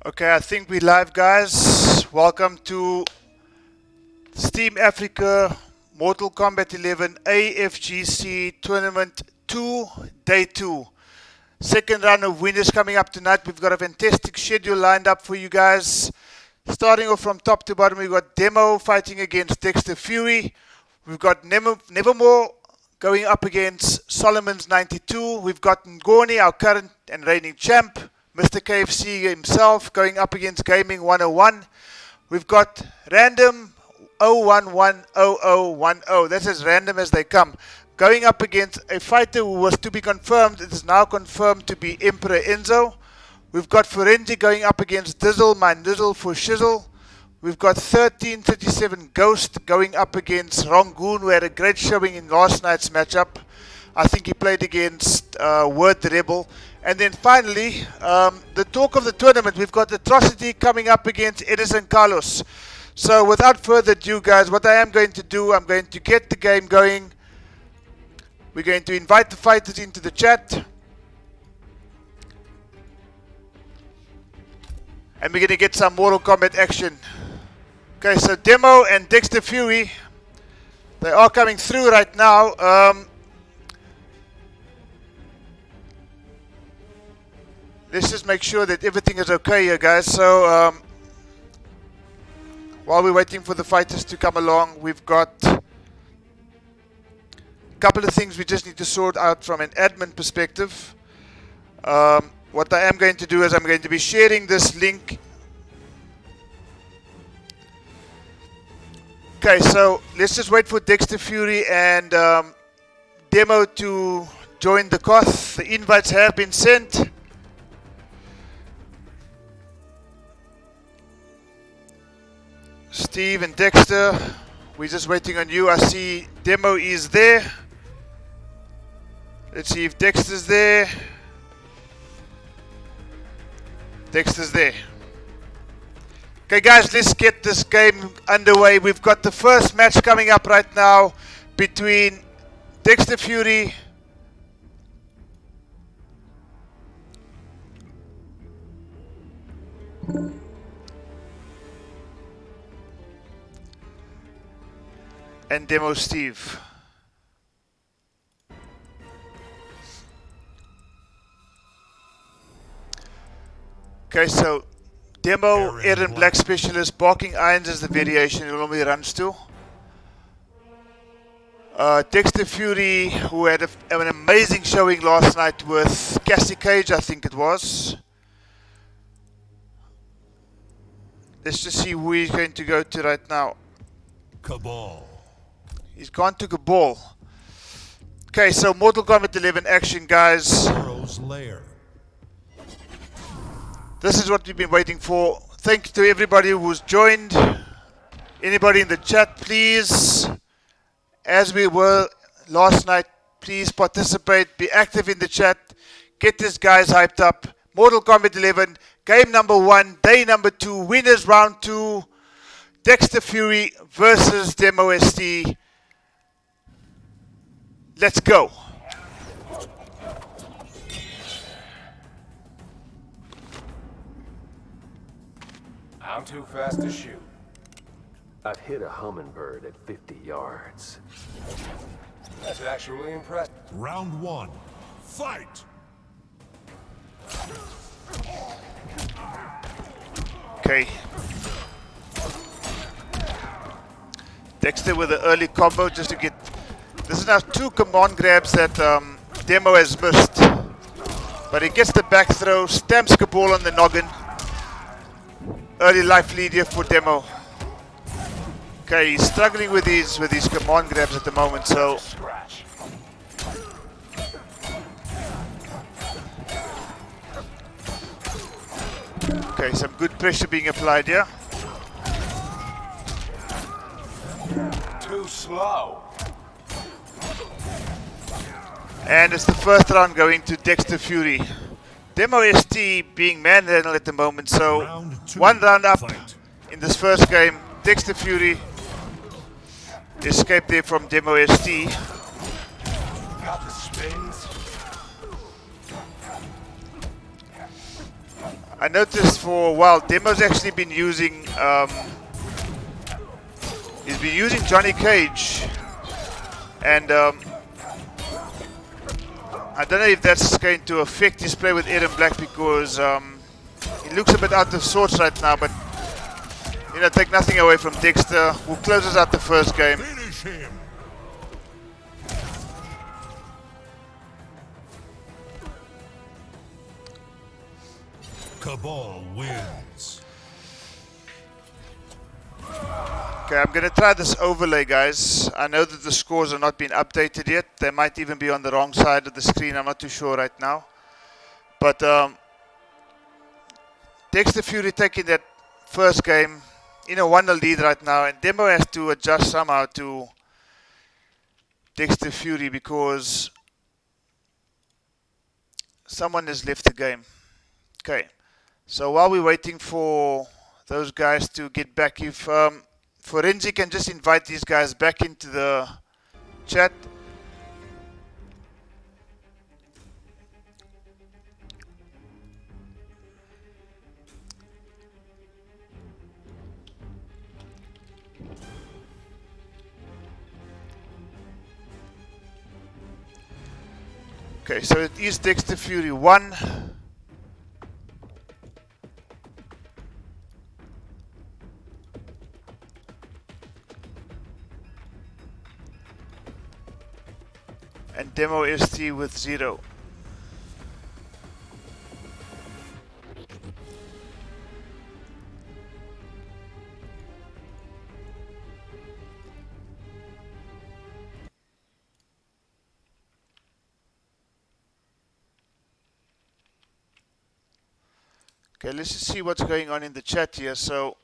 Okay, I think we're live, guys. Welcome to Steam Africa Mortal Kombat 11 AFGC Tournament 2, Day 2. Second round of winners coming up tonight. We've got a fantastic schedule lined up for you guys. Starting off from top to bottom, we've got Demo fighting against Dexter Fury. We've got Nevermore going up against Solomon's 92. We've got Ngoni, our current and reigning champ. Mr. KFC himself going up against Gaming 101. We've got Random 0110010. That's as random as they come. Going up against a fighter who was to be confirmed. It is now confirmed to be Emperor Enzo. We've got Forenzi going up against Dizzle, my Nizzle for Shizzle. We've got 1337 Ghost going up against Rangoon, who had a great showing in last night's matchup. I think he played against Word the Rebel. And then finally, the talk of the tournament, we've got Atrocity coming up against Edison Carlos. So without further ado, guys, what I am going to do, I'm going to get the game going. We're going to invite the fighters into the chat. And we're going to get some Mortal Kombat action. Okay, so Demo and Dexter Fury, they are coming through right now. Let's just make sure that everything is okay here, guys. So, while we're waiting for the fighters to come along, we've got a couple of things we just need to sort out from an admin perspective. What I am going to do is I'm going to be sharing this link. Okay, so let's just wait for Dexter Fury and Demo to join the COS. The invites have been sent. Steve and Dexter, we're just waiting on you. I see Demo is there. Let's see if Dexter's there. Dexter's there. Okay, guys, let's get this game underway. We've got the first match coming up right now between Dexter Fury and Demo Steve. Okay, so Demo, Aaron Black Specialist, Barking Irons is the variation he normally runs to. Dexter Fury, who had an amazing showing last night with Cassie Cage, I think it was. Let's just see who he's going to go to right now. Cabal. He's gone to Cabal. Okay, so Mortal Kombat 11 action, guys. Lair. This is what we've been waiting for. Thank you to everybody who's joined. Anybody in the chat, please, as we were last night, please participate. Be active in the chat. Get these guys hyped up. Mortal Kombat 11, game number 1, day number 2, winners round 2. Dexter Fury versus Demo ST. Let's go. I'm too fast to shoot. I've hit a hummingbird at 50 yards. That's actually impressive. Round 1. Fight! Okay. Dexter with an early combo just to get... This is now 2 command grabs that Demo has missed. But he gets the back throw, stamps Cabal on the noggin. Early life lead here for Demo. Okay, he's struggling with these command grabs at the moment, so... Okay, some good pressure being applied here. Too slow. And it's the first round going to Dexter Fury. Demo ST being manhandled at the moment, so one round up in this first game. Dexter Fury escaped there from Demo ST. Got the spins. I noticed for a while, Demo's actually been using, he's been using Johnny Cage, and I don't know if that's going to affect his play with Aaron Black, because he looks a bit out of sorts right now, but you know, take nothing away from Dexter, who closes out the first game. Finish him. Cabal wins. Okay, I'm going to try this overlay, guys. I know that the scores are not being updated yet. They might even be on the wrong side of the screen. I'm not too sure right now. But Dexter Fury taking that first game, you know, 1-0 lead right now. And Demo has to adjust somehow to Dexter Fury because someone has left the game. Okay, so while we're waiting for those guys to get back, if Forensic can just invite these guys back into the chat. Okay, so it is Dexter Fury 1. And Demo ST with 0. Okay, let's just see what's going on in the chat here. So,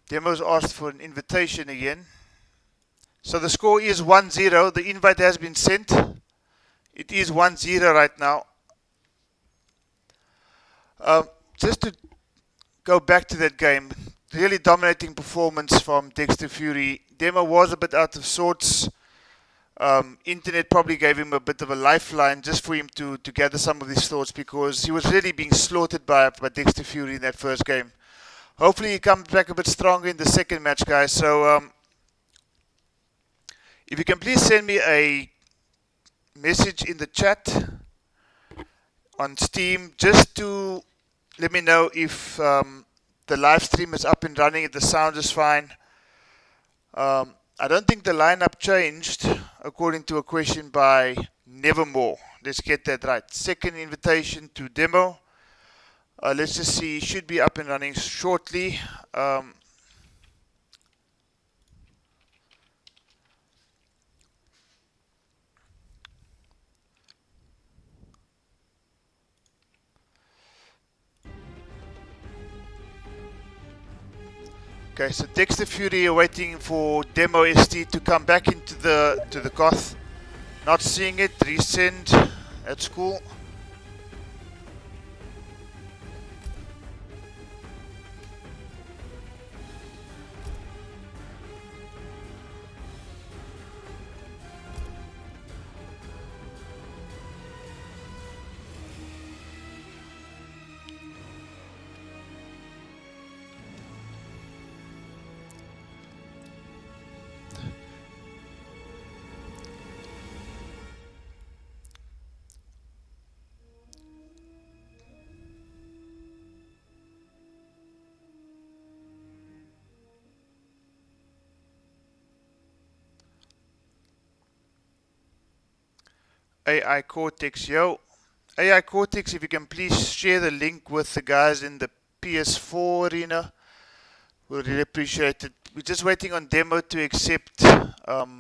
Demo's asked for an invitation again. So the score is 1-0. The invite has been sent. It is 1-0 right now. Just to go back to that game, really dominating performance from Dexter Fury. Demo was a bit out of sorts. Internet probably gave him a bit of a lifeline just for him to gather some of his thoughts, because he was really being slaughtered by Dexter Fury in that first game. Hopefully he comes back a bit stronger in the second match, guys. So if you can please send me a message in the chat on Steam just to let me know if the live stream is up and running, if the sound is fine. I don't think the lineup changed according to a question by Nevermore. Let's get that right. Second invitation to Demo. Let's just see, should be up and running shortly. Okay, so Dexter Fury are waiting for Demo ST to come back into the Goth. Not seeing it, resend. That's cool. AI Cortex, yo. AI Cortex, if you can please share the link with the guys in the PS4 arena, we'll really appreciate it. We're just waiting on Demo to accept the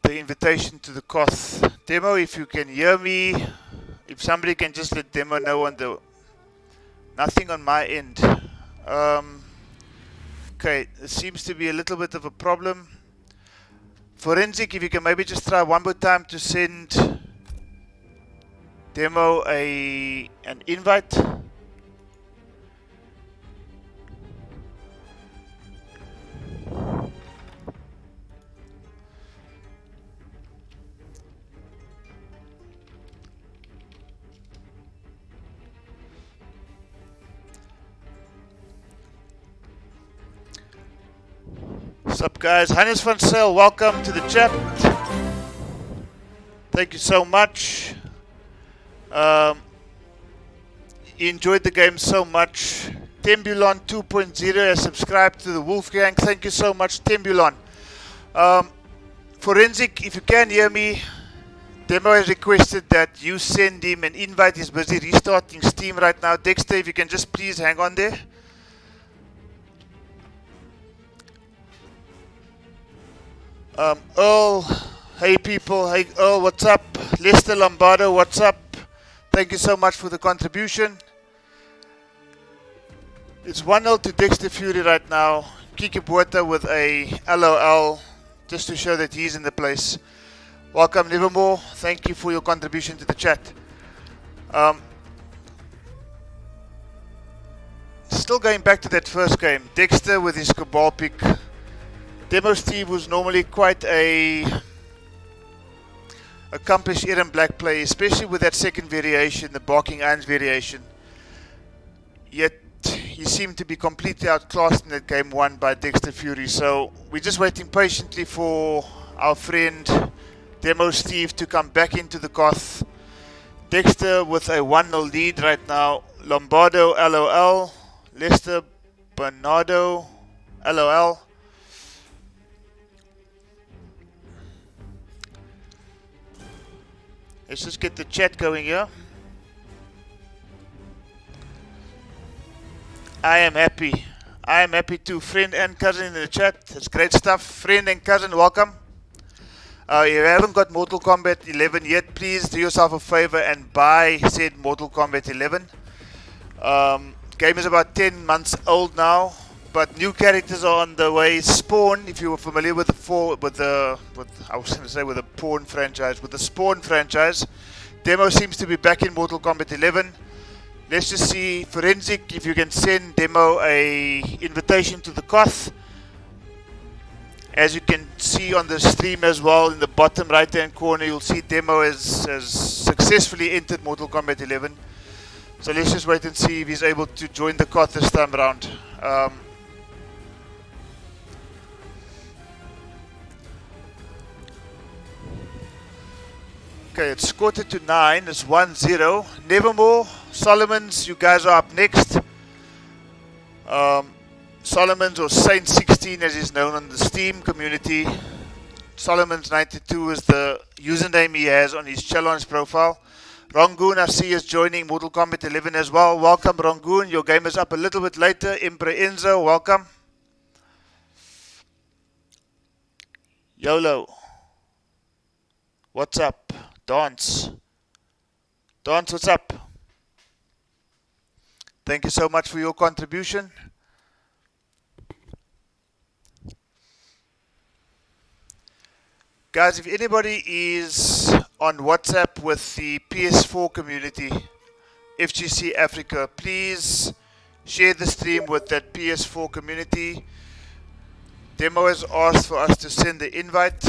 invitation to the Koth. Demo, if you can hear me, if somebody can just let Demo know on the... Nothing on my end. Okay, it seems to be a little bit of a problem. Forensic, if you can maybe just try one more time to send Demo an invite. What's up, guys? Hannes van Sale, welcome to the chat. Thank you so much. You enjoyed the game so much. Tembulon 2.0 has subscribed to the Wolfgang. Thank you so much, Tembulon. Forensic, if you can hear me, Demo has requested that you send him an invite. He's busy restarting Steam right now. Dexter, if you can just please hang on there. Earl, hey people, hey Earl, what's up? Lester Lombardo, what's up? Thank you so much for the contribution. It's 1-0 to Dexter Fury right now. Kiki Buerta with a LOL, just to show that he's in the place. Welcome, Nevermore. Thank you for your contribution to the chat. Still going back to that first game. Dexter with his Cabal pick. Demo Steve was normally quite a accomplished Eren Black player, especially with that second variation, the Barking Irons variation. Yet he seemed to be completely outclassed in that game won by Dexter Fury. So we're just waiting patiently for our friend Demo Steve to come back into the Koth. Dexter with a 1-0 lead right now. Lombardo LOL. Lester Bernardo LOL. Let's just get the chat going here. I am happy. I am happy too. Friend and cousin in the chat. That's great stuff. Friend and cousin, welcome. If you haven't got Mortal Kombat 11 yet, please do yourself a favor and buy said Mortal Kombat 11. Game is about 10 months old now, but new characters are on the way. Spawn, if you were familiar with the Pawn franchise, with the Spawn franchise, Demo seems to be back in Mortal Kombat 11. Let's just see, Forensic, if you can send Demo a invitation to the Koth. As you can see on the stream as well, in the bottom right hand corner, you'll see Demo has successfully entered Mortal Kombat 11. So let's just wait and see if he's able to join the Koth this time around. Okay, it's 8:45, it's 1-0. Nevermore, Solomon's, you guys are up next. Solomon's, or Saint 16 as he's known on the Steam community. Solomon's 92 is the username he has on his challenge profile. Rangoon, I see, is joining Mortal Kombat 11 as well. Welcome, Rangoon. Your game is up a little bit later. Emperor Enzo, welcome. YOLO. What's up? Dance. Dance, what's up? Thank you so much for your contribution. Guys, if anybody is on WhatsApp with the PS4 community, FGC Africa, please share the stream with that PS4 community. Demo has asked for us to send the invite.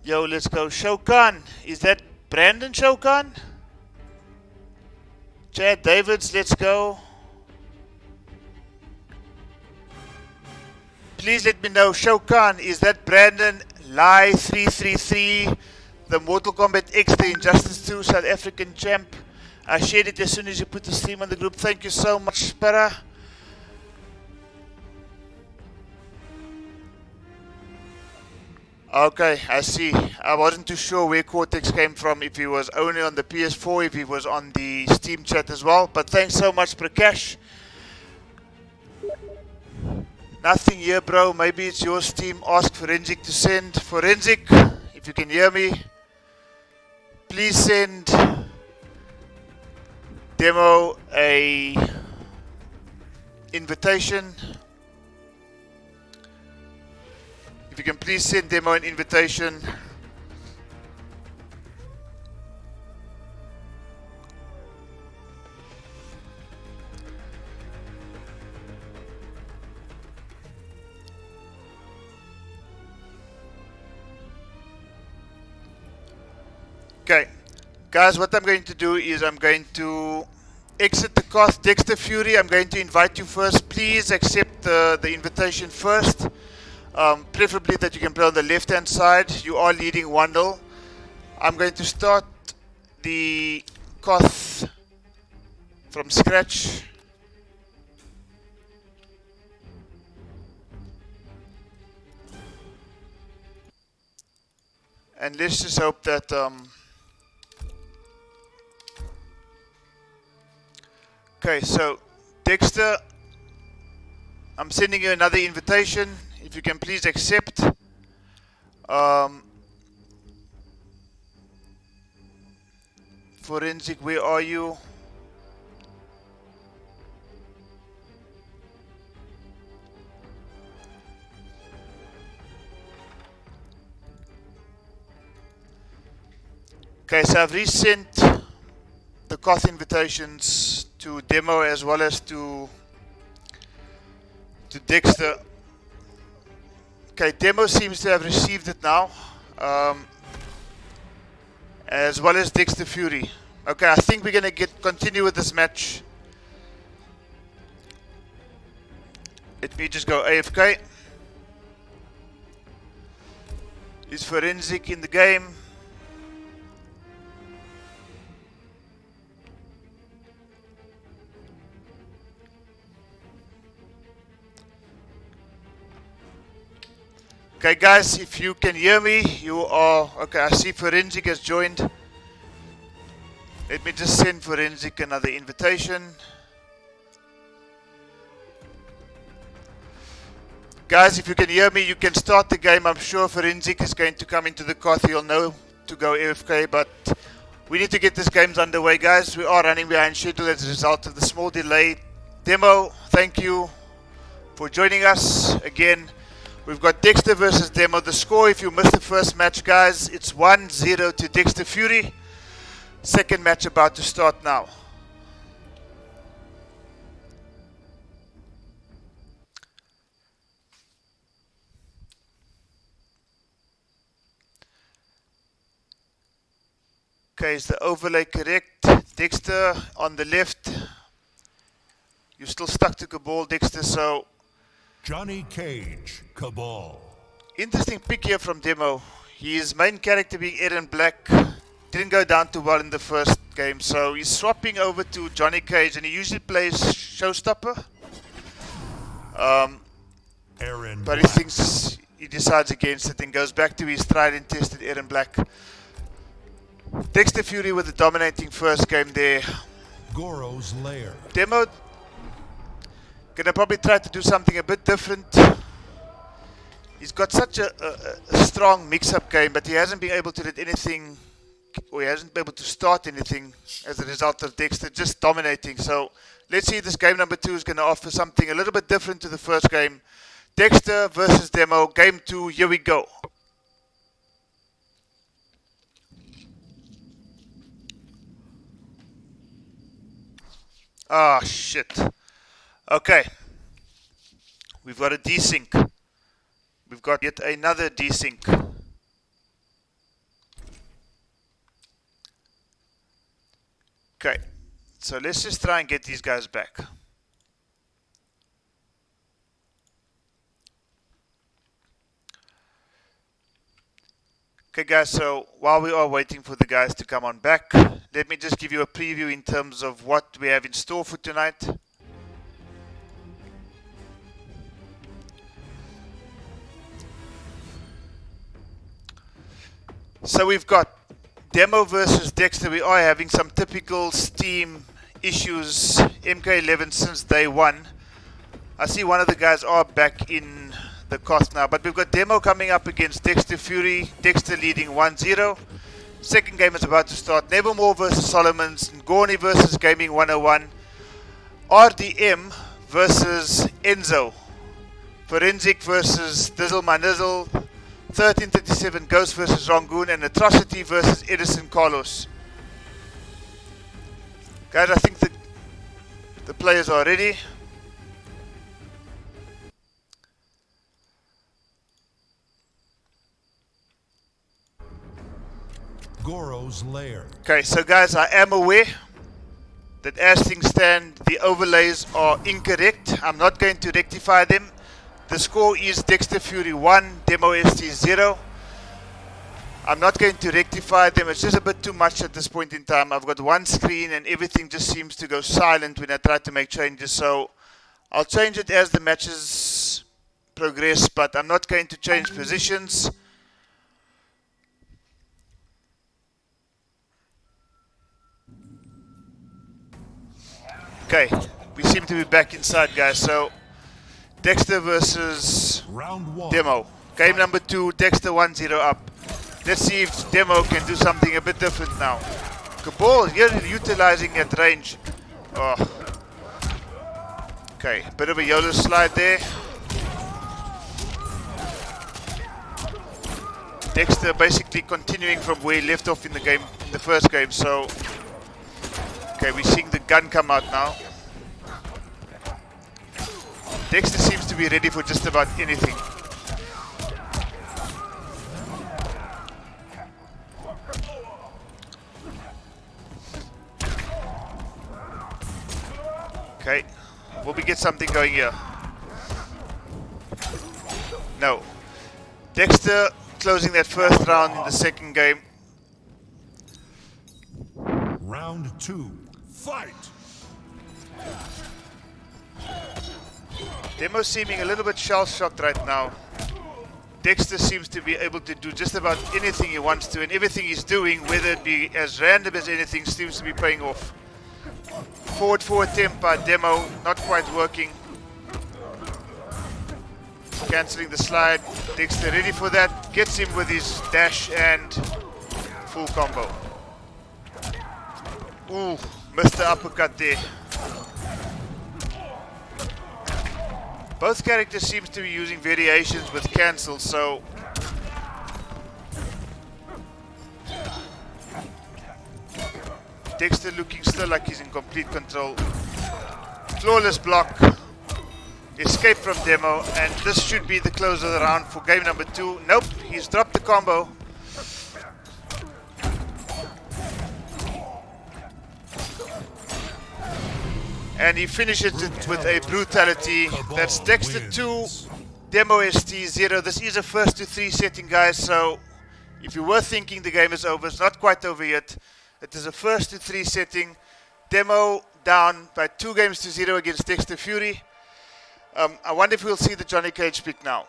Yo, let's go. Shokan. Is that Brandon Shokan? Chad Davids, let's go. Please let me know. Shokan, is that Brandon? Lie 333, the Mortal Kombat X, the Injustice 2 South African champ. I shared it as soon as you put the stream on the group. Thank you so much, Spara. Okay, I see. I wasn't too sure where Cortex came from, if he was only on the PS4, if he was on the Steam chat as well. But thanks so much, Prakash. Nothing here, bro. Maybe it's your Steam. Ask Forensic to send. Forensic, if you can hear me, please send Demo a invitation. If you can please send Demo an invitation. Okay, guys, what I'm going to do is I'm going to exit the Koth. Dexter Fury, I'm going to invite you first. Please accept the invitation first. Preferably that you can play on the left hand side. You are leading 1-0. I'm going to start the Koth from scratch. And let's just hope that okay, so Dexter, I'm sending you another invitation. If you can please accept. Forensic, where are you? Okay, so I've resent the Koth invitations to Demo as well as to Dexter. Okay, Demo seems to have received it now, as well as Dexter Fury. Okay, I think we're gonna continue with this match. Let me just go AFK. Is Forensic in the game? Okay, guys, if you can hear me, you are okay. I see Forensic has joined. Let me just send Forensic another invitation. Guys, if you can hear me, you can start the game. I'm sure Forensic is going to come into the Koth. He'll know to go AFK, but we need to get this game underway, guys. We are running behind schedule as a result of the small delay. Demo, thank you for joining us again. We've got Dexter versus Demo. The score, if you missed the first match, guys, it's 1-0 to Dexter Fury. Second match about to start now. Okay, is the overlay correct? Dexter on the left. You're still stuck to Cabal, Dexter, so Johnny Cage, Cabal. interesting pick here from Demo. His main character being Aaron Black didn't go down too well in the first game, so he's swapping over to Johnny Cage, and he usually plays Showstopper. Aaron But Black. he decides against it and goes back to his tried and tested Aaron Black. Dexter Fury with the dominating first game there. Goro's Lair. Demo gonna probably try to do something a bit different. He's got such a strong mix-up game, but he hasn't been able to do anything, or he hasn't been able to start anything as a result of Dexter just dominating. So let's see if this game number 2 is going to offer something a little bit different to the first game. Dexter versus Demo, game 2, here we go. Ah, shit. Okay. We've got a desync. We've got yet another desync. Okay. So let's just try and get these guys back. Okay guys, so while we are waiting for the guys to come on back, let me just give you a preview in terms of what we have in store for tonight. So we've got Demo versus Dexter. We are having some typical Steam issues, MK11 since day one. I see one of the guys are back in the Koth now, but we've got Demo coming up against Dexter Fury. Dexter leading 1-0. Second game is about to start. Nevermore versus Solomons. Ngorni versus Gaming 101. RDM versus Enzo. Forensic versus Dizzle My Nizzle. 1337 Ghost versus Rangoon. And Atrocity versus Edison Carlos. Guys, I think the players are ready. Goro's lair. Okay, so guys, I am aware that as things stand, the overlays are incorrect. I'm not going to rectify them. The score is Dexter Fury 1, Demo ST 0. I'm not going to rectify them. It's just a bit too much at this point in time. I've got one screen and everything just seems to go silent when I try to make changes. So I'll change it as the matches progress, but I'm not going to change positions. Okay, we seem to be back inside, guys. So Dexter versus Round 1. Demo. Game number 2, Dexter 1-0 up. Let's see if Demo can do something a bit different now. Cabal here utilizing at range. Oh. Okay, bit of a YOLO slide there. Dexter basically continuing from where he left off in the game, in the first game. So, okay, we're seeing the gun come out now. Dexter seems to be ready for just about anything. Okay, will we get something going here? No. Dexter closing that first round in the second game. Round 2. Fight! Demo seeming a little bit shell-shocked right now. Dexter seems to be able to do just about anything he wants to, and everything he's doing, whether it be as random as anything, seems to be paying off. Forward attempt by Demo, not quite working. Cancelling the slide. Dexter ready for that. Gets him with his dash and full combo. Ooh, missed the uppercut there. Both characters seems to be using variations with cancel, so Dexter looking still like he's in complete control. Flawless block. Escape from Demo, and this should be the close of the round for game number 2. Nope, he's dropped the combo. And he finishes it with a brutality. That's Dexter 2, Demo ST 0. This is a first to 3 setting, guys, so if you were thinking the game is over, it's not quite over yet. It is a first to 3 setting. Demo down by 2-0 against Dexter Fury. I wonder if we'll see the Johnny Cage pick now.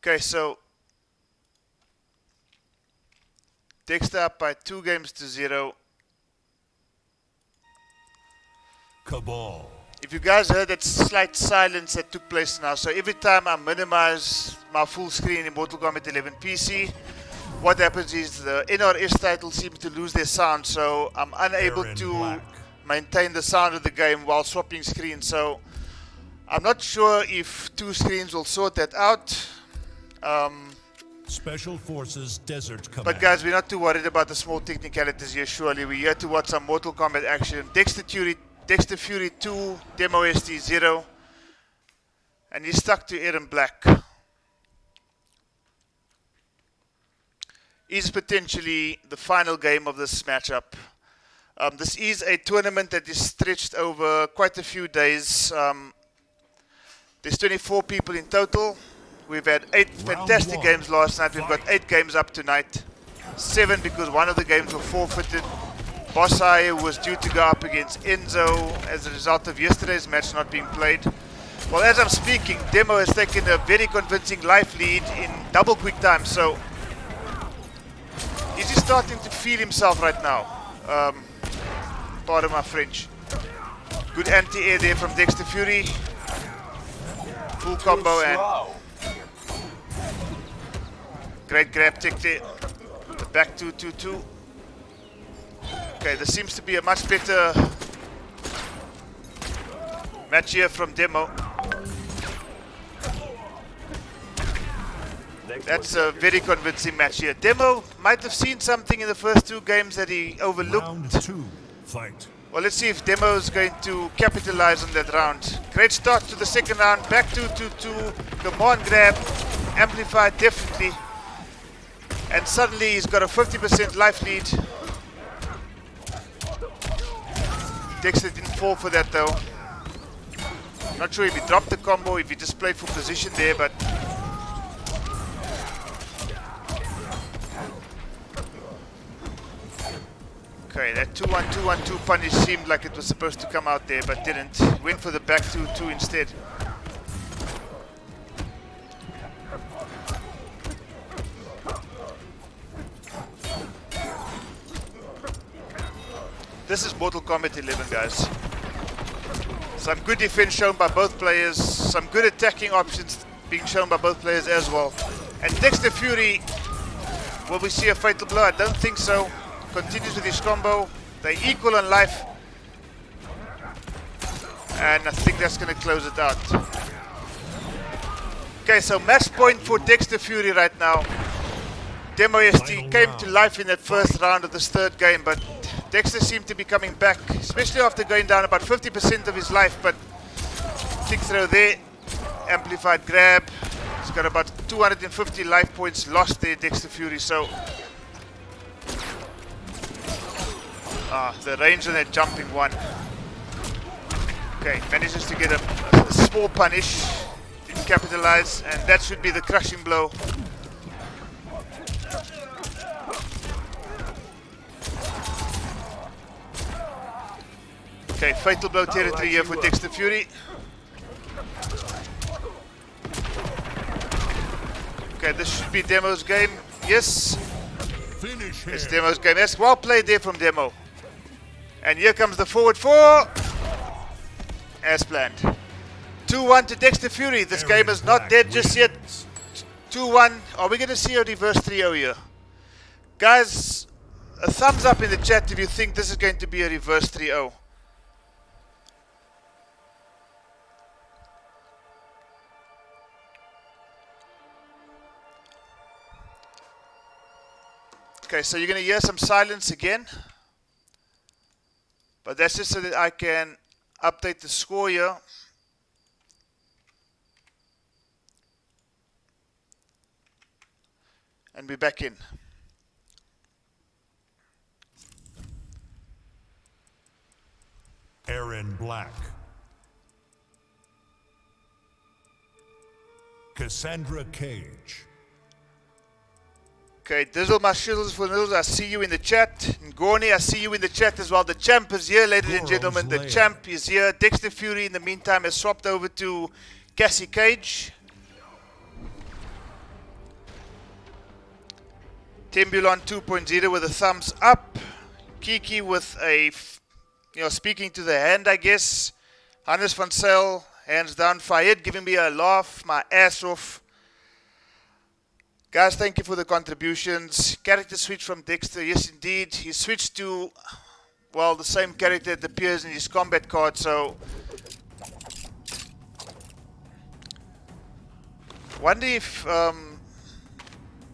Okay, so Dexter up by 2-0. Cabal. If you guys heard that slight silence that took place now, so every time I minimize my full screen in Mortal Kombat 11 PC, what happens is the NRS title seems to lose their sound, so I'm unable to maintain the sound of the game while swapping screens. So I'm not sure if 2 screens will sort that out. Special Forces Desert Command. But guys, we're not too worried about the small technicalities here, surely. We're here to watch some Mortal Kombat action. Dexter Fury 2, Demo ST 0. And he's stuck to Aaron Black. Is potentially the final game of this matchup. This is a tournament that is stretched over quite a few days. There's 24 people in total. We've had 8 fantastic games last night. We've got 8 games up tonight. 7 because one of the games were forfeited. Boss Eye was due to go up against Enzo as a result of yesterday's match not being played. Well, as I'm speaking, Demo has taken a very convincing life lead in double quick time. So, is he starting to feel himself right now? Pardon my French. Good anti-air there from Dexter Fury. Full combo and great grab tech there. The back 2-2-2. Okay, there seems to be a much better match here from Demo. That's a very convincing match here. Demo might have seen something in the first 2 games that he overlooked. Round 2. Fight. Well, let's see if Demo is going to capitalize on that round. Great start to the second round. Back 2-2-2. Come on, grab. Amplified, definitely. And suddenly he's got a 50% life lead. Dexter didn't fall for that though. Not sure if he dropped the combo, if he just played for position there, but... Okay, that 2-1-2-1-2 punish seemed like it was supposed to come out there, but didn't. Went for the back 2-2 instead. This is Mortal Kombat 11, guys. Some good defense shown by both players, some good attacking options being shown by both players as well. And Dexter Fury, will we see a fatal blow? I don't think so. Continues with his combo. They equal on life. And I think that's going to close it out. Okay, so match point for Dexter Fury right now. Demo ST came to life in that first round of this third game, but Dexter seemed to be coming back, especially after going down about 50% of his life, but kick throw there, amplified grab. He's got about 250 life points lost there, Dexter Fury, so... the range on that jumping one. Okay, manages to get a small punish, didn't capitalize, and that should be the crushing blow. Okay, fatal blow territory here for Dexter Fury. Okay, this should be Demo's game. Yes, it's Demo's game. That's well played there from Demo. And here comes the forward four. As planned. 2-1 to Dexter Fury. This game is not dead just yet. 2-1. Are we going to see a reverse 3-0 here? Guys, a thumbs up in the chat if you think this is going to be a reverse 3-0. Okay, so you're going to hear some silence again. But that's just so that I can update the score here. And be back in. Aaron Black. Cassandra Cage. Okay, Dizzle, my shizzles for Nizzles, I see you in the chat. Ngorni, I see you in the chat as well. The champ is here, ladies and gentlemen. The champ is here. Dexter Fury, in the meantime, has swapped over to Cassie Cage. Timbulon 2.0 with a thumbs up. Kiki with a, speaking to the hand, I guess. Hannes van Zyl, hands down. Fayed giving me a laugh, my ass off. Guys, thank you for the contributions. Character switch from Dexter. Yes, indeed. He switched to, well, the same character that appears in his combat card, so... Wonder if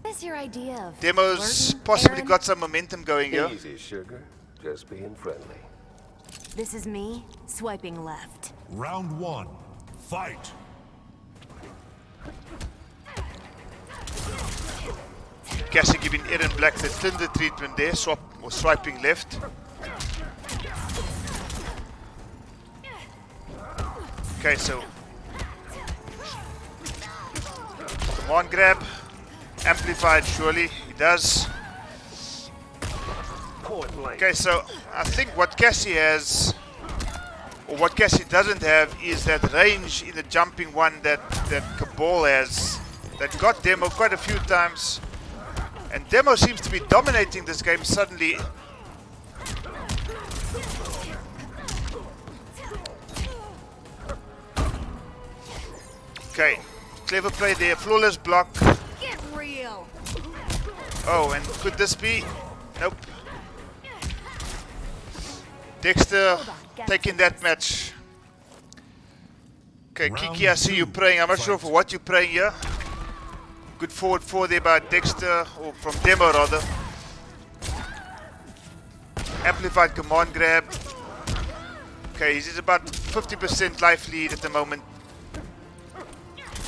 What's your idea of Demo's flirting, possibly Aaron? got some momentum going here. Easy, sugar. Just being friendly. This is me swiping left. Round one. Fight. Cassie giving Aaron Black the Tinder treatment there, swiping left. Okay, so come on, grab. Amplified, surely he does. Okay, so I think what Cassie has, or what Cassie doesn't have, is that range in the jumping one that Cabal has, that got Demo quite a few times. And Demo seems to be dominating this game suddenly. Okay, clever play there, flawless block. Get real. Oh, and could this be? Nope. Dexter taking that match. Okay, Kiki, I see you praying. I'm not sure for what you're praying here. Good forward four there by Dexter, or from Demo rather. Amplified command grab. Okay, he's about 50% life lead at the moment.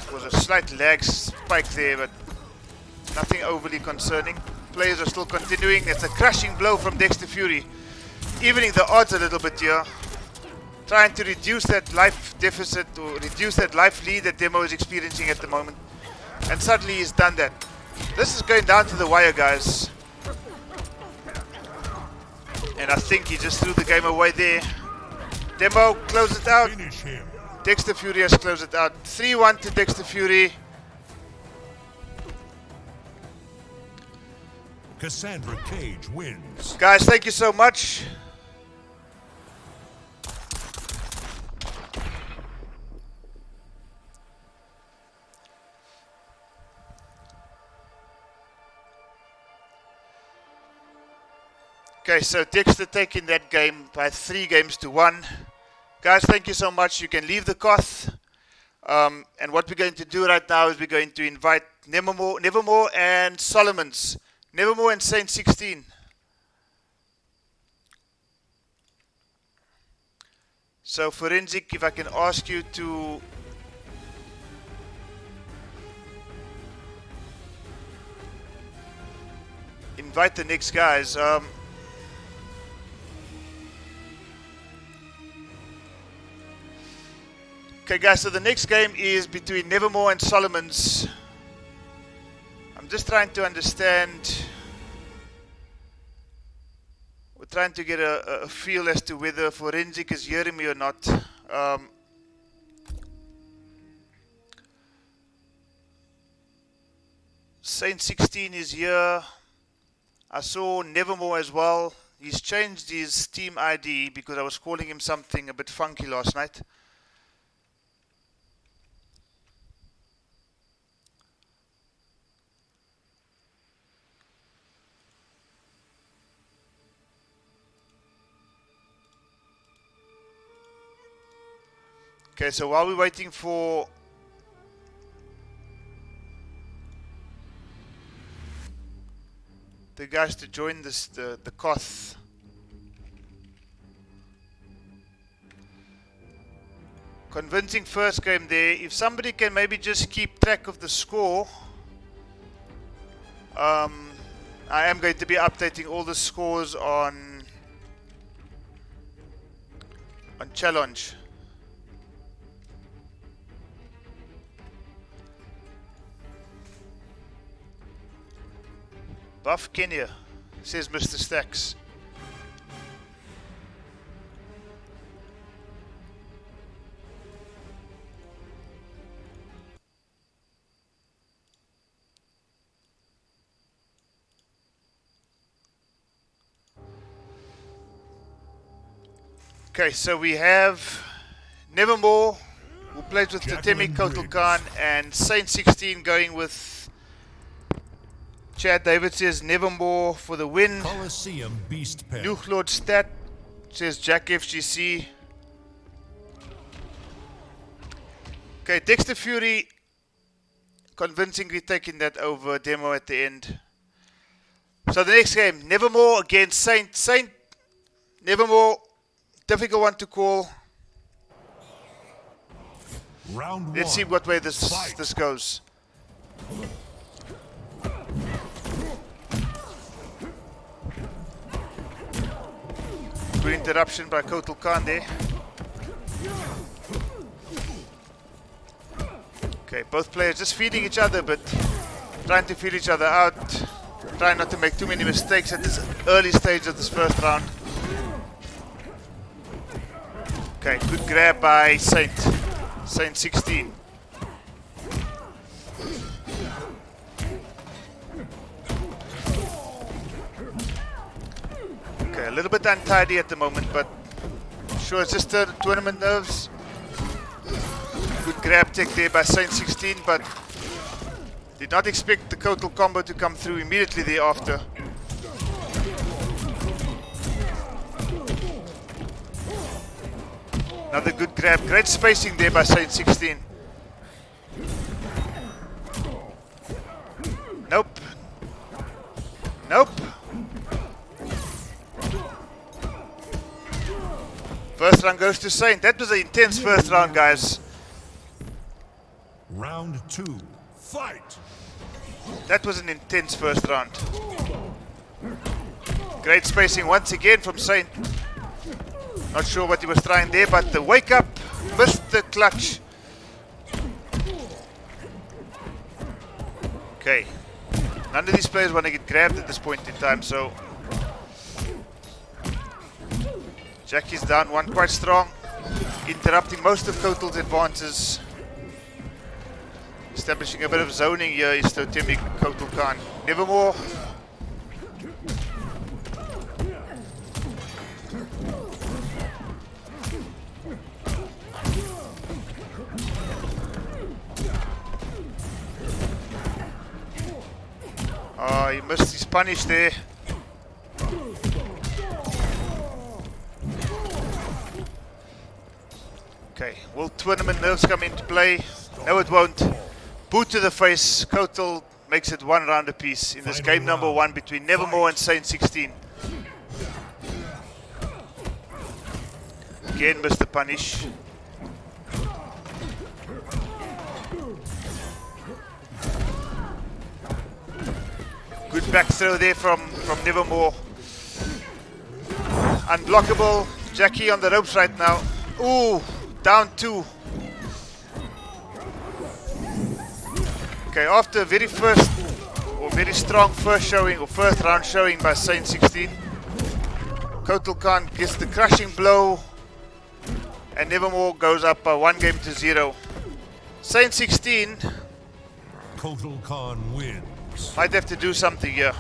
There was a slight lag spike there, but nothing overly concerning. Players are still continuing. It's a crushing blow from Dexter Fury, evening the odds a little bit here. Trying to reduce that life deficit or reduce that life lead that Demo is experiencing at the moment. And suddenly he's done that. This is going down to the wire, guys. And I think he just threw the game away there. Demo, close it out. Finish him. Dexter Fury has closed it out. 3-1 to Dexter Fury. Cassandra Cage wins. Guys, thank you so much. Okay, so Dexter taking that game by 3-1. Guys, thank you so much. You can leave the Koth. And what we're going to do right now is we're going to invite Nevermore and Solomon's. Nevermore and Saint 16. So Forensic, if I can ask you to invite the next guys. Okay guys, so the next game is between Nevermore and Solomon's. I'm just trying to understand. We're trying to get a feel as to whether Forensic is hearing me or not. Saint 16 is here. I saw Nevermore as well. He's changed his Steam ID because I was calling him something a bit funky last night. Okay, so while we're waiting for the guys to join this, the Koth. Convincing first game there. If somebody can maybe just keep track of the score. I am going to be updating all the scores on challenge. Buff Kenya, says Mr. Stacks. Okay, so we have Nevermore, who plays with Totemi Kotal Khan, and Saint 16 going with Chad David says Nevermore for the win. Coliseum Beast Pen. Luke Lord Stat says Jack FGC. Okay, Dexter Fury convincingly taking that over. Demo at the end. So the next game, Nevermore against Saint. Nevermore, difficult one to call. Round Let's see what way this goes. Good interruption by Kotal Khan there. Okay, both players just feeding each other, but trying to feel each other out. Trying not to make too many mistakes at this early stage of this first round. Okay, good grab by Saint 16. Okay, a little bit untidy at the moment, but sure it's just tournament nerves. Good grab tech there by Saint 16, but did not expect the Kotal combo to come through immediately thereafter. Another good grab, great spacing there by Saint 16. Nope. Nope. First round goes to Saint. That was an intense first round, guys. Round 2. Fight. That was an intense first round. Great spacing once again from Saint. Not sure what he was trying there, but the wake up missed the clutch. Okay. None of these players want to get grabbed at this point in time, so Jackie's down one quite strong, interrupting most of Kotal's advances. Establishing a bit of zoning here is Totemic Kotal Khan. Nevermore. Oh, he missed his punish there. Okay, will tournament nerves come into play? No, it won't. Boot to the face. Kotal makes it one round apiece in this game number 1 between Nevermore and Saint 16. Again, missed the punish. Good back throw there from Nevermore. Unblockable. Jackie on the ropes right now. Ooh, down 2. Okay, after a very strong first showing or first round showing by Saint 16, Kotal Khan gets the crushing blow and Nevermore goes up by 1-0. Saint 16 Kotal Khan wins. might have to do something here.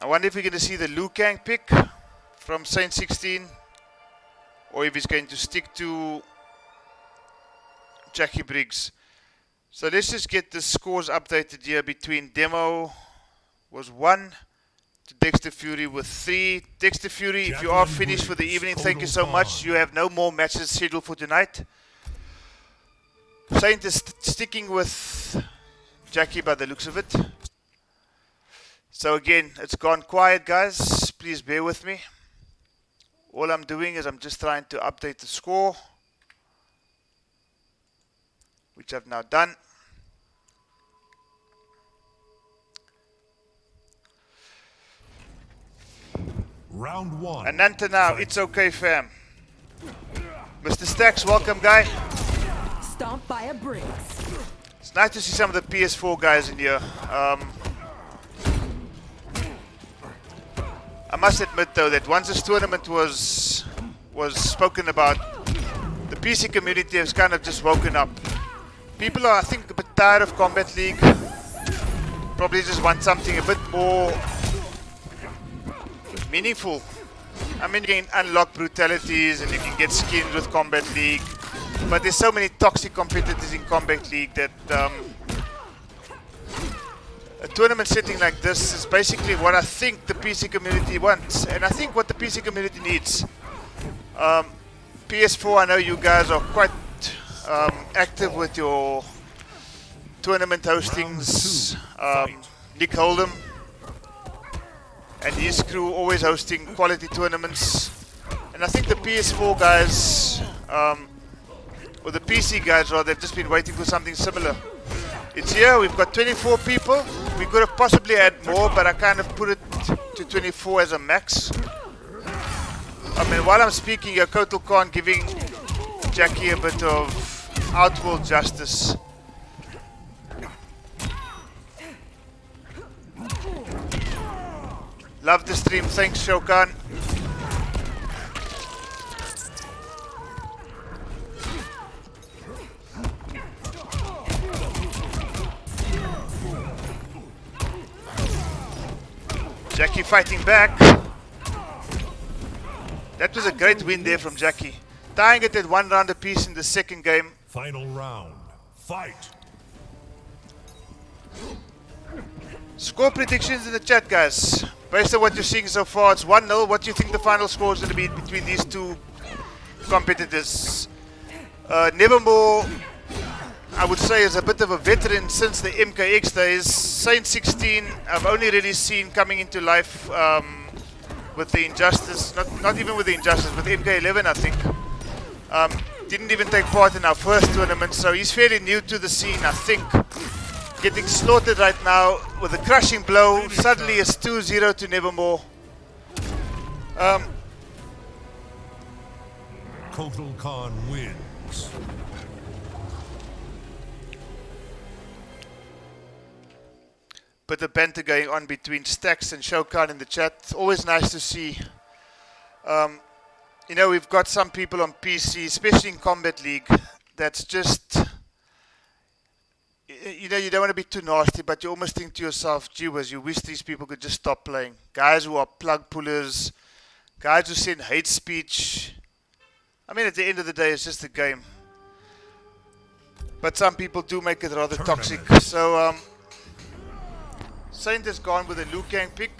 I wonder if we're going to see the Liu Kang pick from Saint 16 or if he's going to stick to Jackie Briggs. So let's just get the scores updated here. Between Demo was 1 to Dexter Fury with 3. Dexter Fury, if you are finished for the evening, thank you so much. You have no more matches scheduled for tonight. Saint is sticking with Jackie by the looks of it. So again, it's gone quiet, guys. Please bear with me. All I'm doing is I'm just trying to update the score, which I've now done. Round 1. Ananta now, it's okay, fam. Mr. Stacks, welcome, guy. Stomped by a Briggs. It's nice to see some of the PS4 guys in here. I must admit, though, that once this tournament was spoken about, the PC community has kind of just woken up. People are, I think, a bit tired of Kombat League. Probably just want something a bit more meaningful. I mean, you can unlock brutalities and you can get skins with Kombat League, but there's so many toxic competitors in Kombat League that a tournament setting like this is basically what I think the PC community wants, and I think what the PC community needs. PS4, I know you guys are quite active with your tournament hostings. Nick Hold'em and his crew always hosting quality tournaments, and I think the PS4 guys, or the PC guys rather, have just been waiting for something similar. It's here, we've got 24 people. We could have possibly had more, but I kind of put it to 24 as a max. I mean, while I'm speaking here, Kotal Khan giving Jackie a bit of outworld justice. Love the stream, thanks Shokan. Jackie fighting back. That was a great win there from Jackie. Tying it at 1 round apiece in the second game. Final round. Fight. Score predictions in the chat, guys. Based on what you're seeing so far, it's 1-0. What do you think the final score is going to be between these two competitors? Nevermore, I would say, is a bit of a veteran since the MKX days. Saint 16, I've only really seen coming into life with the Injustice, not even with the Injustice, with MK11, I think. Didn't even take part in our first tournament, so he's fairly new to the scene, I think. Getting slaughtered right now with a crushing blow. Suddenly it's 2-0 to Nevermore. Kotal Khan wins. Bit of banter going on between Stacks and Shokan in the chat. It's always nice to see. You know, we've got some people on PC, especially in Kombat League, that's just, you know, you don't want to be too nasty, but you almost think to yourself, gee whiz, you wish these people could just stop playing. Guys who are plug pullers, guys who send hate speech. I mean, at the end of the day, it's just a game. But some people do make it rather toxic. So, Saint has gone with a Liu Kang pick.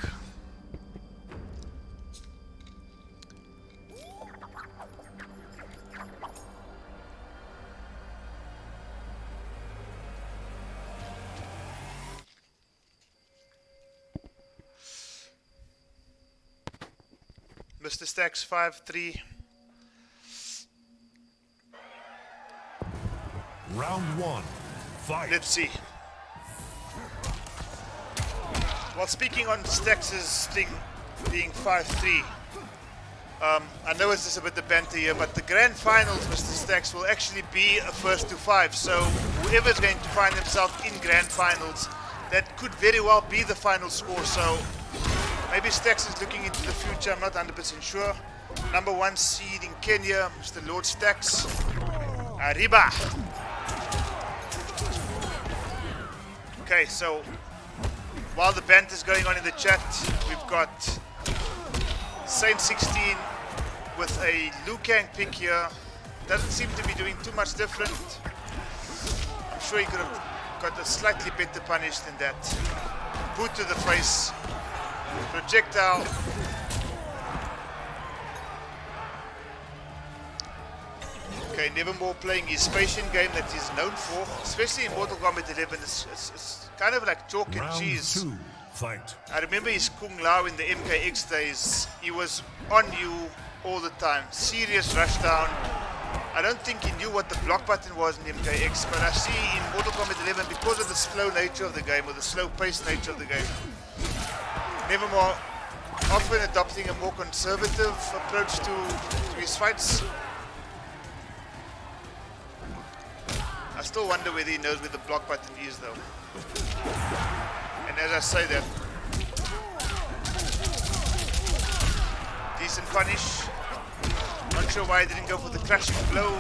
Mr. Stacks 5-3. Round one, fight. Let's see. Well, speaking on Stacks' thing being 5-3, I know it's just a bit of banter here, but the grand finals, Mr. Stacks, will actually be a first to 5. So whoever's going to find themselves in grand finals, that could very well be the final score. So maybe Stacks is looking into the future, I'm not 100% sure. Number 1 seed in Kenya, Mr. Lord Stacks. Arriba! Okay, so while the banter is going on in the chat, we've got Saint 16 with a Liu Kang pick here. Doesn't seem to be doing too much different. I'm sure he could have got a slightly better punish than that. Boot to the face. Projectile. Okay, Nevermore playing his patient game that he's known for, especially in Mortal Kombat 11. It's kind of like chalk and Round cheese. two, fight. I remember his Kung Lao in the MKX days. He was on you all the time. Serious rushdown. I don't think he knew what the block button was in MKX, but I see in Mortal Kombat 11, because of the slow nature of the game, or the slow-paced nature of the game, Nevermore often adopting a more conservative approach to his fights. I still wonder whether he knows where the block button is, though. And as I say that, decent punish. Not sure why he didn't go for the crushing blow.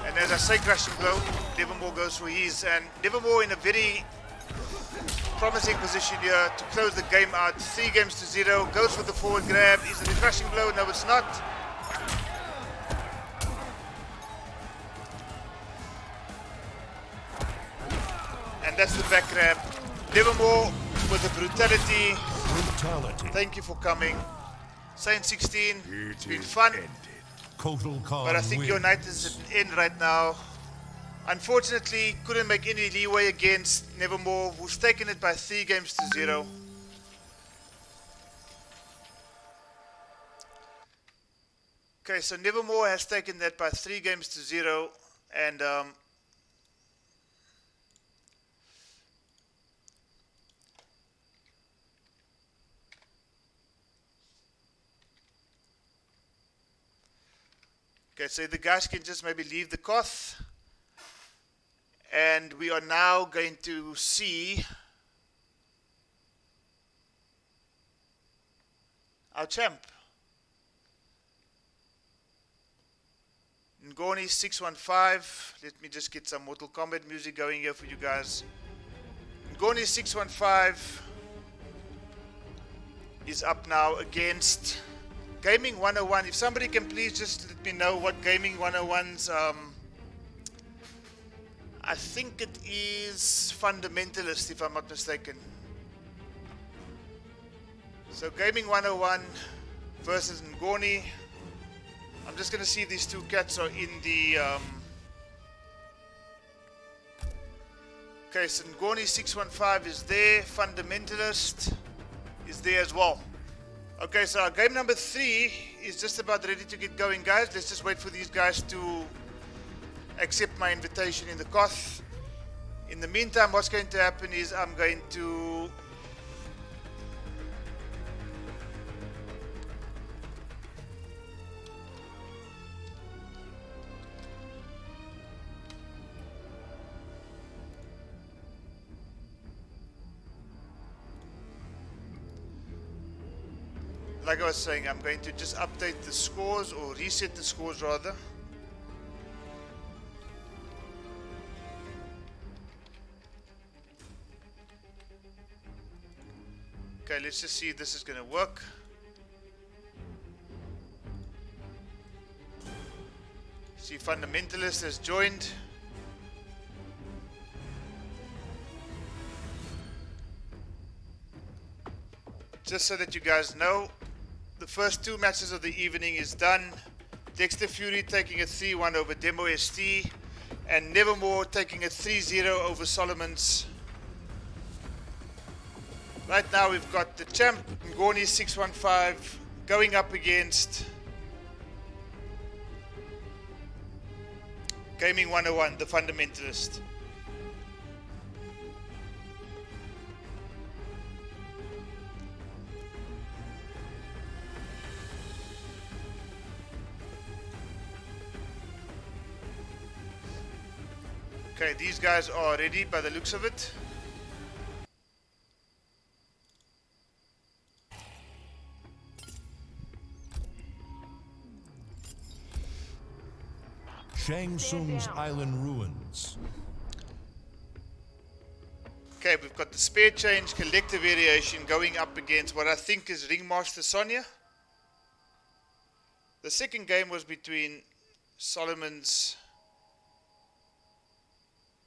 And as I say crushing blow, Nevermore goes for his. And Nevermore in a very promising position here to close the game out. 3-0. Goes for the forward grab. Is it a crushing blow? No, it's not. And that's the back grab. Nevermore with the brutality. Thank you for coming. Saint 16, it's been fun. But I think your night is at an end right now. Unfortunately, couldn't make any leeway against Nevermore, who's taken it by 3-0. Okay, so Nevermore has taken that by 3-0, and okay, so the guys can just maybe leave the Koth. And we are now going to see our champ. Ngoni 615. Let me just get some Mortal Kombat music going here for you guys. Ngoni 615 is up now against Gaming 101. If somebody can please just let me know what Gaming 101's I think it is Fundamentalist, if I'm not mistaken. So Gaming 101 versus Ngoni. I'm just going to see if these two cats are in the Okay, so Ngoni 615 is there. Fundamentalist is there as well. Okay, so our game number 3 is just about ready to get going, guys. Let's just wait for these guys to accept my invitation in the Koth. In the meantime, what's going to happen is I'm going to like I was saying, I'm going to just update the scores, or reset the scores rather. Okay, let's just see if this is going to work. See, Fundamentalist has joined. Just so that you guys know, the first 2 matches of the evening is done. Dexter Fury taking a 3-1 over Demo ST, and Nevermore taking a 3-0 over Solomon's. Right now we've got the champ Ngoni 615 going up against Gaming 101, the Fundamentalist. Okay, these guys are ready by the looks of it. Shang Tsung's Island Ruins. Okay, we've got the spare change collector variation going up against what I think is Ringmaster Sonya. The second game was between Solomon's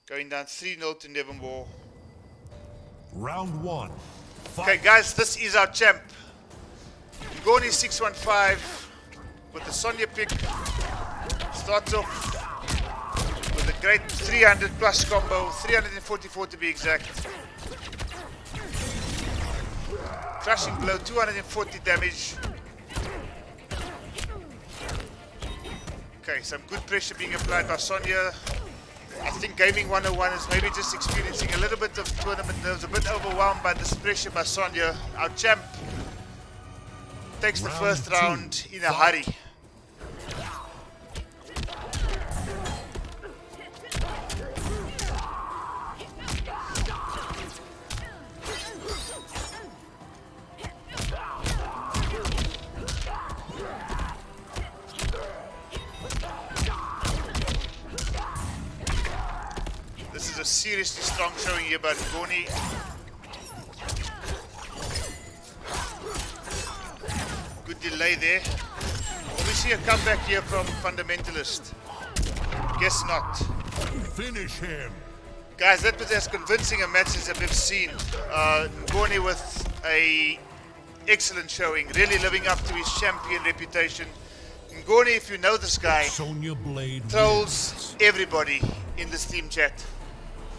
going down 3-0 to Nevermore. Round 1. Fight. Okay, guys, this is our champ. Ngoni 615 with the Sonya pick. Starts off with a great 300 plus combo, 344 to be exact. Crushing blow, 240 damage. Okay, some good pressure being applied by Sonya. I think Gaming 101 is maybe just experiencing a little bit of tournament nerves, a bit overwhelmed by this pressure by Sonya. Our champ takes the first round in a hurry. This is a seriously strong showing here by Ngoni. Good delay there. Will we see a comeback here from Fundamentalist? Guess not. Finish him. Guys, that was as convincing a match as I've ever seen. Ngoni with a excellent showing, really living up to his champion reputation. Ngoni, if you know this guy, Sonya Blade trolls wins. everybody in the Steam chat.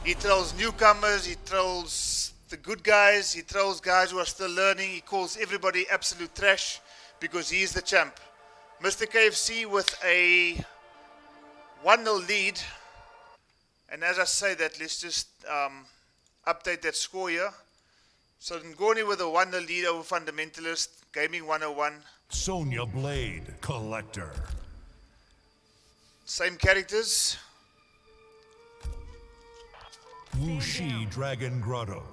He trolls newcomers, he trolls the good guys, he trolls guys who are still learning, he calls everybody absolute trash because he is the champ. Mr. KFC with a 1-0 lead. And as I say that, let's just update that score here. So Ngoni with a 1-0 lead over Fundamentalist, Gaming 101. Sonya Blade Collector. Same characters. Wu Shi Dragon Grotto.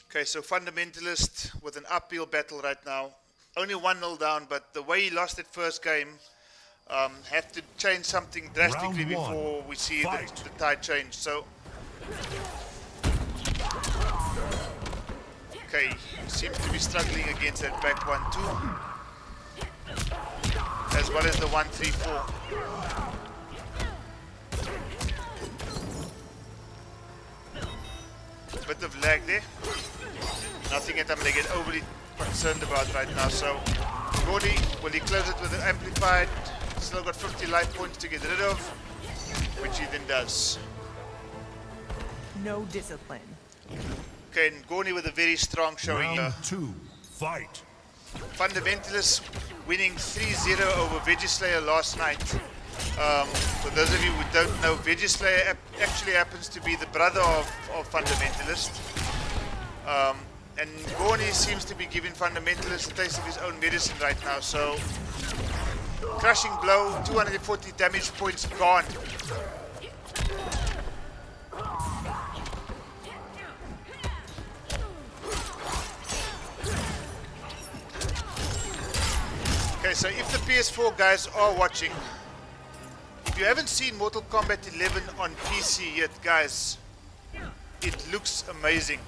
Okay, so Fundamentalist with an uphill battle right now. Only 1-0 down, but the way he lost that first game, have to change something drastically Round one. before we see Fight. the tide change. So, okay, seems to be struggling against that back 1-2, as well as the 1-3-4. Bit of lag there. Nothing that I'm going to get overly concerned about right now. So Gordy, will he close it with an amplified? Still got 50 life points to get rid of, which he then does. No discipline. Okay, and Gordy with a very strong showing here. Round 2. Fight. Fundamentalists winning 3-0 over Vegislayer last night. For those of you who don't know, Vegislayer actually happens to be the brother of Fundamentalist. And Gorny seems to be giving Fundamentalist a taste of his own medicine right now. So, crushing blow, 240 damage points gone. Okay, so if the PS4 guys are watching, if you haven't seen Mortal Kombat 11 on PC yet, guys, it looks amazing.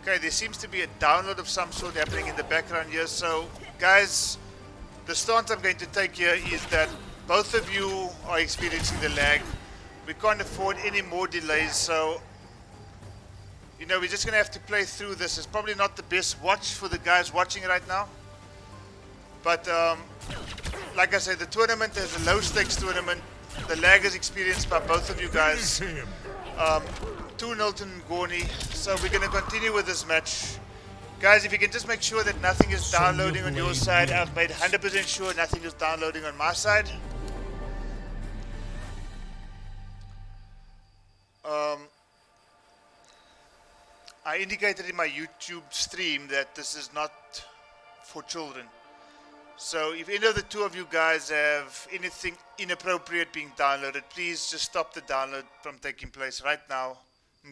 Okay, there seems to be a download of some sort happening in the background here. So, guys, the stance I'm going to take here is that both of you are experiencing the lag. We can't afford any more delays, so, you know, we're just going to have to play through this. It's probably not the best watch for the guys watching right now. But, like I said, the tournament is a low-stakes tournament. The lag is experienced by both of you guys. 2-0 to Ngoni. So we're going to continue with this match. Guys, if you can just make sure that nothing is downloading on your side. I've made 100% sure nothing is downloading on my side. I indicated in my YouTube stream that this is not for children. So if any of the two of you guys have anything inappropriate being downloaded, please just stop the download from taking place right now.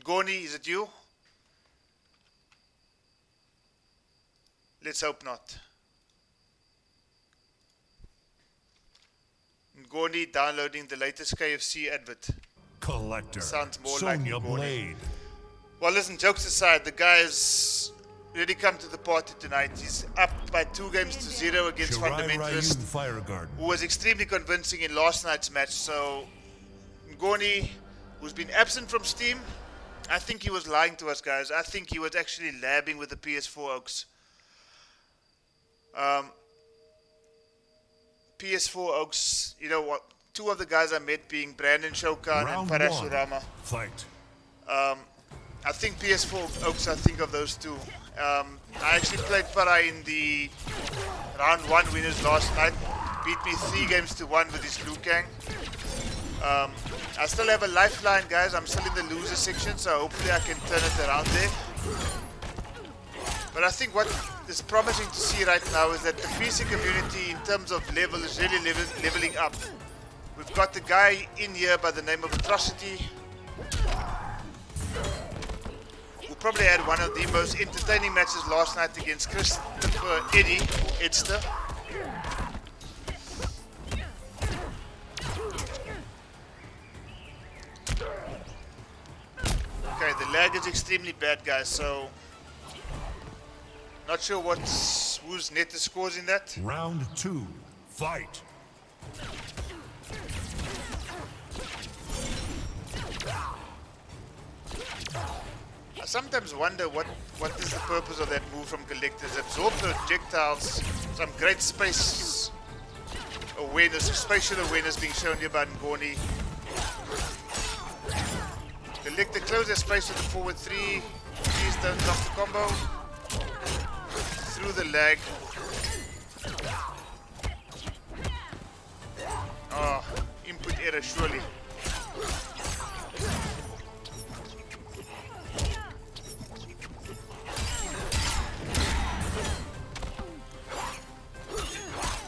Ngoni, is it you? Let's hope not. Ngoni downloading the latest KFC advert. Collector. Sounds more Sonya like Ngoni. Blade. Well, listen, jokes aside, the guy's really come to the party tonight. He's up by 2-0 against Shirai Fundamentalist, Ryu Fire Guard. who was extremely convincing in last night's match. So, Ngoni, who's been absent from Steam, I think he was lying to us, guys. I think he was actually labbing with the PS4 Oaks. PS4 Oaks, you know what? Two of the guys I met being Brandon Shokan and Round Parashurama. 1. Fight. I think PS4 Oaks, I think of those two. I actually played Para in the round 1 winners last night. Beat me 3-1 with his Liu Kang. I still have a lifeline, guys. I'm still in the loser section, so hopefully I can turn it around there. But I think what is promising to see right now is that the PC community in terms of level is really leveling up. We've got the guy in here by the name of Atrocity, who probably had one of the most entertaining matches last night against Christopher Edster. Okay, the lag is extremely bad, guys, so not sure whose net is causing that. Round 2. Fight. I sometimes wonder what is the purpose of that move from Collectors. Absorb projectiles, some great space awareness, spatial awareness being shown here by Ngoni. Collector, close their space with the forward 3. Please don't drop the combo. Through the lag. Oh, input error surely.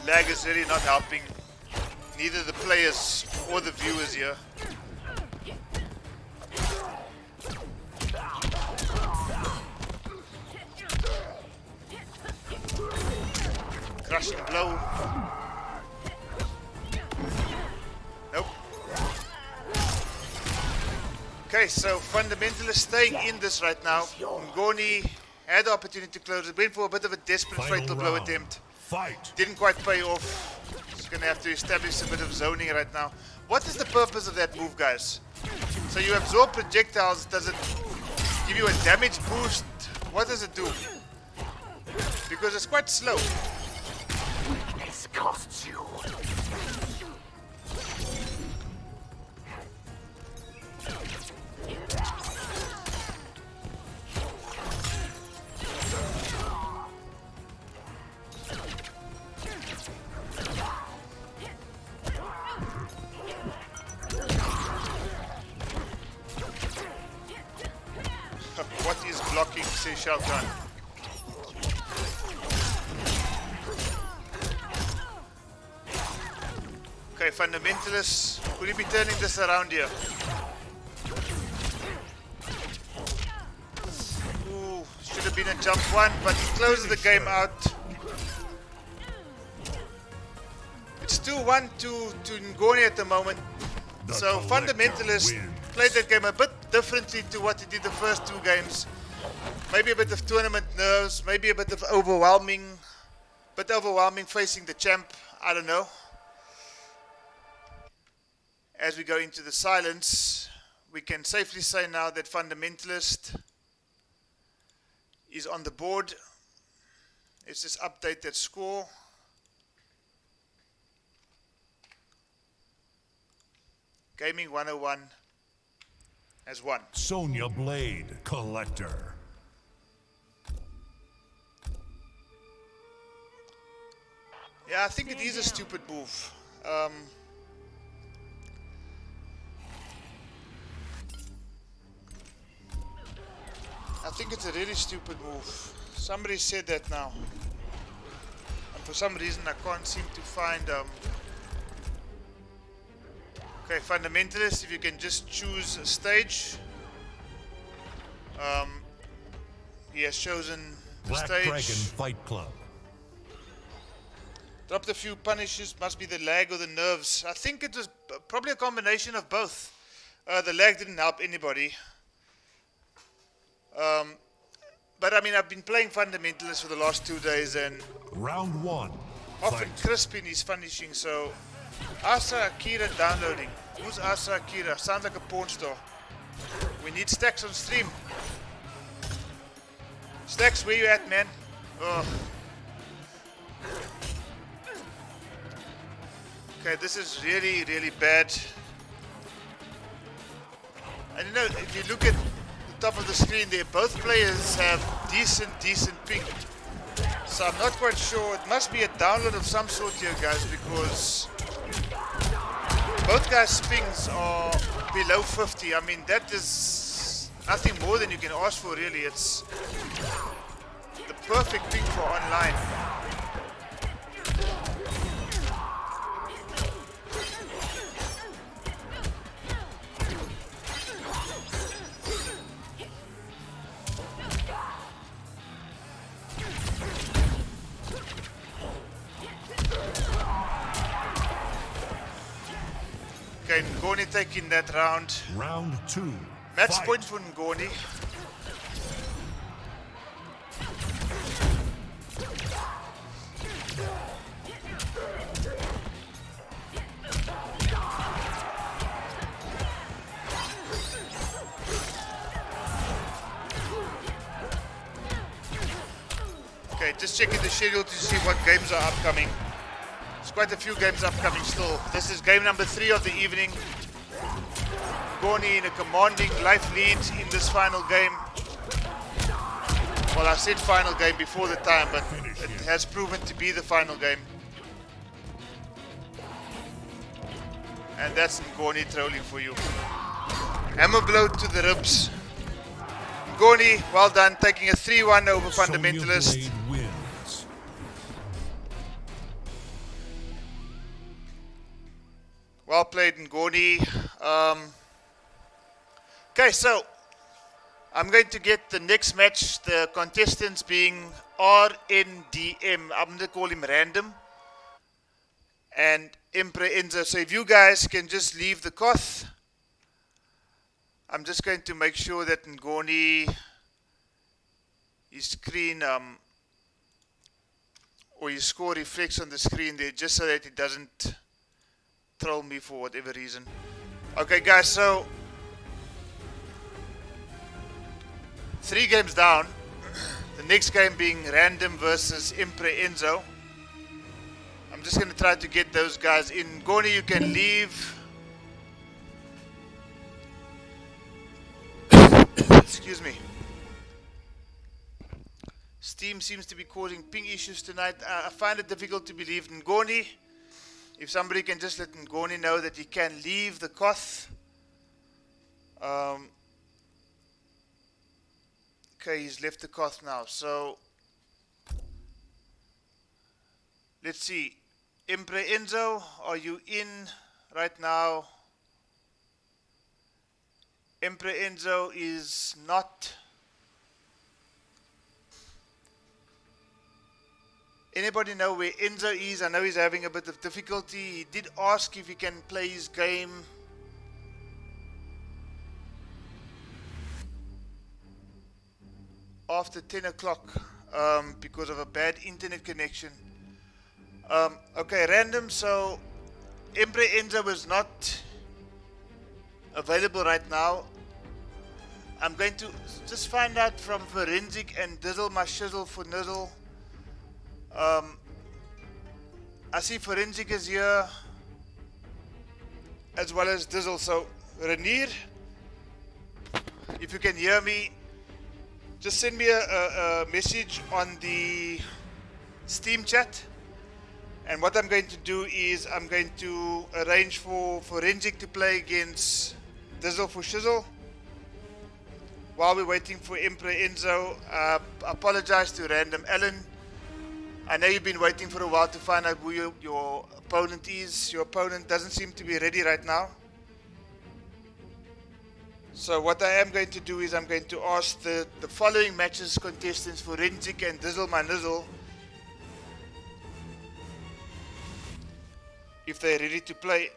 Lag is really not helping neither the players or the viewers here. Crushing blow. Nope. Okay, so Fundamentalists staying in this right now. Ngoni had the opportunity to close it. Went for a bit of a desperate fatal blow attempt. Fight. Didn't quite pay off. Just gonna have to establish a bit of zoning right now. What is the purpose of that move, guys? So you absorb projectiles. Does it give you a damage boost? What does it do? Because it's quite slow. this costs you. What is blocking, says Shelton? Okay, fundamentalists, could you be turning this around here? Ooh, should have been a jump one, but he closes the game out. It's 2-1 to Ngoni at the moment. So Fundamentalist played that game a bit differently to what he did the first two games. Maybe a bit of tournament nerves, maybe a bit of overwhelming facing the champ, I don't know. As we go into the silence, we can safely say now that Fundamentalist is on the board. Let's just update that score. Gaming 101 has won. Sonya Blade Collector. Yeah, I think it is a stupid move. I think it's a really stupid move. Somebody said that now. And for some reason I can't seem to find... Okay, Fundamentalist, if you can just choose a stage. He has chosen the Black stage. Dragon Fight Club. Dropped a few punishes, must be the lag or the nerves. I think it was probably a combination of both. The lag didn't help anybody. But I mean, I've been playing Fundamentalist for the last 2 days and Round 1. often Fight. crisp in his finishing, so... Asa Akira downloading. Who's Asa Akira? Sounds like a porn star. We need Stacks on stream. Stacks, where you at, man? Oh. Okay, this is really, really bad. And you know, if you look at the top of the screen there, both players have decent ping. So I'm not quite sure. It must be a download of some sort here, guys, because both guys' pings are below 50. I mean, that is nothing more than you can ask for, really. It's the perfect ping for online. Okay, Ngoni taking that round. Round 2. Match Fight. point for Ngoni. Okay, just checking the schedule to see what games are upcoming. There's quite a few games upcoming still. This is game number 3 of the evening. Ngoni in a commanding life lead in this final game. Well, I said final game before the time, but it has proven to be the final game. And that's Ngoni trolling for you. Hammer blow to the ribs. Ngoni, well done, taking a 3-1 over Fundamentalist. Sonya Blade wins. Well played, Ngoni. Okay, so I'm going to get the next match, the contestants being RNDM. I'm going to call him Random. And Emperor Enzo. So if you guys can just leave the Koth. I'm just going to make sure that Ngoni, his screen, or his score reflects on the screen there, just so that it doesn't troll me for whatever reason. Okay, guys, so 3 games down. The next game being Random versus Emperor Enzo. I'm just going to try to get those guys in. Gorny, you can leave. Excuse me. Steam seems to be causing ping issues tonight. I find it difficult to believe Ngoni. If somebody can just let Ngoni know that he can leave the Koth. Okay, he's left the Koth now. So, let's see. Emperor Enzo, are you in right now? Emperor Enzo is not. Anybody know where Enzo is? I know he's having a bit of difficulty. He did ask if he can play his game. After 10 o'clock because of a bad internet connection. Okay, random. So Emperor Enzo is not available right now. I'm going to just find out from Forensic and Dizzle my shizzle for Nizzle. I see Forensic is here as well as Dizzle. So Renier, if you can hear me, just send me a message on the Steam chat. And what I'm going to do is I'm going to arrange for Forensic to play against Dizzle for Shizzle while we're waiting for Emperor Enzo. I apologize to Random Alan. I know you've been waiting for a while to find out who your opponent is. Your opponent doesn't seem to be ready right now. So what I am going to do is I'm going to ask the following matches contestants, Forensic and Dizzle my Nizzle, if they're ready to play.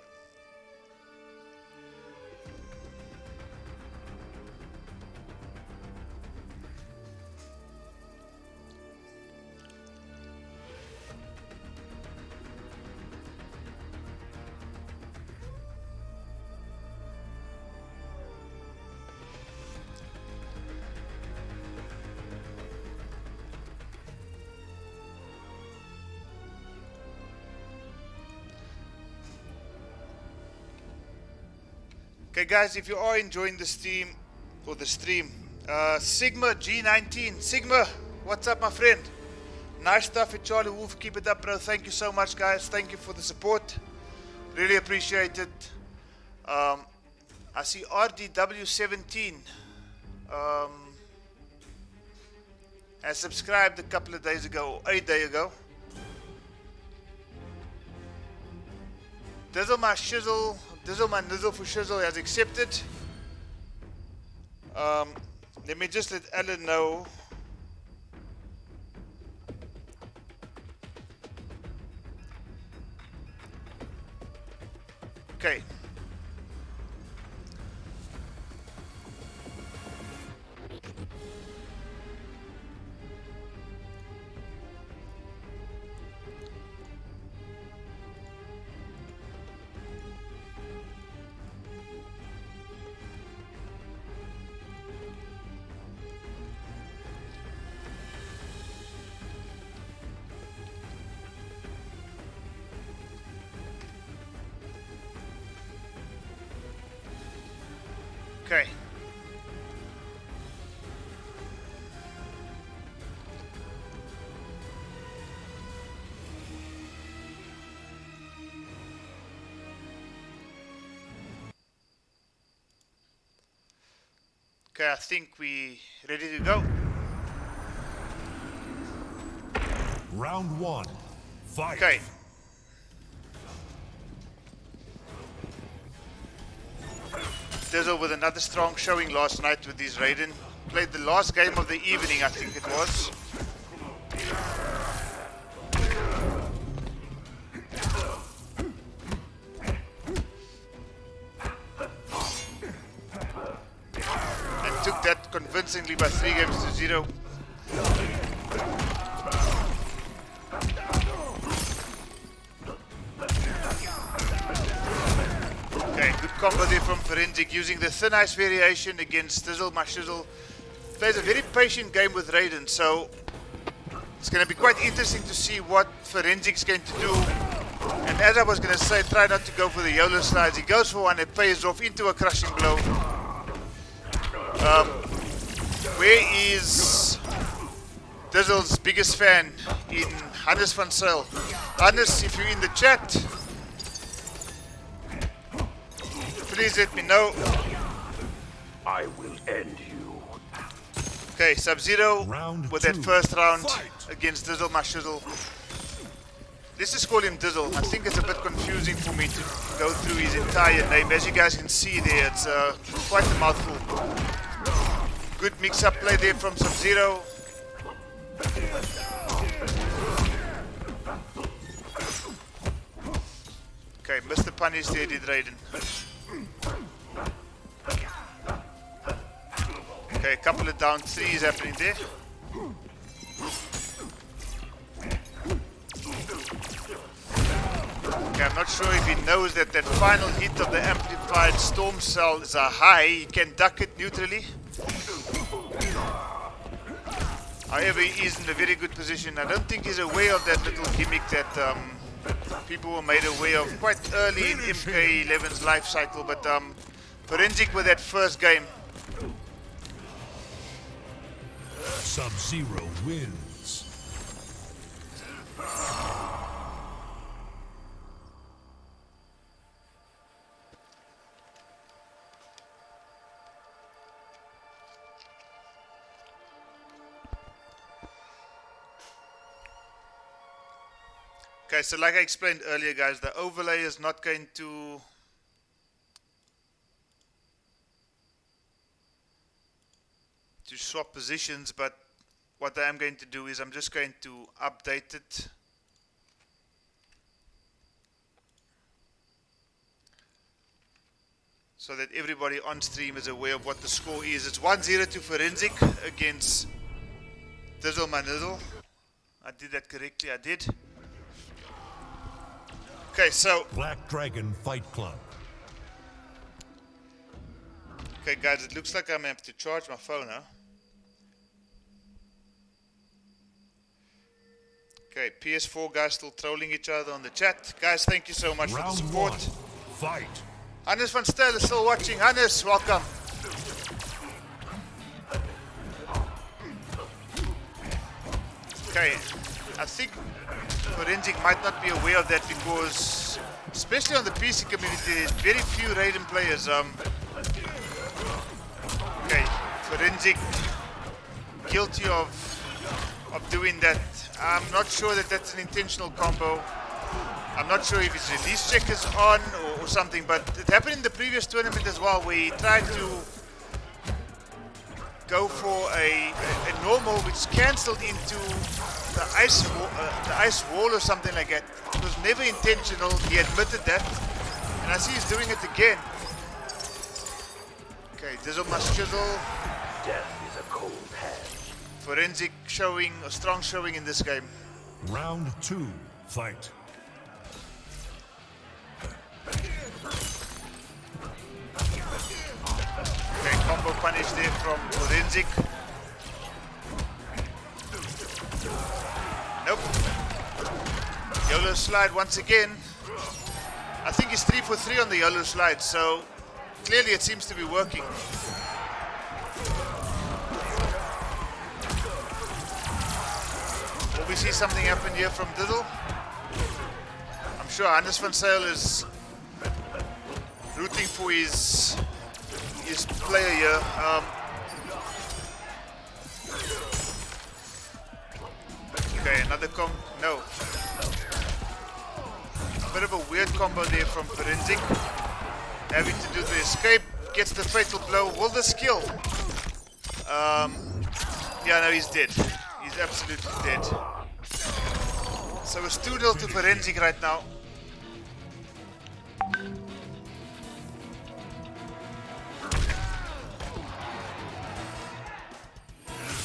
Okay guys, if you are enjoying the stream, Sigma G19, Sigma, what's up my friend? Nice stuff at Charlie Wolf, keep it up bro, thank you so much guys, thank you for the support, really appreciate it. I see RDW17 has subscribed a couple of days ago, or a day ago. Dizzle my shizzle, Dizzle my Nizzle for Shizzle has accepted. Let me just let Alan know. Okay. Okay. Okay, I think we ready to go. Round one. Fight. Okay. Dizzle with another strong showing last night with his Raiden. Played the last game of the evening, I think it was. And took that convincingly by 3-0. Okay, good combo there from Forensic using the thin ice variation against Dizzle my Shizzle. Plays a very patient game with Raiden, so it's going to be quite interesting to see what Forensic's going to do And as I was going to say, try not to go for the YOLO slides. He goes for one, it pays off into a crushing blow. Where is Dizzle's biggest fan in Hannes van Zyl? Hannes, if you're in the chat, please let me know. I will end you. Okay, Sub-Zero Round with that two. first round Fight. against Dizzle Mashizzle. Let's just call him Dizzle. I think it's a bit confusing for me to go through his entire name. As you guys can see there, it's quite a mouthful. Good mix-up play there from Sub-Zero. Okay, Mr. Punish there did Raiden. Okay, a couple of down threes happening there. Okay, I'm not sure if he knows that that final hit of the amplified storm cell is a high. He can duck it neutrally. However, he is in a very good position. I don't think he's aware of that little gimmick that people were made aware of quite early in MK11's life cycle. But Forensic with that first game. Sub-Zero wins. Okay, so like I explained earlier, guys, the overlay is not going to swap positions, but what I am going to do is I'm just going to update it. So that everybody on stream is aware of what the score is. It's 1-0 to Forensic against Dizzle Manizzle. I did that correctly, I did. Okay, so Black Dragon Fight Club. okay, guys, it looks like I'm gonna have to charge my phone now. Okay, PS4 guys still trolling each other on the chat. Guys, thank you so much for the Round support. one. Fight. Hannes van Styl is still watching. Hannes, welcome. Okay, I think Forensic might not be aware of that because, especially on the PC community, there's very few Raiden players. Okay, Forensic guilty of doing that. I'm not sure that that's an intentional combo. I'm not sure if his release check is on or something, but it happened in the previous tournament as well, where he tried to go for a normal, which cancelled into the ice wall or something like that. It was never intentional. He admitted that, and I see he's doing it again. Okay, Dizzle must chisel. Death is a cold hand. Forensic showing a strong showing in this game. Round two. Fight. Okay, combo punish there from Forensic. Nope. YOLO slide once again. I think he's 3 for 3 on the YOLO slide, so clearly it seems to be working. Will we see something happen here from Dizzle? I'm sure Hannes van Zyl is rooting for his player here. Okay, another no. A bit of a weird combo there from Forensic. Having to do the escape, gets the fatal blow. Will the skill? Yeah, no, he's dead. He's absolutely dead. So it's 2-0 to Forensic right now.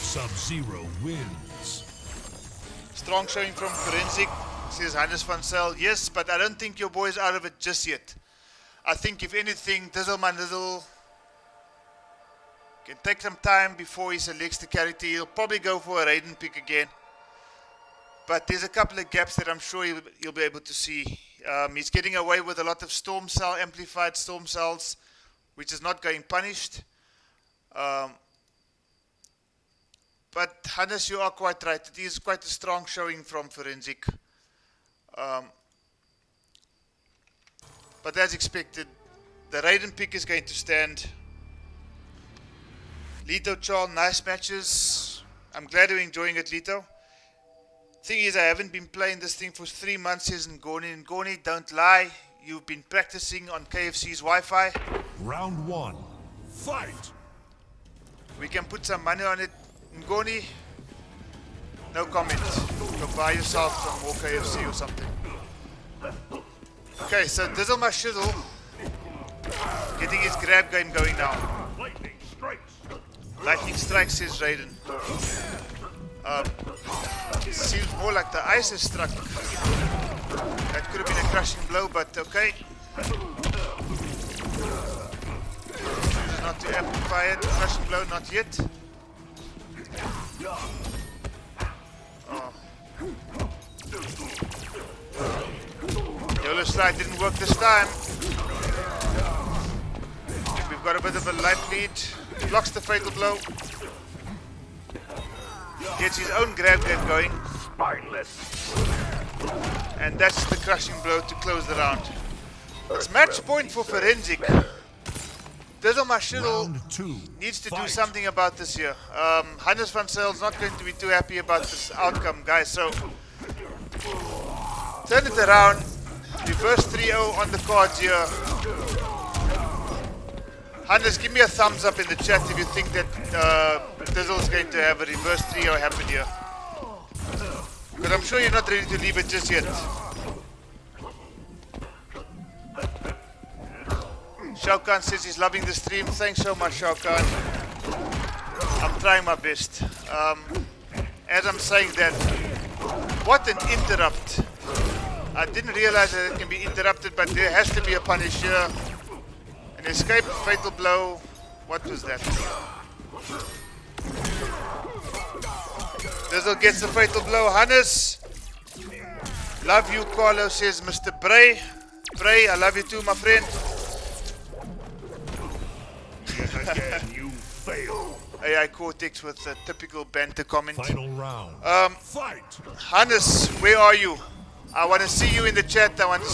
Sub-Zero wins. Strong showing from Forensic, says Hannes van Zyl. Yes, but I don't think your boy's out of it just yet. I think if anything, Dizzle Manizzle can take some time before he selects the character. He'll probably go for a Raiden pick again. But there's a couple of gaps that I'm sure he'll be able to see He's getting away with a lot of storm cell, amplified storm cells, which is not going punished. But Hannes, you are quite right. It is quite a strong showing from Forensic. But as expected, the Raiden pick is going to stand. Lito, Charles, nice matches. I'm glad you're enjoying it, Lito. Thing is, I haven't been playing this thing for 3 months, says Ngoni. Ngoni, don't lie. You've been practicing on KFC's Wi-Fi. Round 1. Fight! We can put some money on it. Ngoni, no comment. Go buy yourself some more KFC or something. Okay, so Dizzle my shizzle. Getting his grab game going now. Lightning strikes! Lightning strikes, says Raiden. Seems more like the ice has struck. That could have been a crushing blow, but okay. Chooses not to amplify it. Crushing blow, not yet. Oh. Yellow slide didn't work this time. We've got a bit of a light lead. Blocks the fatal blow. Gets his own grab game going. Spineless. And that's the crushing blow to close the round. It's match point for Forensic. Dizzle my shizzle Round 2. needs to do Fight. something about this here. Hannes van Zijl's not going to be too happy about this outcome, guys. So turn it around. Reverse 3-0 on the cards here. Hannes, give me a thumbs up in the chat if you think that Dizzle's going to have a reverse 3-0 happen here. Because I'm sure you're not ready to leave it just yet. Shao Kahn says he's loving the stream. Thanks so much, Shao Kahn. I'm trying my best. As I'm saying that, what an interrupt. I didn't realize that it can be interrupted, but there has to be a punish here. An escape, fatal blow. What was that? Dizzle gets the fatal blow. Hannes. Love you, Carlo, says Mr. Bray. Bray, I love you too, my friend. Yet again, you fail. AI Cortex with a typical banter comment. Final round. Fight! Hannes, where are you? I want to see you in the chat. I want to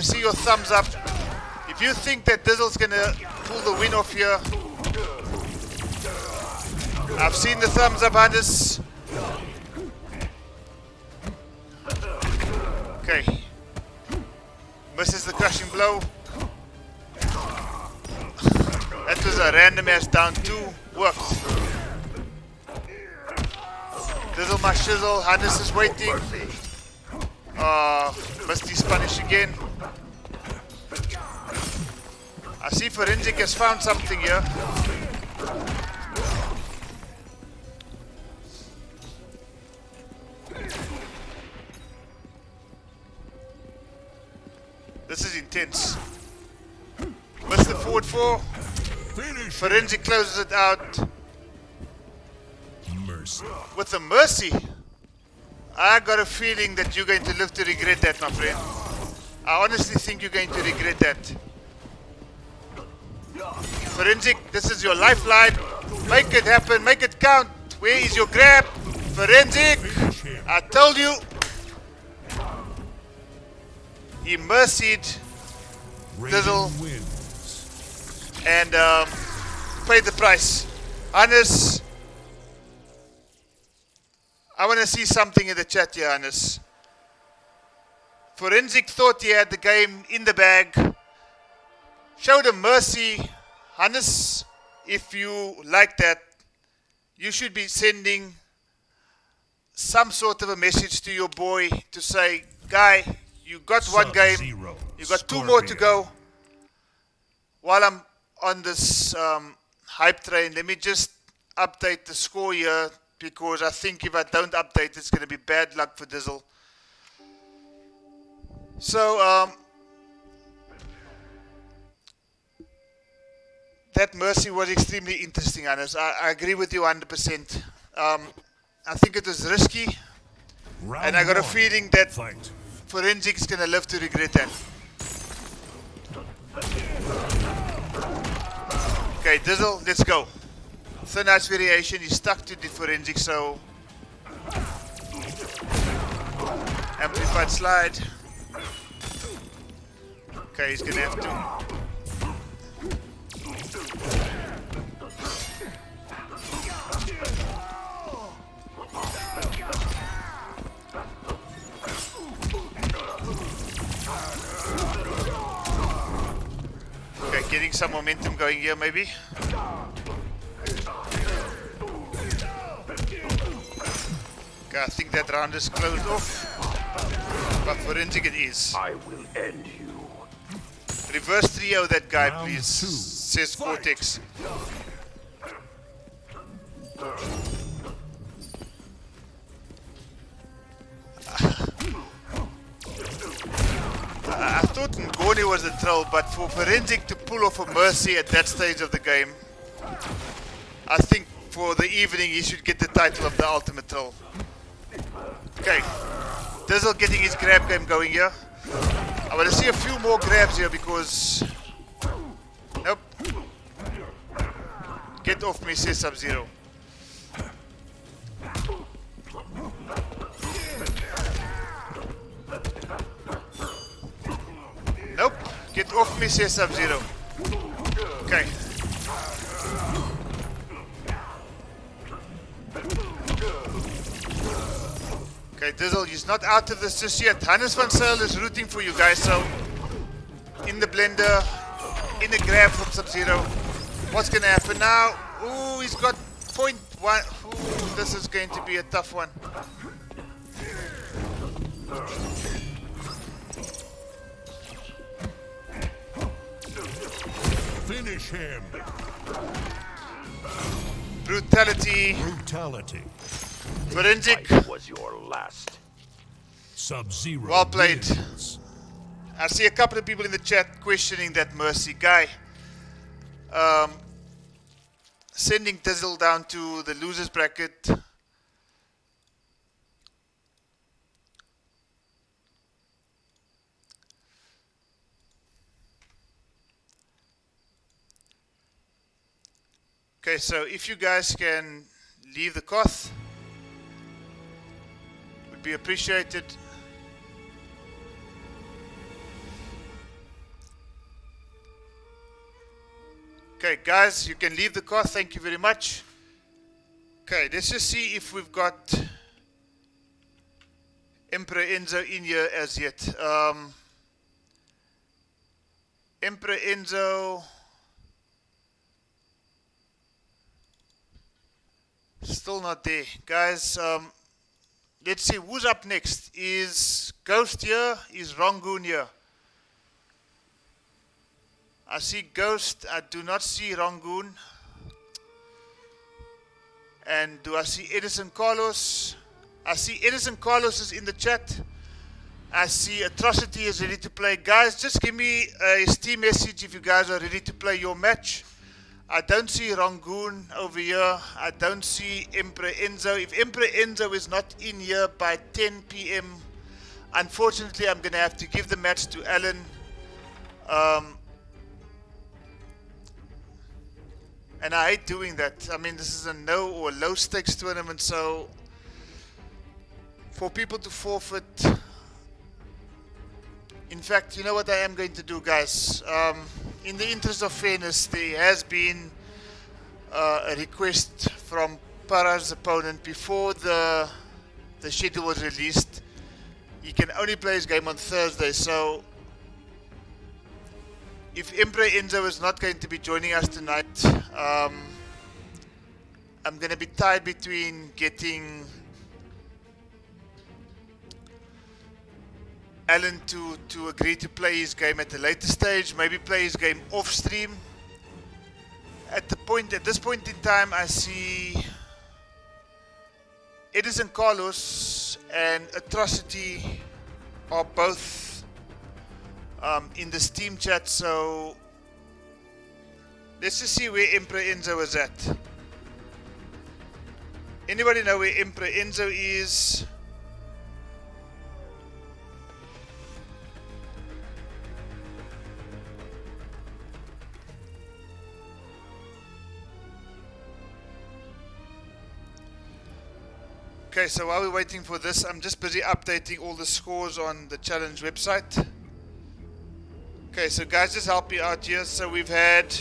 see your thumbs up. If you think that Dizzle's gonna pull the win off here, I've seen the thumbs up, Hannes. Okay. Misses the crushing blow. That was a random ass down 2. Worked. Dizzle my shizzle. Hannes is waiting. Missed his punish again. I see Forensic has found something here. This is intense. Missed the forward 4. Finish! Forensic closes it out Mercy. with a mercy. I got a feeling that you're going to live to regret that, my friend. I honestly think you're going to regret that. Forensic, this is your lifeline. Make it happen, make it count. Where is your grab? Forensic, I told you. He mercied Dizzle Raiden wins. and paid the price. Hannes, I want to see something in the chat here, Hannes. Forensic thought he had the game in the bag. Showed him mercy. Hannes, if you like that, you should be sending some sort of a message to your boy to say, guy, you got one game, Sub-Zero. you got 2 more to go. While I'm on this hype train, let me just update the score here, because I think if I don't update, it's going to be bad luck for Dizzle. So, that mercy was extremely interesting, Hannes. I agree with you 100%. I think it was risky, Round and I got a 1. feeling that Fight. Forensic's gonna live to regret that. Okay, Dizzle, let's go. Thin Ice variation, he's stuck to the Forensic, so amplified slide. Okay, he's gonna have to. Okay, getting some momentum going here, maybe. Okay, I think that round is closed off. But Forensic it is. I will end you. Reverse trio that guy, Round please. two. Says Fight. Cortex. I thought Ngoni was the troll, but for Forensic to pull off a Mercy at that stage of the game, I think for the evening he should get the title of the Ultimate Troll. Okay, Dizzle getting his grab game going here. I want to see a few more grabs here because... Nope. Get off me, says Sub-Zero. Nope. Get off me, says Sub-Zero. Okay. Okay, Dizzle, he's not out of this just yet. Hannes van Zyl is rooting for you guys, so in the blender, in a grab from Sub-Zero. What's gonna happen now? Ooh, he's got 0.1. Ooh, this is going to be a tough one. Finish him. Brutality. Brutality. Forensic. Fight was your last. Sub-Zero. Well played. wins. I see a couple of people in the chat questioning that Mercy guy. Sending Dizzle down to the losers bracket. Okay, so if you guys can leave the Koth, would be appreciated. Okay, guys, you can leave the Koth. Thank you very much. Okay, let's just see if we've got Emperor Enzo in here as yet. Emperor Enzo. Still not there. Guys, let's see who's up next. Is Ghost here? Is Rangoon here? I see Ghost. I do not see Rangoon. And do I see Edison Carlos? I see Edison Carlos is in the chat. I see Atrocity is ready to play. Guys, just give me a Steam message if you guys are ready to play your match. I don't see Rangoon over here. I don't see Emperor Enzo. If Emperor Enzo is not in here by 10 p.m., unfortunately, I'm going to have to give the match to Alan. And I hate doing that. I mean, this is a no or low stakes tournament, so for people to forfeit... In fact, you know what I am going to do, guys? In the interest of fairness, there has been a request from Para's opponent before the schedule was released. He can only play his game on Thursday, so if Emperor Enzo is not going to be joining us tonight, I'm going to be tied between getting Alan to agree to play his game at a later stage, maybe play his game off stream. At this point in time, I see Edison Carlos and Atrocity are both in the Steam chat, so let's just see where Emperor Enzo is at. Anybody know where Emperor Enzo is? Okay, so while we're waiting for this, I'm just busy updating all the scores on the challenge website. Okay, so guys, just help me out here. So we've had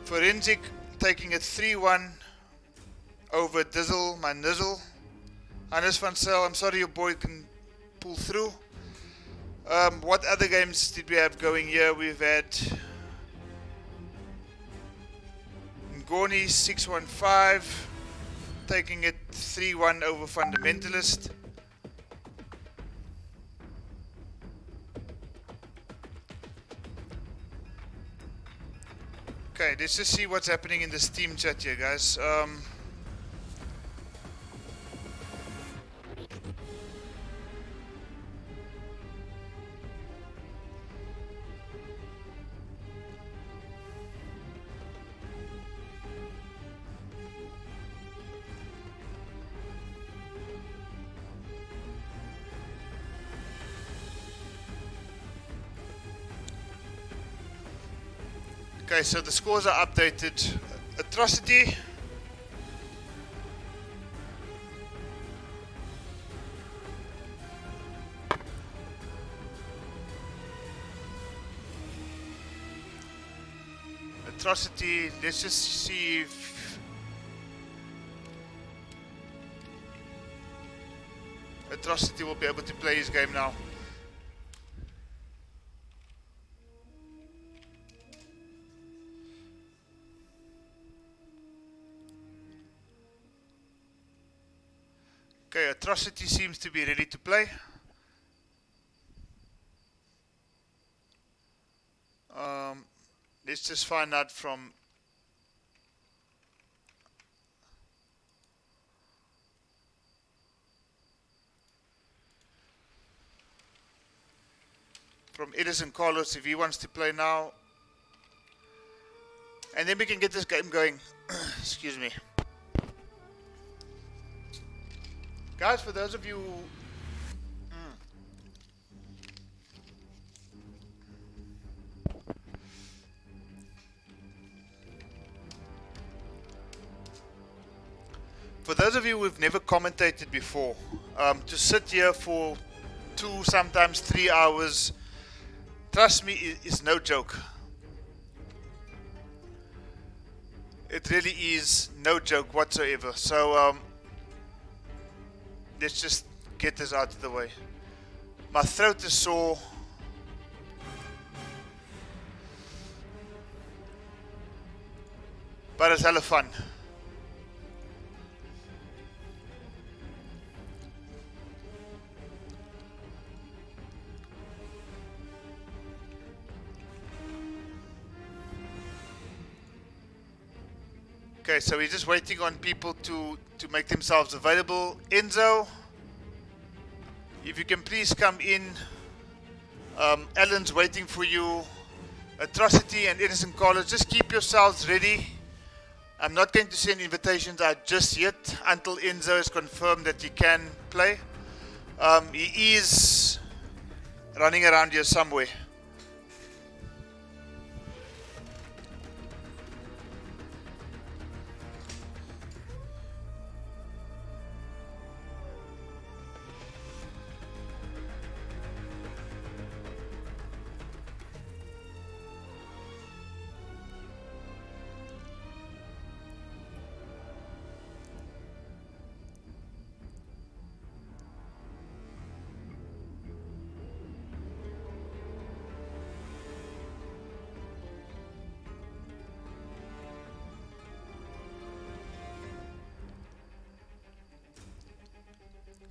Forensic taking a 3-1 over Dizzle, my Nizzle. Hannes van Zyl, I'm sorry your boy can pull through. What other games did we have going here? We've had Ngoni 615 taking it 3-1 over Fundamentalist. Okay, let's just see what's happening in the Steam chat here, guys. Okay, so the scores are updated. Atrocity. Atrocity, let's just see if Atrocity will be able to play his game now. Okay, Atrocity seems to be ready to play. Let's just find out from Edison Carlos if he wants to play now. And then we can get this game going. Excuse me. Guys, for those of you who've never commentated before, to sit here for 2, sometimes 3 hours, trust me, is no joke. It really is no joke whatsoever. So let's just get this out of the way. My throat is sore. But it's hella fun. Okay, so we're just waiting on people to make themselves available. Enzo, if you can please come in. Alan's waiting for you. Atrocity and Edison Carlos, just keep yourselves ready. I'm not going to send invitations out just yet until Enzo is confirmed that he can play. He is running around here somewhere.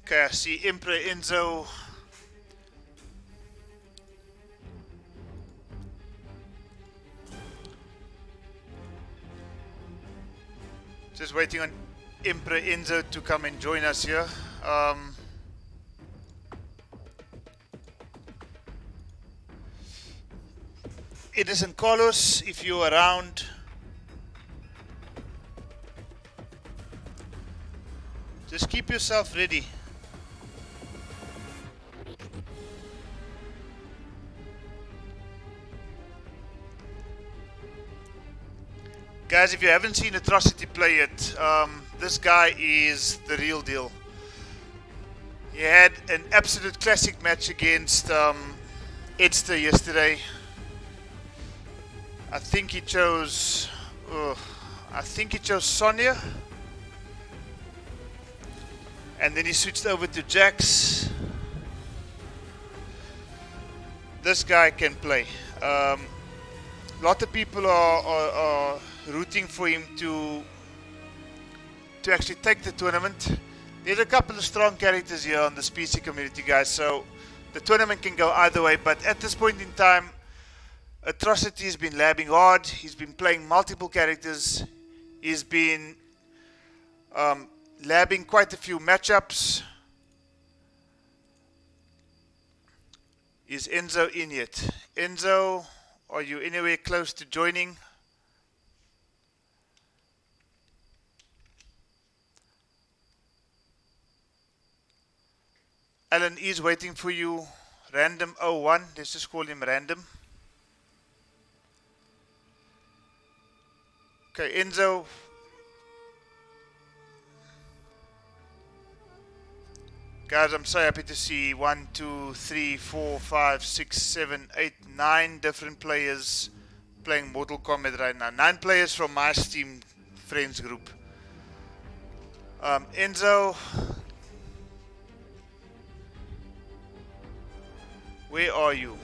Okay, I see Emperor Enzo. Just waiting on Emperor Enzo to come and join us here. Edison Carlos, if you're around. Just keep yourself ready. Guys, if you haven't seen Atrocity play it, this guy is the real deal. He had an absolute classic match against Edster yesterday. I think he chose Sonya, and then he switched over to Jax. This guy can play. A lot of people are rooting for him to actually take the tournament. There's a couple of strong characters here on the PC community, guys, so the tournament can go either way. But at this point in time, Atrocity has been labbing hard. He's been playing multiple characters. He's been labbing quite a few matchups. Is Enzo in yet? Enzo, are you anywhere close to joining? Alan is waiting for you. Random 01. Let's just call him Random. Okay, Enzo. Guys, I'm so happy to see 1, 2, 3, 4, 5, 6, 7, 8, 9 different players playing Mortal Kombat right now. 9 players from my Steam friends group. Enzo, where are you?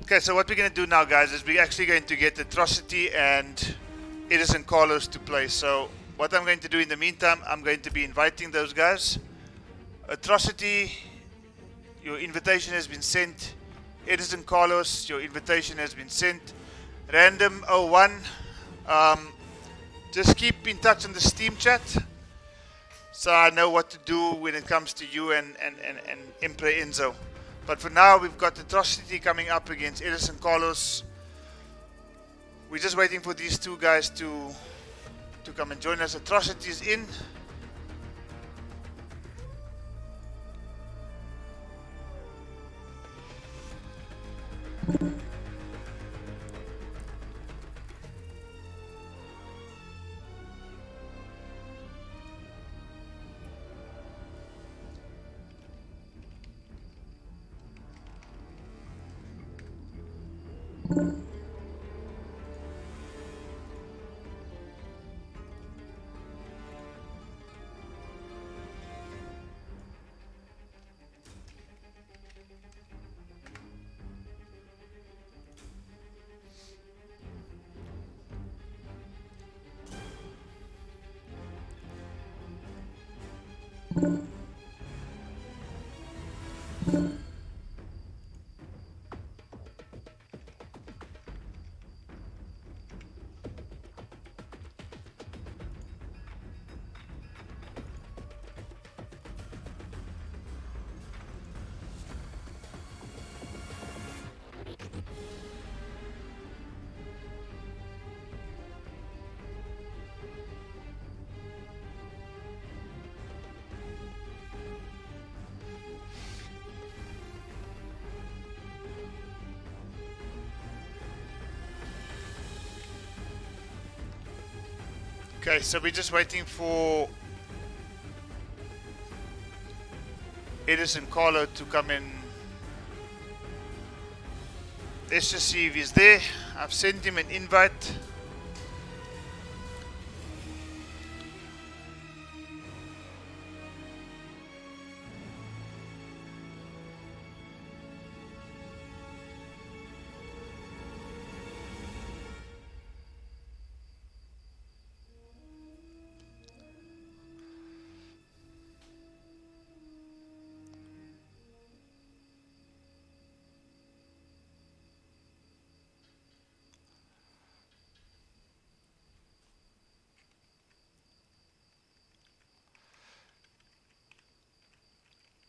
Okay, so what we're going to do now, guys, is we're actually going to get Atrocity and Edison Carlos to play. So what I'm going to do in the meantime, I'm going to be inviting those guys. Atrocity, your invitation has been sent. Edison Carlos, your invitation has been sent. Random 01, just keep in touch on the Steam chat, so I know what to do when it comes to you and Emperor Enzo. But for now, we've got Atrocity coming up against Edison Carlos. We're just waiting for these two guys to come and join us. Atrocity is in. Okay, so we're just waiting for Edison Carlo to come in. Let's just see if he's there. I've sent him an invite.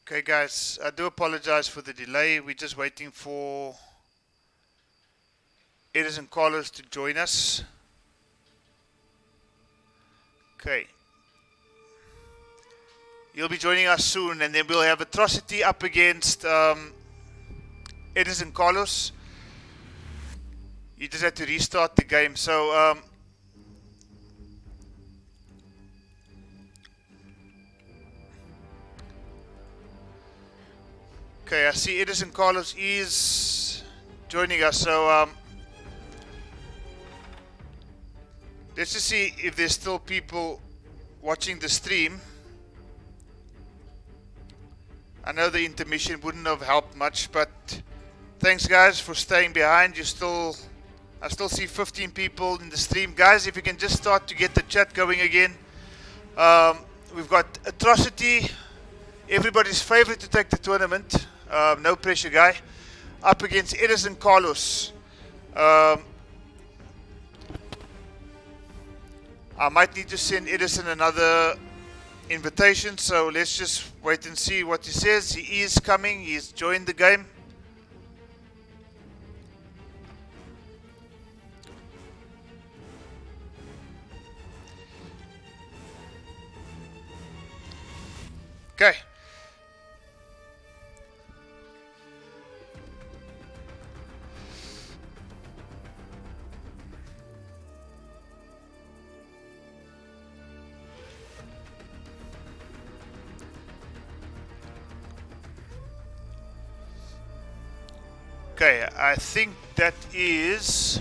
Okay guys, I do apologize for the delay. We're just waiting for Edison Carlos to join us. Okay. He'll be joining us soon, and then we'll have Atrocity up against Edison Carlos. You just had to restart the game. So okay, I see Edison Carlos is joining us. So let's just see if there's still people watching the stream. I know the intermission wouldn't have helped much, but thanks guys for staying behind. I still see 15 people in the stream. Guys, if you can just start to get the chat going again. We've got Atrocity, everybody's favorite to take the tournament. No pressure guy. Up against Edison Carlos. I might need to send Edison another invitation, so let's just wait and see what he says. He is coming, he's joined the game. Okay. Okay, I think that is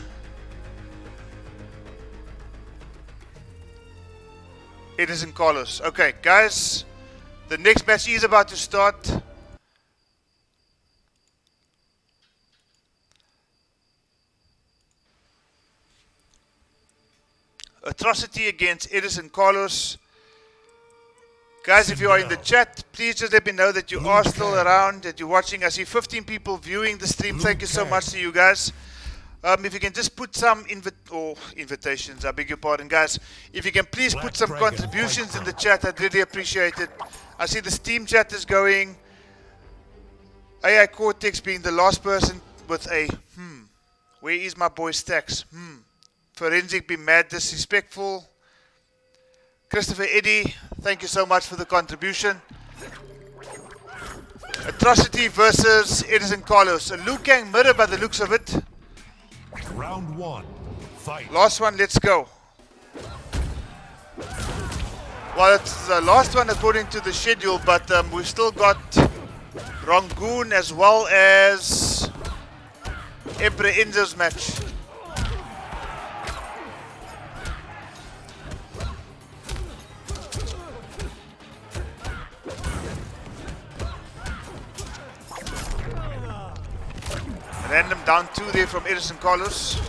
Edison Carlos. Okay, guys, the next match is about to start. Atrocity against Edison Carlos. Guys, if you are in the chat, please just let me know that you are still around, that you're watching. I see 15 people viewing the stream. Thank you so much to you guys. If you can just put some invitations, I beg your pardon, guys. If you can please put some contributions in the chat, I'd really appreciate it. I see the Steam chat is going. AI Cortex being the last person with a Where is my boy Stacks? Forensic be mad disrespectful. Christopher Eddy, thank you so much for the contribution. Atrocity versus Edison Carlos. A Liu Kang mirror by the looks of it. Round one, fight. Last one, let's go. Well, it's the last one according to the schedule, but we've still got Rangoon as well as Emperor Enzo's match. Random down 2 there from Edison Carlos.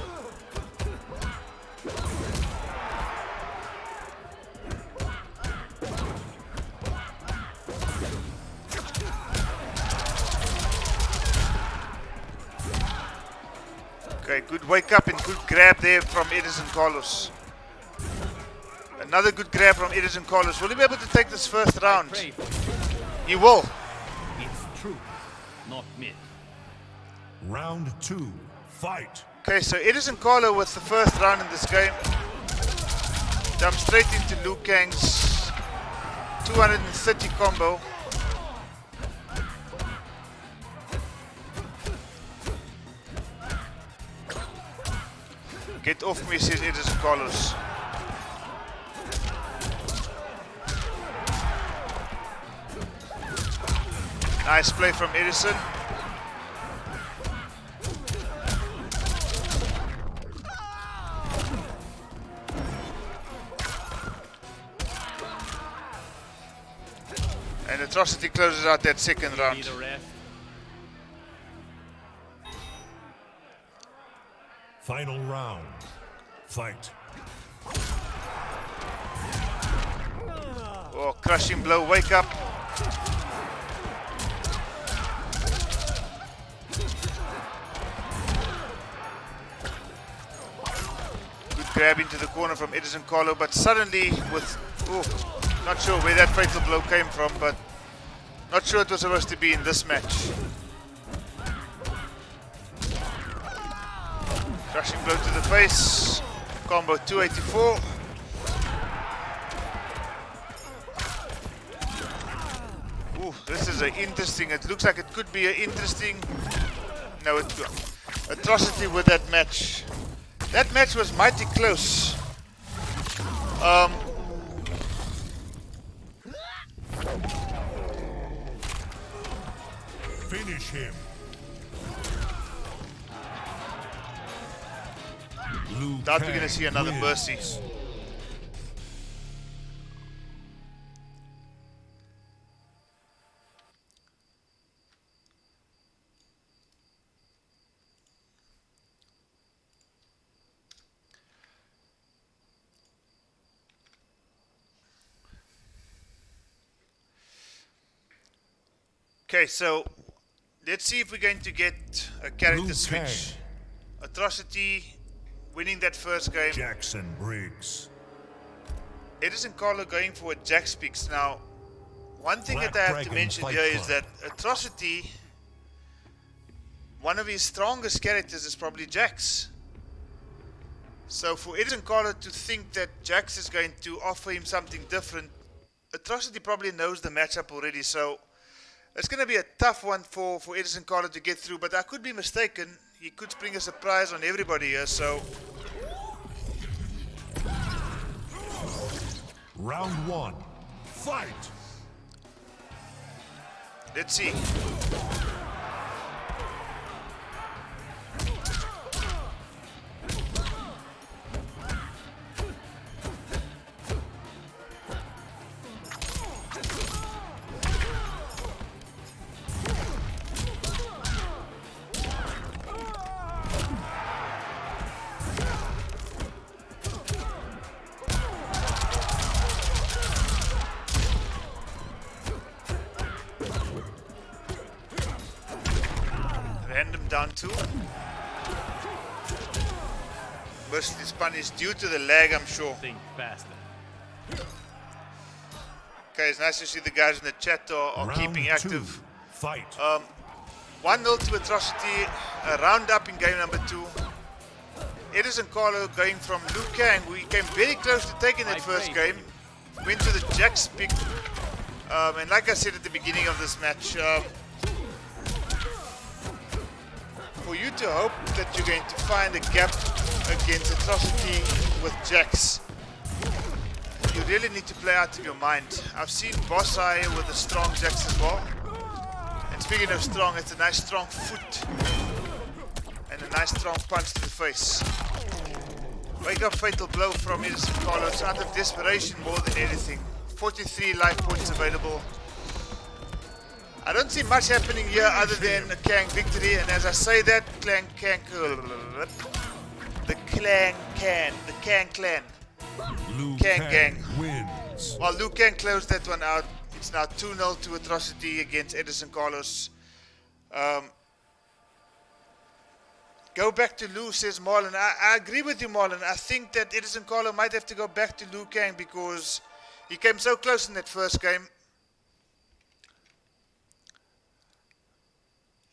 Okay, good wake up and good grab there from Edison Carlos. Another good grab from Edison Carlos. Will he be able to take this first round? He will. It's true, not myth. Round two, fight. Okay, so Edison Carlo with the first round in this game. Jump straight into Liu Kang's 230 combo. Get off me, says Edison Carlos. Nice play from Edison. And Atrocity closes out that second round. Final round, fight. Oh, crushing blow, wake up. Good grab into the corner from Edison Carlo, but suddenly with, not sure where that fatal blow came from, but Not sure it was supposed to be in this match. Crushing blow to the face. Combo 284. Ooh, this is interesting. It looks like it could be an interesting. No, it Atrocity with that match. That match was mighty close. Finish him. Doubt we're gonna see another Mercy. Okay, so let's see if we're going to get a character switch. Atrocity winning that first game. Jackson Briggs. Edison Carlo going for a Jax picks. Now, one thing Black that I have to Dragon mention Fight here is Club. that Atrocity, one of his strongest characters is probably Jax. So for Edison Carlo to think that Jax is going to offer him something different, Atrocity probably knows the matchup already. So it's going to be a tough one for Edison Carlo to get through, but I could be mistaken. He could spring a surprise on everybody here, so... Round 1. Fight! Let's see. Random down 2. Merciless punish due to the lag, I'm sure. Think faster. Okay, it's nice to see the guys in the chat are Round keeping 2. active. Fight. 1-0 to Atrocity, a round up in game number 2. Edison Carlo going from Liu Kang. We came very close to taking that first game. Went to the Jax pick. And like I said at the beginning of this match, for you to hope that you're going to find a gap against Atrocity with Jax, you really need to play out of your mind. I've seen Boss Eye with a strong Jax as well. And speaking of strong, it's a nice strong foot and a nice strong punch to the face. Wake up fatal blow from Edison Carlo. It's out of desperation more than anything. 43 life points available. I don't see much happening here other than a Kang victory, and as I say that, the Kang clan, Liu Kang gang. wins. While Liu Kang closed that one out, it's now 2-0 to Atrocity against Edison Carlos. Go back to Liu, says Marlon. I agree with you, Marlon. I think that Edison Carlo might have to go back to Liu Kang because he came so close in that first game.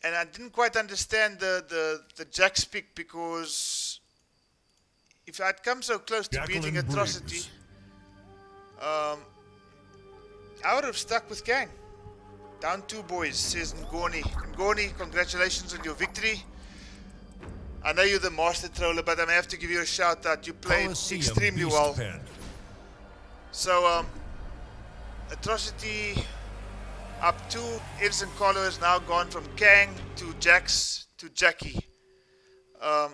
And I didn't quite understand the Jax pick because if I'd come so close to beating Jacqueline Atrocity, Briggs. I would have stuck with Kang. Down 2 boys, says Ngoni. Ngoni, congratulations on your victory. I know you're the master troller, but I'm gonna have to give you a shout out. You played Coliseum extremely Beast well. Pen. So, Atrocity up 2. Edison Carlo has now gone from Kang to Jax to Jackie. I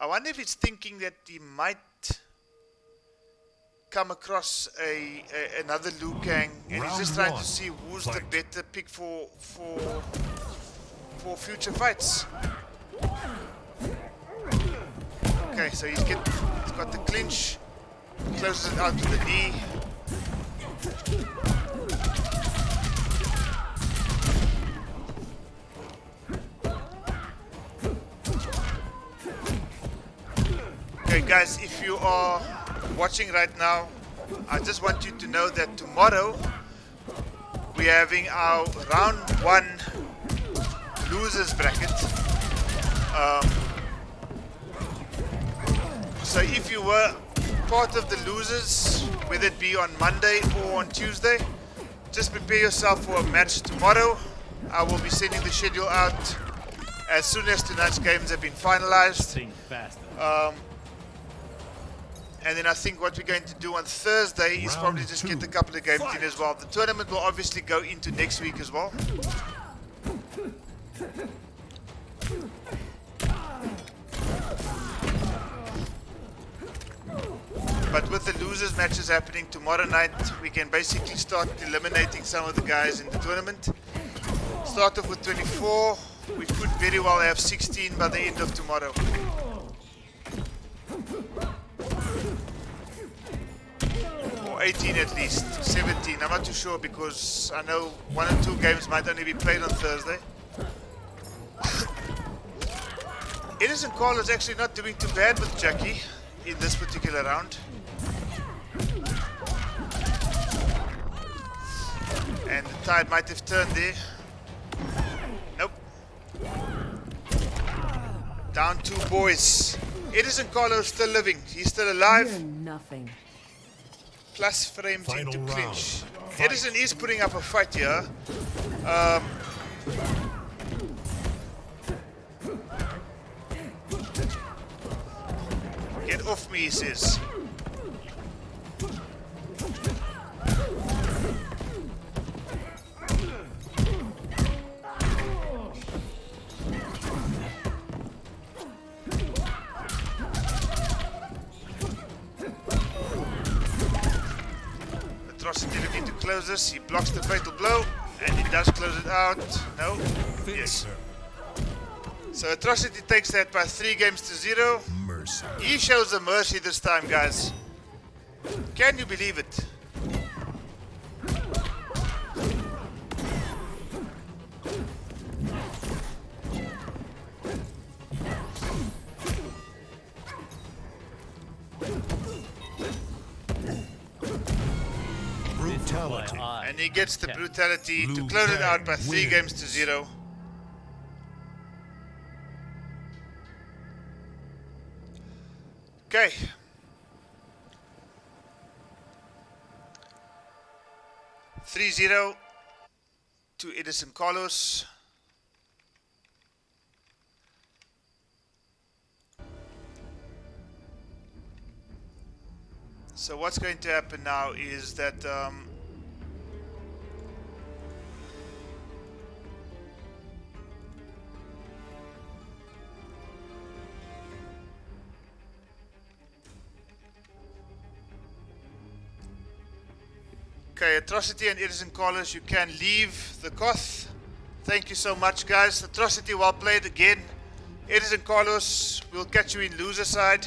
wonder if it's thinking that he might come across another Liu Kang, and he's just trying to see who's the better pick for future fights. Okay, so he's got the clinch, closes it out to the knee. Okay guys, if you are watching right now, I just want you to know that tomorrow we're having our round 1 losers bracket. So if you were part of the losers, whether it be on Monday or on Tuesday, just prepare yourself for a match tomorrow. I will be sending the schedule out as soon as tonight's games have been finalized. Think faster. And then I think what we're going to do on Thursday is probably just get a couple of games in as well. The tournament will obviously go into next week as well. But with the losers matches happening tomorrow night, we can basically start eliminating some of the guys in the tournament. Start off with 24. We could very well have 16 by the end of tomorrow. Or 18 at least. 17. I'm not too sure because I know 1 or 2 games might only be played on Thursday. Edison Carl is actually not doing too bad with Jackie in this particular round. And the tide might have turned there. Nope. Down 2 boys. Edison Carlo's still living. He's still alive. Nothing. Plus frames Final into clinch. round. Edison is putting up a fight here. Get off me, he says. Atrocity looking to close this. He blocks the fatal blow, and he does close it out. No. Yes. So Atrocity takes that by 3 games to 0. Mercy. He shows a mercy this time, guys. Can you believe it? Brutality. And he gets the brutality to Blue close it out by Fang 3 games to wins. 0. Okay. Three zero to Edison Carlos. So what's going to happen now is that okay, Atrocity and Edison Carlos, you can leave the Koth. Thank you so much, guys. Atrocity, well played again. Edison Carlos, we'll catch you in loser side.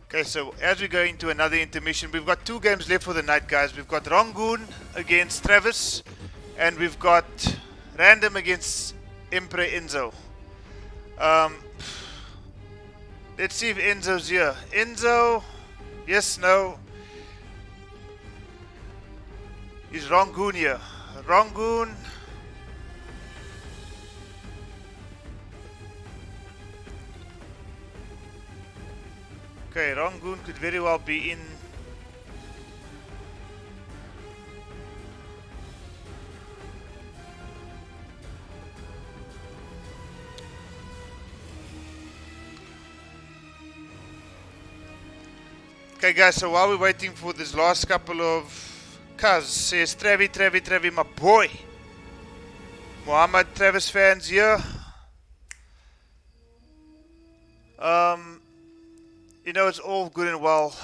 Okay, so as we go into another intermission, we've got 2 games left for the night, guys. We've got Rangoon against Travis, and we've got Random against Emperor Enzo. Let's see if Enzo's here. Enzo, yes, no. Is Rangoon here? Rangoon. Okay, Rangoon could very well be in. Okay, guys, so while we're waiting for this last couple of Kaz says Travi, my boy. Muhammad Travis fans here. You know, it's all good and well.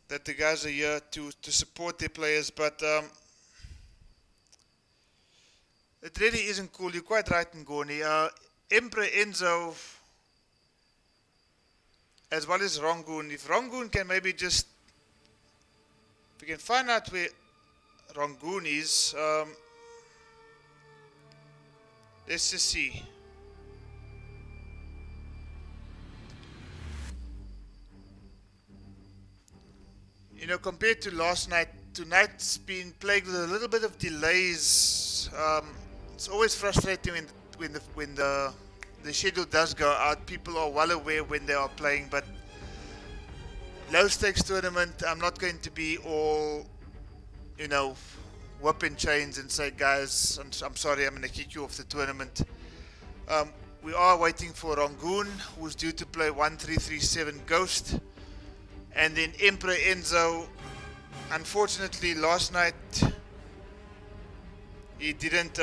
That the guys are here to support their players, but it really isn't cool. You're quite right, Ngoni. Emperor Enzo as well as Rangoon. If Rangoon can maybe just, we can find out where Rangoon is. Let's just see. You know, compared to last night, tonight's been plagued with a little bit of delays. It's always frustrating when the schedule does go out. People are well aware when they are playing, but low stakes tournament, I'm not going to be all, you know, whooping chains and say, guys, I'm sorry, I'm going to kick you off the tournament. We are waiting for Rangoon, who's due to play 1337 Ghost. And then Emperor Enzo, unfortunately last night, he didn't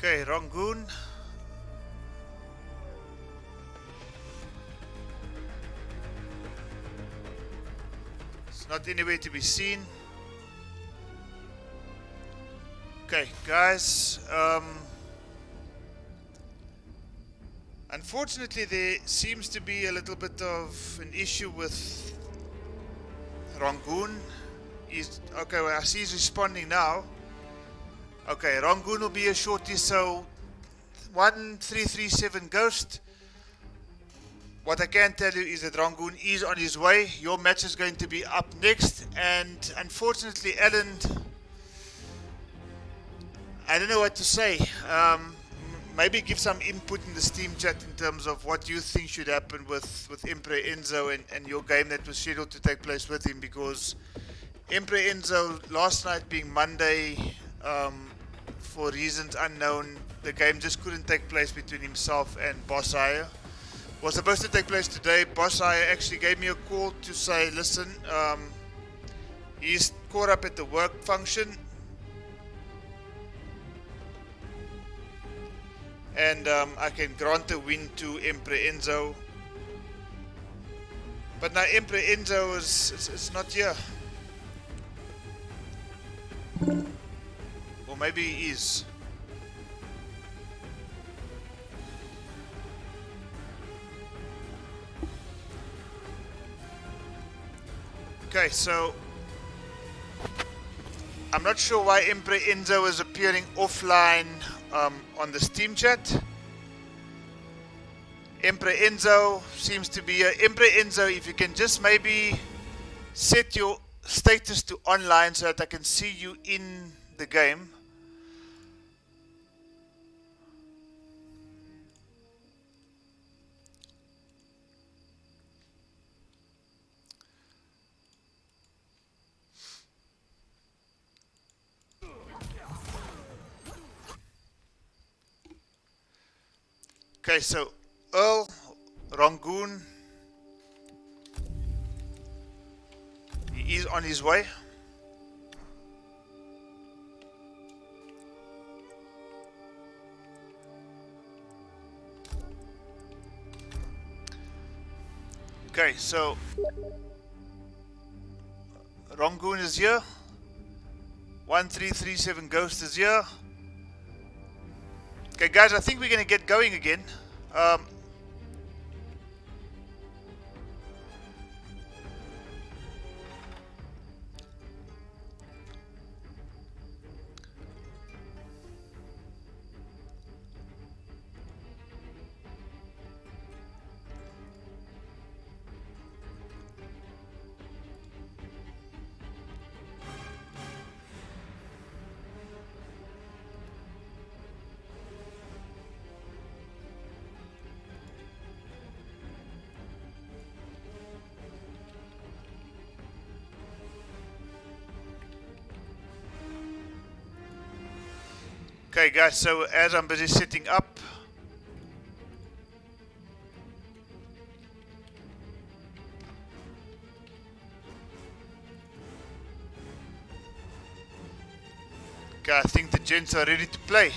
okay, Rangoon. It's not anywhere to be seen. Okay, guys. Unfortunately, there seems to be a little bit of an issue with Rangoon. He's okay. Well, I see he's responding now. Okay, Rangoon will be here shortly, so 1337 Ghost. What I can tell you is that Rangoon is on his way. Your match is going to be up next, and unfortunately, Alan, I don't know what to say. Maybe give some input in the Steam chat in terms of what you think should happen with Emperor Enzo and your game that was scheduled to take place with him, because Emperor Enzo, last night being Monday, for reasons unknown, the game just couldn't take place between himself and Boss Hire. Was supposed to take place today. Boss Hire actually gave me a call to say, listen, he's caught up at the work function, and I can grant a win to Emperor Enzo. But now Emperor Enzo is not here. Or maybe he is. Okay, so I'm not sure why Emperor Enzo is appearing offline on the Steam chat. Emperor Enzo seems to be here. Emperor Enzo, if you can just maybe set your status to online so that I can see you in the game. Okay, so Earl, Rangoon, he is on his way. Okay, so Rangoon is here. 1337 Ghost is here. Okay, guys, I think we're gonna get going again. Okay, guys, so as I'm busy setting up, okay, I think the gents are ready to play.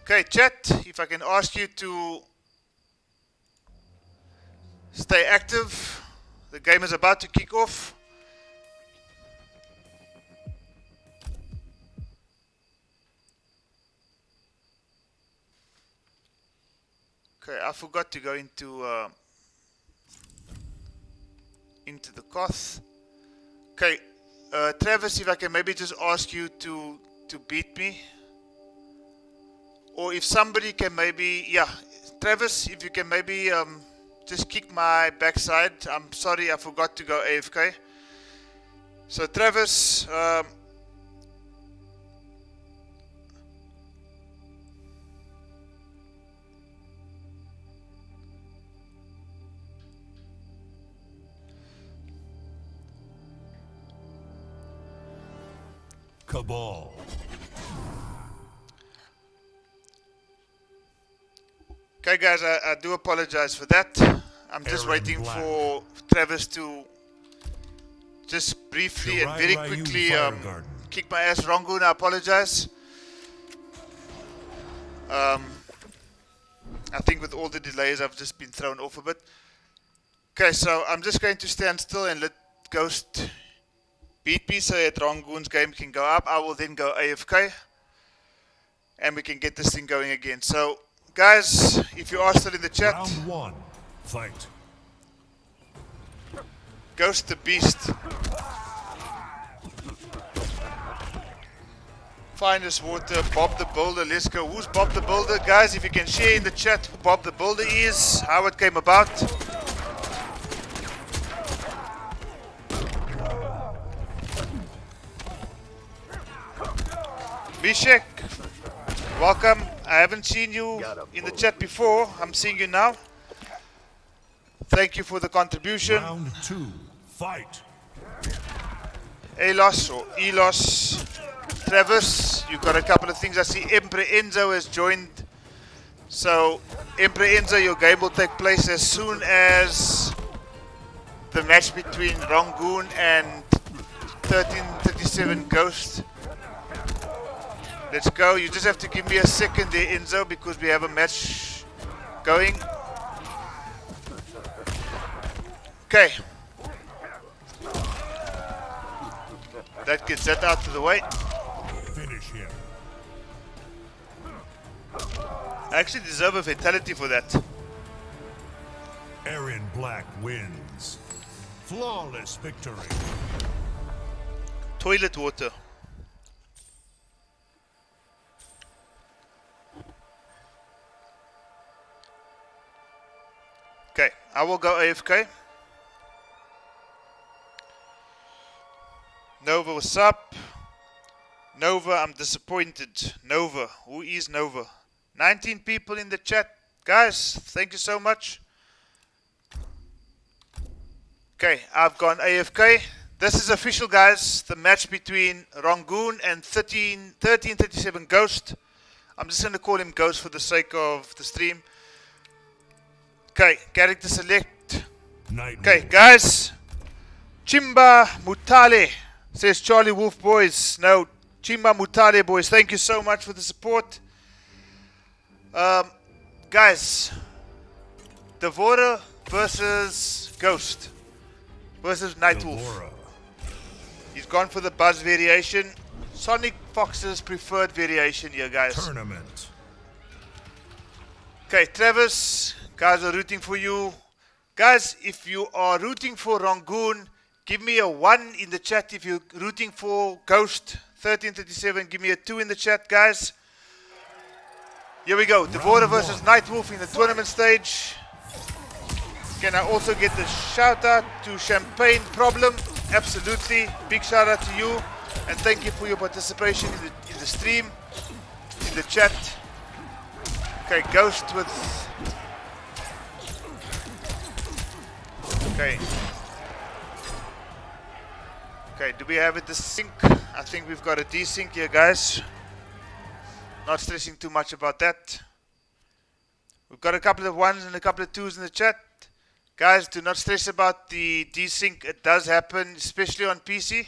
Okay, chat, if I can ask you to stay active. The game is about to kick off. Okay, I forgot to go into the cost. Okay, Travis, if I can maybe just ask you to beat me, or if somebody can maybe, yeah, Travis, if you can maybe just kick my backside. I'm sorry, I forgot to go AFK. So Travis, Cabal. okay guys, I do apologize for that. I'm just Aaron waiting Black. for Travis to just briefly and very Shirai quickly Fire Garden. kick my ass. Rongoon, I apologize. I think with all the delays I've just been thrown off a bit. Okay, so I'm just going to stand still and let Ghost beat me so that Rongoon's game can go up. I will then go AFK and we can get this thing going again. So guys, if you are still in the chat, Round 1. Fight. Ghost the Beast. Finest Water, Bob the Builder, let's go. Who's Bob the Builder? Guys, if you can share in the chat who Bob the Builder is, how it came about. Bishek, welcome. I haven't seen you in the chat before. I'm seeing you now. Thank you for the contribution. Round 2. Fight. Elos or Elos, Travis, you got a couple of things. I see Emperor Enzo has joined. So Emperor Enzo, your game will take place as soon as the match between Rongoon and 1337 Ghost. Let's go. You just have to give me a second there, Enzo, because we have a match going. Okay. That gets that out of the way. Finish him. I actually deserve a fatality for that. Aaron Black wins. Flawless victory. Toilet water. Okay, I will go AFK. Nova, what's up? Nova, I'm disappointed. Nova, who is Nova? 19 people in the chat. Guys, thank you so much. Okay, I've gone AFK. This is official, guys. The match between Rongoon and 1337 Ghost. I'm just going to call him Ghost for the sake of the stream. Okay, character select. Okay, guys. Chimba Mutale, says Charlie Wolf boys. No, Chimba Mutale boys. Thank you so much for the support. Guys, Devora versus Ghost versus Nightwolf. Devora. He's gone for the Buzz variation. Sonic Fox's preferred variation here, guys. Tournament. Okay, Travis, guys are rooting for you. Guys, if you are rooting for Rongoon, give me a 1 in the chat. If you're rooting for Ghost 1337, give me a 2 in the chat, guys. Here we go. Devora versus Nightwolf in the tournament stage. Can I also get the shout out to Champagne Problem? Absolutely. Big shout out to you. And thank you for your participation in the stream, in the chat. Okay, Ghost with... Okay. Okay, do we have it desync? I think we've got a desync here, guys. not stressing too much about that. We've got a couple of ones and a couple of twos in the chat. Guys, do not stress about the desync. It does happen, especially on PC.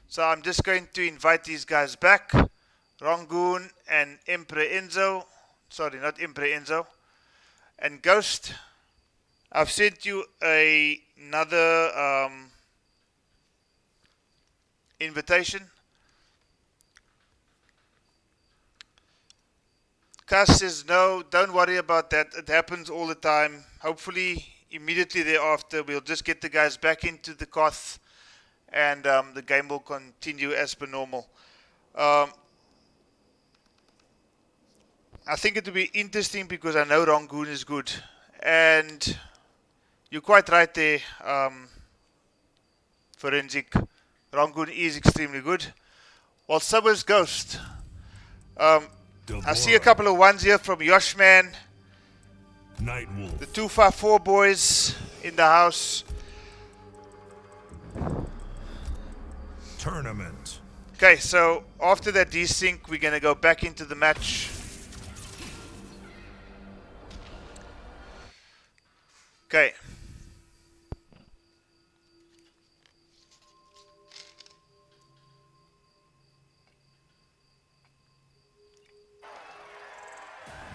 So I'm just going to invite these guys back. Rangoon and Emperor Enzo. Sorry, not Emperor Enzo. And Ghost. I've sent you another invitation. Cass says no, don't worry about that. It happens all the time. Hopefully, immediately thereafter, we'll just get the guys back into the Koth and the game will continue as per normal. I think it will be interesting because I know Rangoon is good. And you're quite right there, Forensic. Rangoon is extremely good. Well, so is Ghost. I see a couple of ones here from Yoshman. Nightwolf. The 254 boys in the house. Tournament. Okay, so after that desync, we're going to go back into the match. Okay.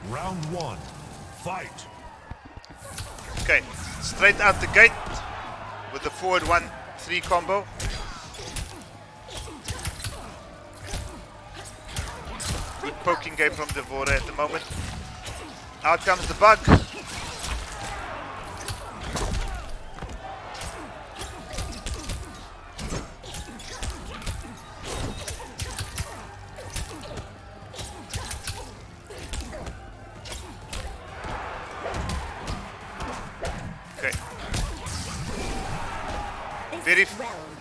Round one. Fight. Okay, straight out the gate with the forward 1-3 combo. Good poking game from Devora at the moment. Out comes the bug.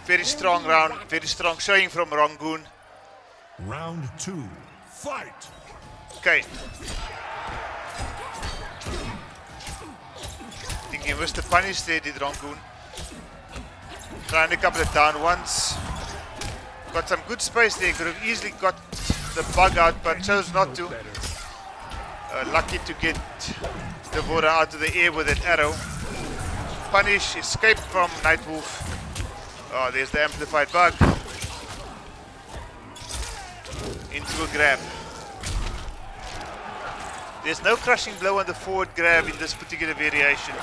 Very strong round, very strong showing from Rangoon. Round two. Fight. Okay. I think he missed the punish there, did Rangoon. Trying a couple of down ones. Got some good space there, could have easily got the bug out, but chose not to. Lucky to get Devora out of the air with that arrow. Punish, escape from Nightwolf. Oh, there's the amplified bug. Into a grab. There's no crushing blow on the forward grab in this particular variation.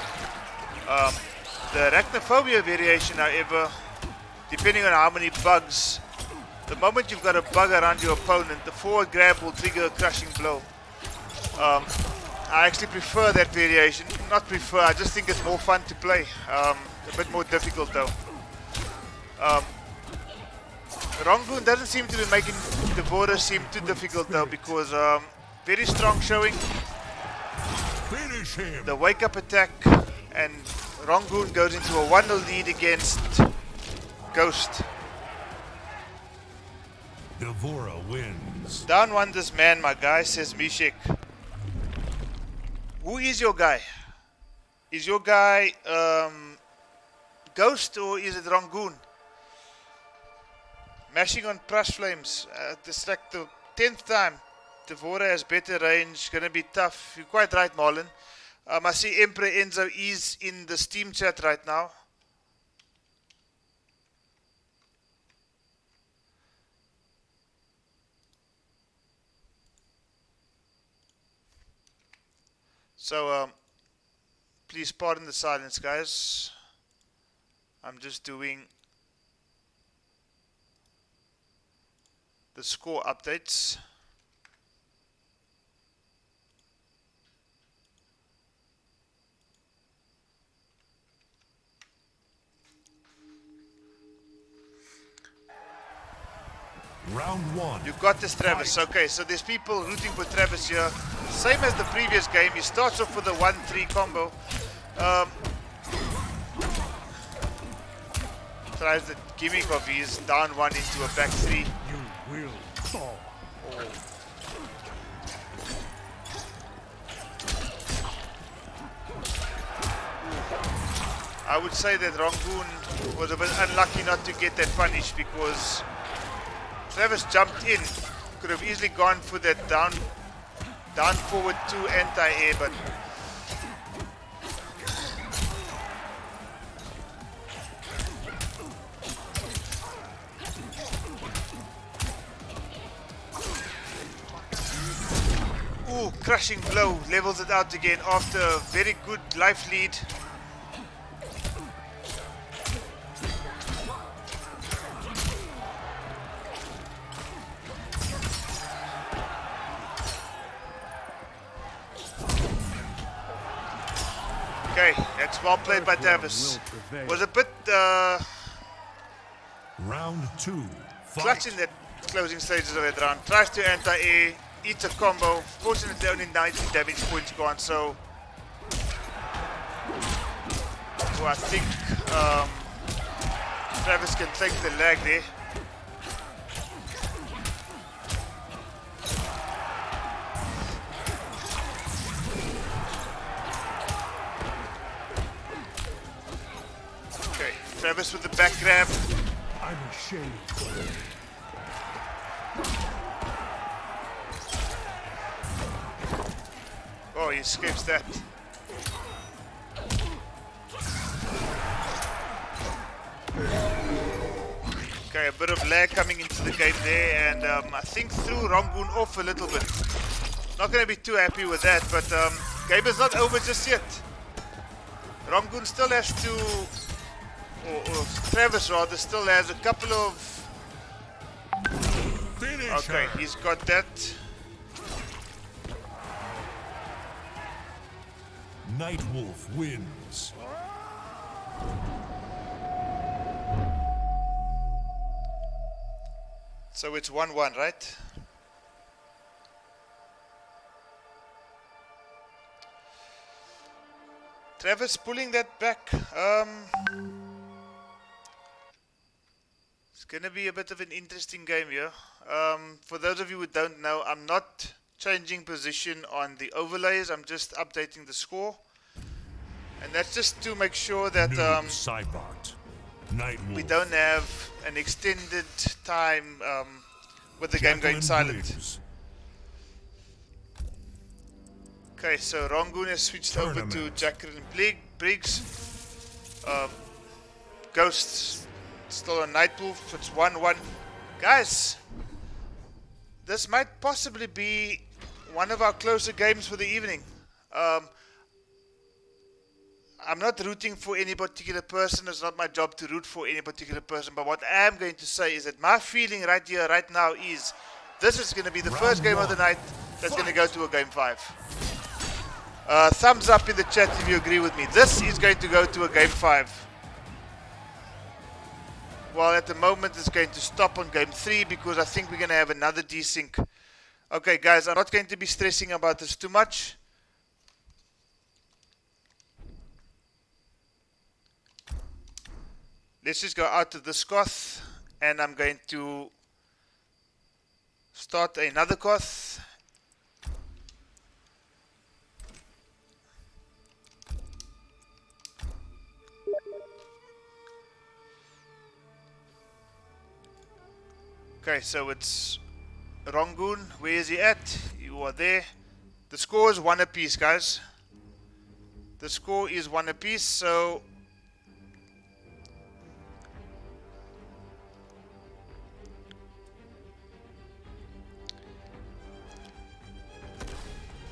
The Arachnophobia variation, however, depending on how many bugs, the moment you've got a bug around your opponent, the forward grab will trigger a crushing blow. I actually prefer that variation. Not prefer, I just think it's more fun to play. A bit more difficult though. Rangoon doesn't seem to be making Devora seem too difficult though, because very strong showing. Finish him. The wake up attack, and Rangoon goes into a 1-0 lead against Ghost. Devora wins. Down one this man, my guy, says Mishek. Who is your guy? Is your guy Ghost or is it Rangoon? Mashing on Prush Flames. Distract the 10th time. Devora has better range. Gonna be tough. You're quite right, Marlon. I see Emperor Enzo is in the Steam chat right now. So, please pardon the silence, guys. I'm just doing the score updates. Round one. You got this, Travis. Okay, so there's people rooting for Travis here. Same as the previous game. He starts off with a 1-3 combo. Tries the gimmick of his down one into a back three. You will fall. I would say that Rangoon was a bit unlucky not to get that punish because Travis jumped in, Could have easily gone for that down forward 2 anti-air, but ooh, crushing blow, levels it out again after a very good life lead. Okay, that's well played by Travis. Was a bit Round 2. clutch Fight. in that closing stages of that round. Tries to anti-air, eats a combo. Fortunately, only 19 damage points gone, so I think Travis can take the lag there. Okay, Travis with the back grab. I'm ashamed. Oh, he escapes that. Okay, a bit of lag coming into the game there, and I think threw Rangoon off a little bit. Not going to be too happy with that, but game is not over just yet. Rangoon still has to, or Travis rather, still has a couple of... Finish Okay, her. he's got that. Nightwolf wins. So it's 1-1, right? Travis pulling that back. It's going to be a bit of an interesting game here. For those of you who don't know, I'm not changing position on the overlays. I'm just updating the score. And that's just to make sure that New Cybot. Nightwolf. we don't have an extended time with the game going silent. Briggs. Okay, so Rangoon has switched over to Tournament. Jacqueline Briggs. Ghost still on Nightwolf. It's 1-1. Guys, this might possibly be one of our closer games for the evening. I'm not rooting for any particular person. It's not my job to root for any particular person. But what I am going to say is that my feeling right here, right now is this is going to be the first game of the night that's going to go to a game 5. Thumbs up in the chat if you agree with me. This is going to go to a game 5. Well, at the moment it's going to stop on game 3 because I think we're going to have another desync. Okay, guys, I'm not going to be stressing about this too much. Let's just go out of this Koth, and I'm going to start another Koth. Okay, so it's Rangoon. Where is he at? You are there. The score is 1 apiece, guys. The score is 1 apiece, so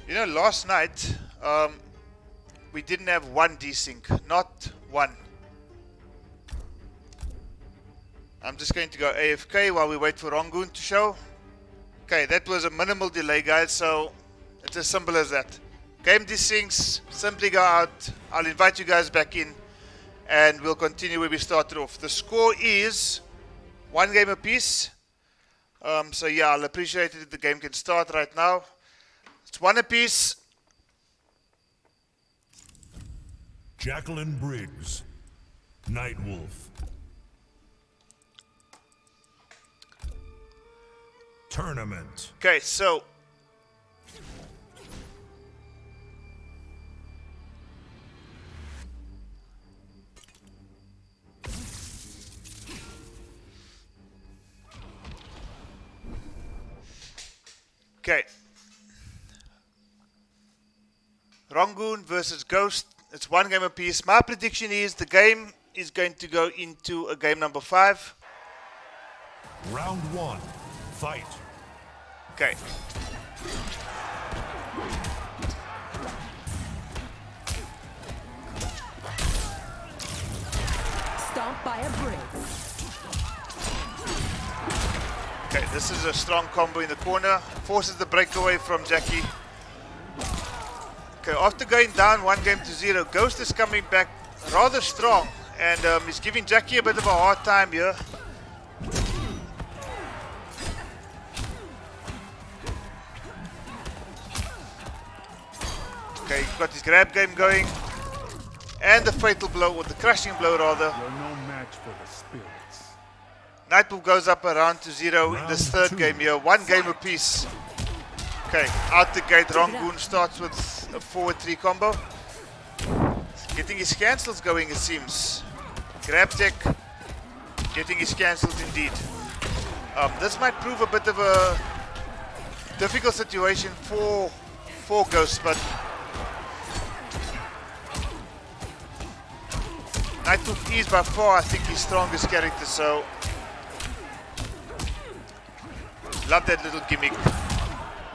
you know, last night we didn't have one desync, not one. I'm just going to go AFK while we wait for Rangoon to show. Okay, that was a minimal delay, guys, so it's as simple as that. Game desyncs, simply go out. I'll invite you guys back in and we'll continue where we started off. The score is 1 game apiece. So yeah, I'll appreciate it if the game can start right now. It's 1 apiece. Jacqueline Briggs. Nightwolf. Tournament. Okay, so Okay. Rangoon versus Ghost. It's one game apiece. My prediction is the game is going to go into a game number 5. Round 1. Fight. Okay. Stomp by a brick. Okay, this is a strong combo in the corner. Forces the breakaway from Jackie. Okay, after going down 1-0, Ghost is coming back rather strong. And he's giving Jackie a bit of a hard time here. Okay, he's got his grab game going. And the fatal blow, or the crushing blow rather. You're no match for the spirits. Nightwolf goes up around to 0 in this third game here. 1 game apiece. Okay, out the gate, Rangoon starts with a forward 3 combo. Getting his cancels going, it seems. Grab tech, getting his cancels indeed. This might prove a bit of a difficult situation for Ghost, but Nightwolf is by far, I think, his strongest character, so love that little gimmick.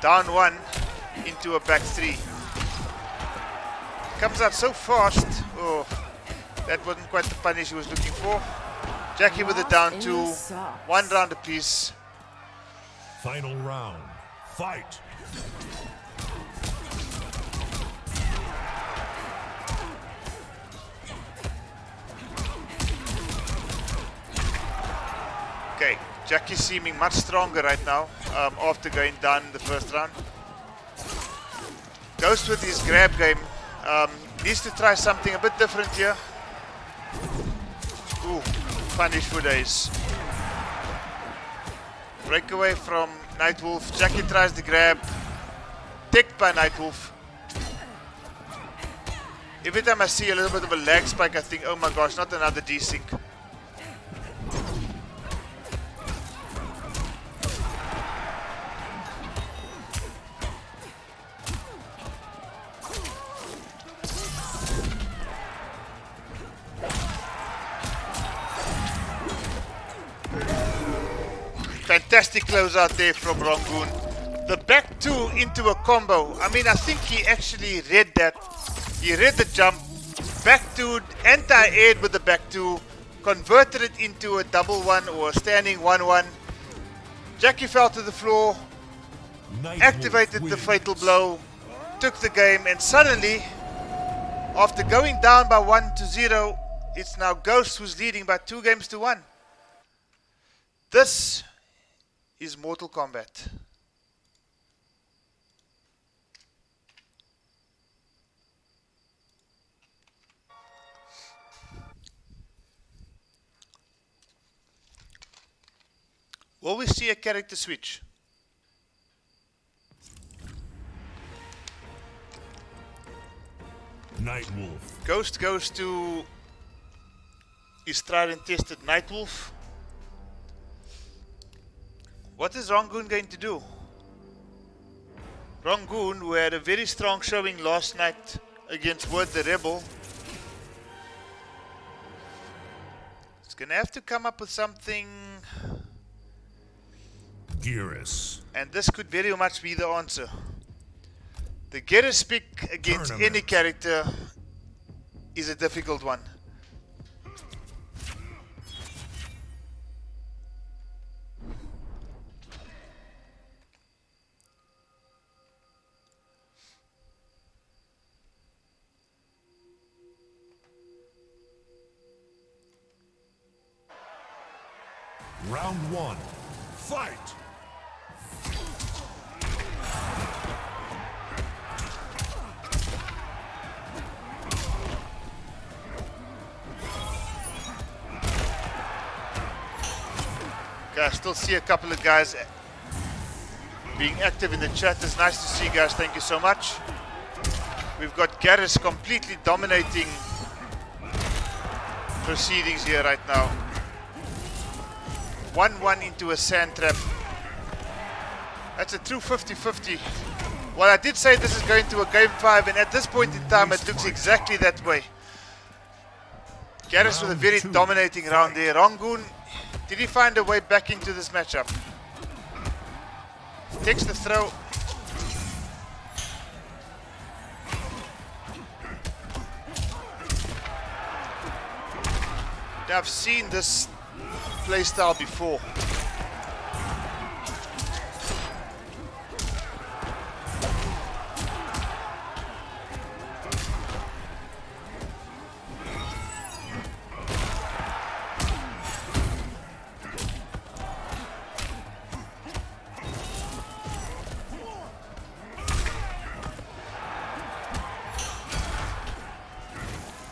Down 1 into a back 3. Comes out so fast. Oh, that wasn't quite the punish he was looking for. Jackie with a down 2. 1 round apiece. Final round. Fight. Okay, Jackie's seeming much stronger right now after going down in the first round. Ghost with his grab game. Needs to try something a bit different here. Ooh, punish for days. Breakaway from Nightwolf. Jackie tries the grab. Ticked by Nightwolf. Every time I see a little bit of a lag spike, I think, oh my gosh, not another desync. Fantastic close out there from Rangoon. The back 2 into a combo. I mean, I think he actually read that. He read the jump. Back 2, anti-air with the back 2. Converted it into a double 1 or a standing 1-1. Jackie fell to the floor. Activated the fatal blow. Took the game. And suddenly, after going down by 1-0, it's now Ghost who's leading by 2-1. This is Mortal Kombat. Will we see a character switch? Nightwolf. Ghost goes to his tried and tested Nightwolf. What is Rangoon going to do? Rangoon, who had a very strong showing last night against Word the Rebel, is going to have to come up with something. Gearus. And this could very much be the answer. The Gearus pick against any character is a difficult one. Round 1. Fight. Okay, I still see a couple of guys being active in the chat. It's nice to see, guys. Thank you so much. We've got Garrus completely dominating proceedings here right now. 1-1 into a sand trap. That's a true 50-50. Well, I did say this is going to a game 5, and at this point in time, it looks exactly that way. Garrus with a very dominating round there. Rangoon, did he find a way back into this matchup? Takes the throw. I've seen this playstyle before.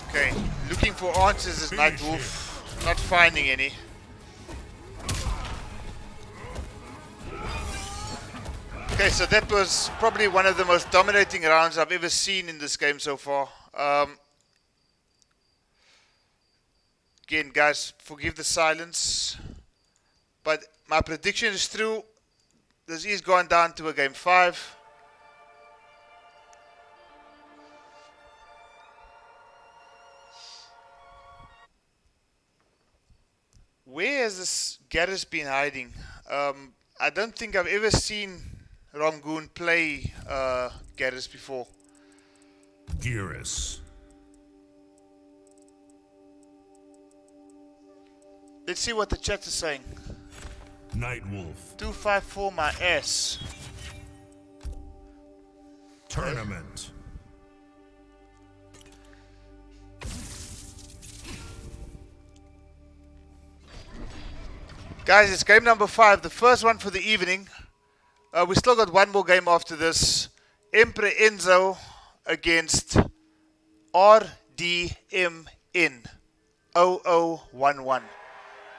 Okay, looking for answers is Nightwolf. Not finding any. Okay, so that was probably one of the most dominating rounds I've ever seen in this game so far. Again, guys, forgive the silence. But my prediction is true. This is going down to a game 5. Where has this Garrus been hiding? I don't think I've ever seen Rangoon play Garrus before. Garrus. Let's see what the chat is saying. Nightwolf. 254 my ass. Tournament. Guys, it's game number 5, the first one for the evening. We still got one more game after this. Emperor Enzo against RDMN 0011.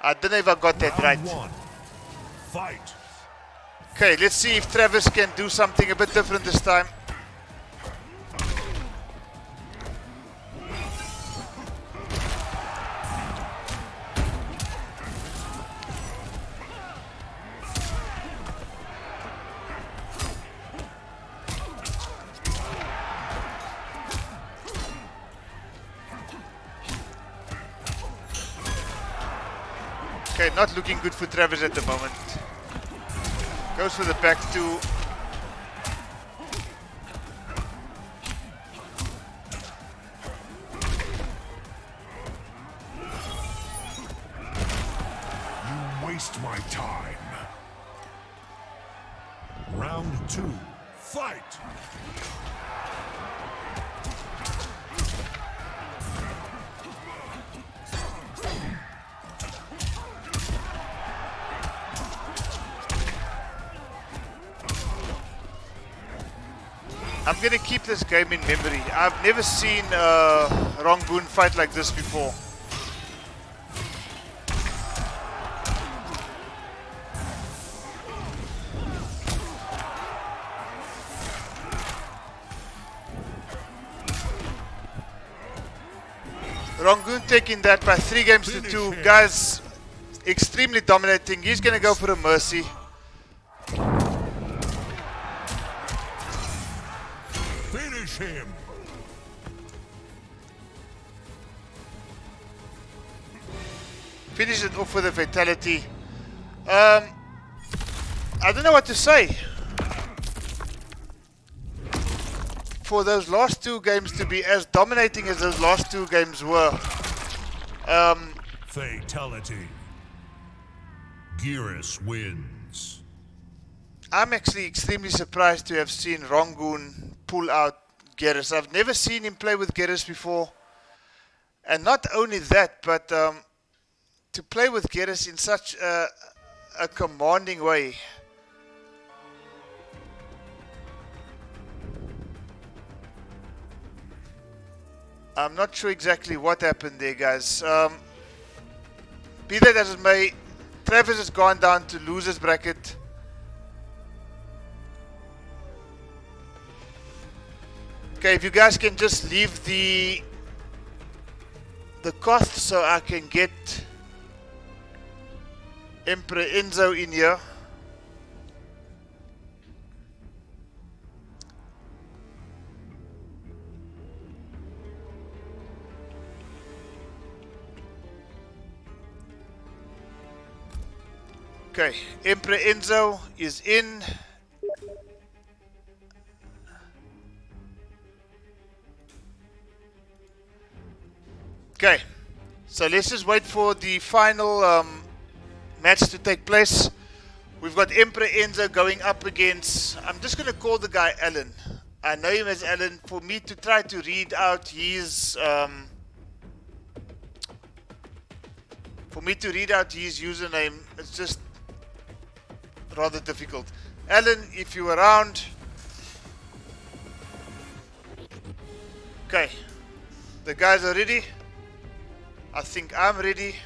I don't know if I got that right. Round 1. Fight. Okay, let's see if Travis can do something a bit different this time. Okay, not looking good for Travis at the moment. Goes for the back two. You waste my time. Round 2. Fight. I'm gonna keep this game in memory. I've never seen Rangoon fight like this before. Rangoon taking that by 3 games to 2. Guys, extremely dominating. He's gonna go for a mercy. Finish him. Finish it off with a fatality. I don't know what to say. For those last 2 games to be as dominating as those last 2 games were. Fatality. Garrus wins. I'm actually extremely surprised to have seen Rangoon pull out Garrus. I've never seen him play with Garrus before. And not only that, but to play with Garrus in such a commanding way. I'm not sure exactly what happened there, guys. Be that as it may, Travis has gone down to losers bracket. Okay, if you guys can just leave the cost so I can get Emperor Enzo in here. Okay, Emperor Enzo is in. Okay, so let's just wait for the final match to take place. We've got Emperor Enzo going up against, I'm just going to call the guy Alan. I know him as Alan. For me to try to read out his username, it's just rather difficult. Alan, if you're around. Okay, the guys are ready. I think I'm ready.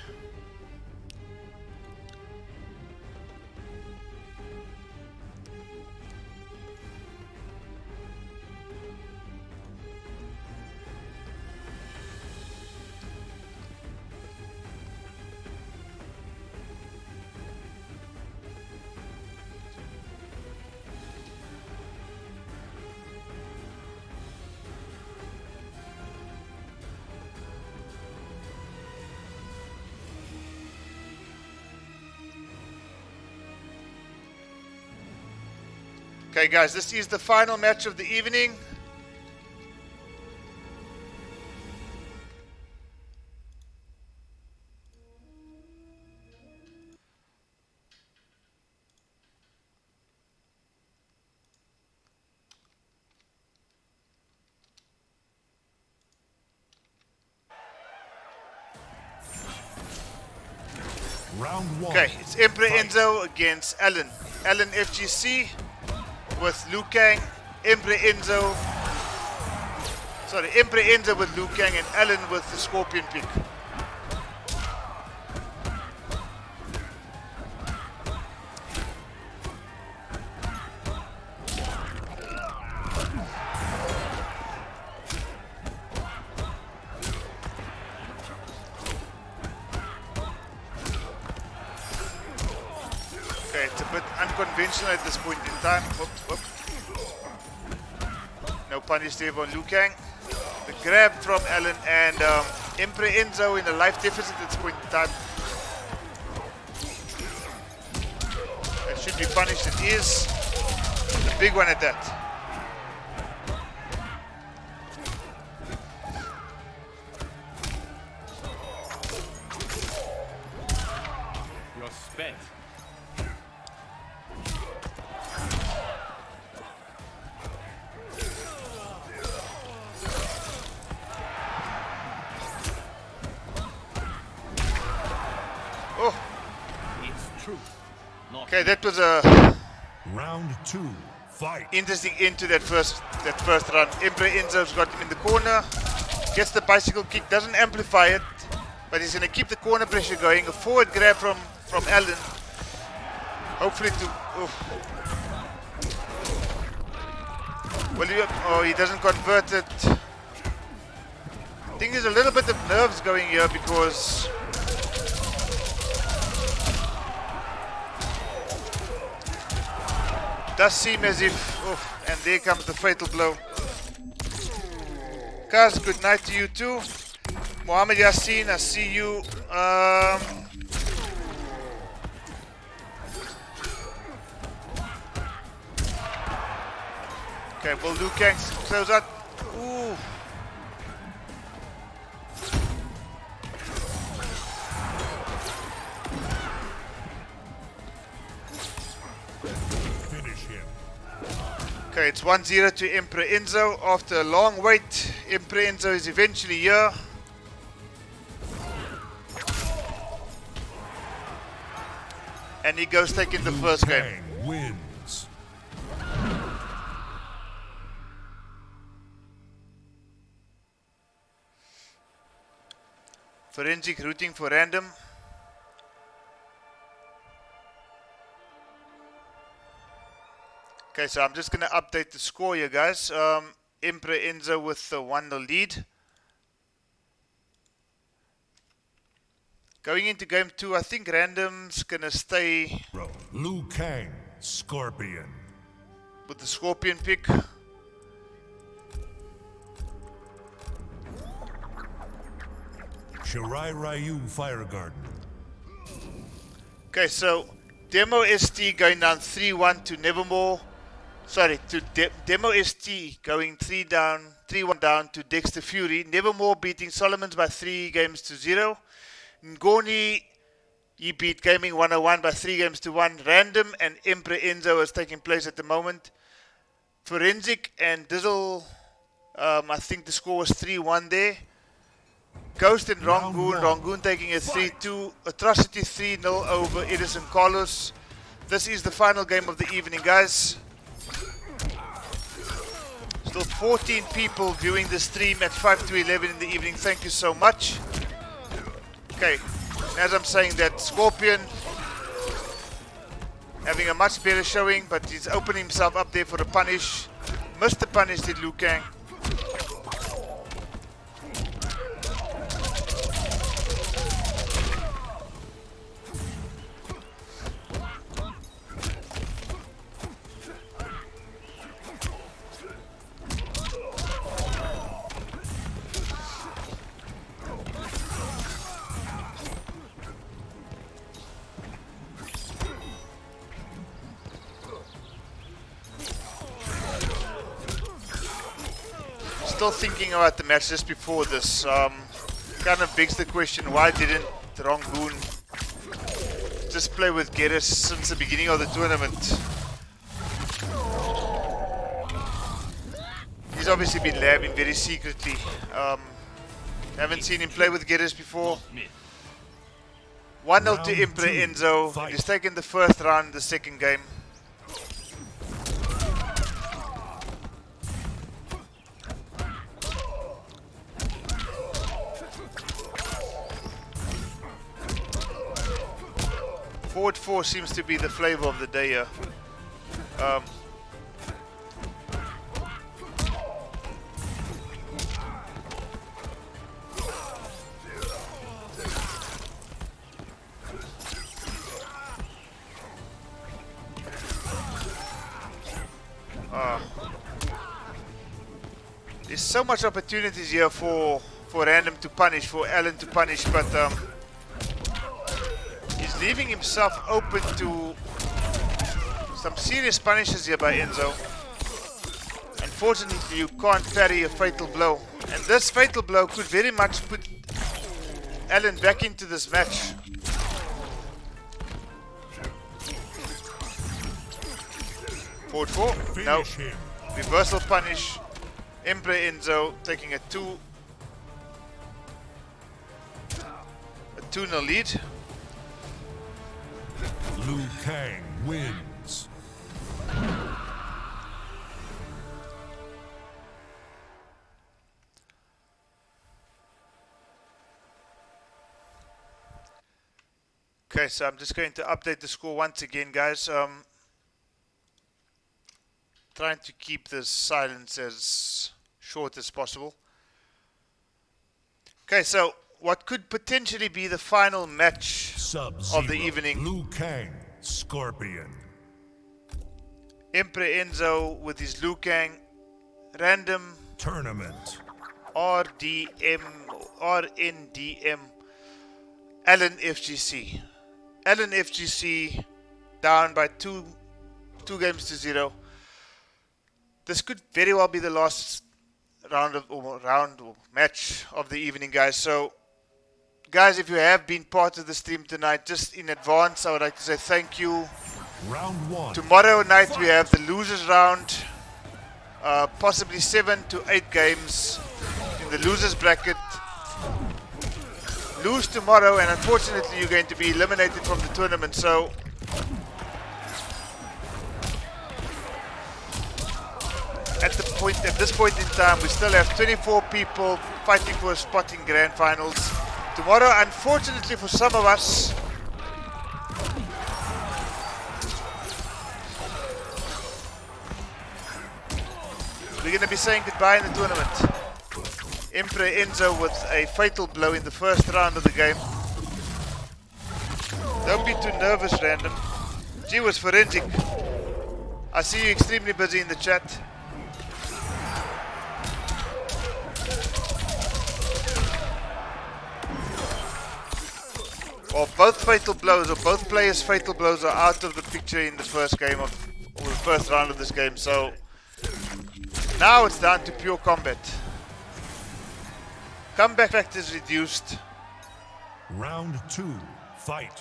Okay guys, this is the final match of the evening. Round 1. Okay, it's Emperor Enzo against Alan. Alan FGC with Liu Kang. Emperor Enzo with Liu Kang and Alan with the Scorpion pick. Okay, it's a bit unconventional at this point in time. Whoop. No punish there on Liu Kang. The grab from Alan and Emperor Enzo in a life deficit at this point in time. That should be punished. It is. The big one at that. You're spent. Oh, It's truth, not okay, that was a Round 2. Fight. interesting end to that first run. Emperor Enzo's got him in the corner. Gets the bicycle kick, doesn't amplify it, but he's going to keep the corner pressure going. A forward grab from Alan. Hopefully to... Well, he doesn't convert it. I think there's a little bit of nerves going here because... does seem as if... and there comes the fatal blow. Guys, good night to you too. Mohammed Yassin, I see you. Okay, will Liu Kang close out? Ooh. Finish him. Okay, it's 1-0 to Emperor Enzo. After a long wait, Emperor Enzo is eventually here. And he goes taking the first game. Kang wins. Forensic routing for random. Okay, so I'm just going to update the score here, guys. Emperor Enzo with the 1-0 lead. Going into game 2, I think random's going to stay Liu Kang, Scorpion. with the Scorpion pick. Shirai Ryu, Fire Garden. Okay, so Demo ST going down 3-1 to Nevermore. Sorry, to Demo ST going 3-1 down to Dexter Fury. Nevermore beating Solomons by 3-0. Ngoni, he beat Gaming 101 by 3-1. Random and Emperor Enzo is taking place at the moment. Forensic and Dizzle, I think the score was 3-1 there. Ghost and Rangoon. Rangoon taking a 3-2. Atrocity 3-0 over Edison Carlos. This is the final game of the evening, guys. Still 14 people viewing the stream at 5 to 11 in the evening. Thank you so much. Okay, as I'm saying that, Scorpion having a much better showing, but he's opening himself up there for a punish. Missed the punish, did Liu Kang. Still thinking about the match just before this. Kind of begs the question, why didn't Rangoon just play with Geddes since the beginning of the tournament? He's obviously been labbing very secretly. Haven't seen him play with Geddes before. 1-0 to Emperor Enzo. He's taken the first round, the second game. Forward 4 seems to be the flavor of the day here. There's so much opportunities here for Random to punish, for Alan to punish, but he's leaving himself open to some serious punishes here by Enzo. Unfortunately, you can't parry a fatal blow, and this fatal blow could very much put Alan back into this match. Forward 4, no, reversal punish. Emperor Enzo taking a 2-0 lead. Liu Kang wins. Okay, so I'm just going to update the score once again, guys. Trying to keep this silence as short as possible. Okay, so what could potentially be the final match of the evening? Liu Kang, Scorpion. Emperor Enzo with his Liu Kang. Random Tournament. RNDM. Alan FGC. Alan FGC down by 2-0. This could very well be the last round or match of the evening, guys. So, guys, if you have been part of the stream tonight, just in advance, I would like to say thank you. Round 1. Tomorrow night we have the losers round, possibly 7 to 8 games in the losers bracket. Lose tomorrow, and unfortunately, you're going to be eliminated from the tournament. So. At this point in time, we still have 24 people fighting for a spot in grand finals. Tomorrow, unfortunately for some of us, we're going to be saying goodbye in the tournament. Emperor Enzo with a fatal blow in the first round of the game. Don't be too nervous, Random. Gee whiz, Forensic. I see you extremely busy in the chat. or both fatal blows, or both players' fatal blows are out of the picture in the first game of, or the first round of this game. So now it's down to pure combat. Comeback factor is reduced. Round 2. Fight.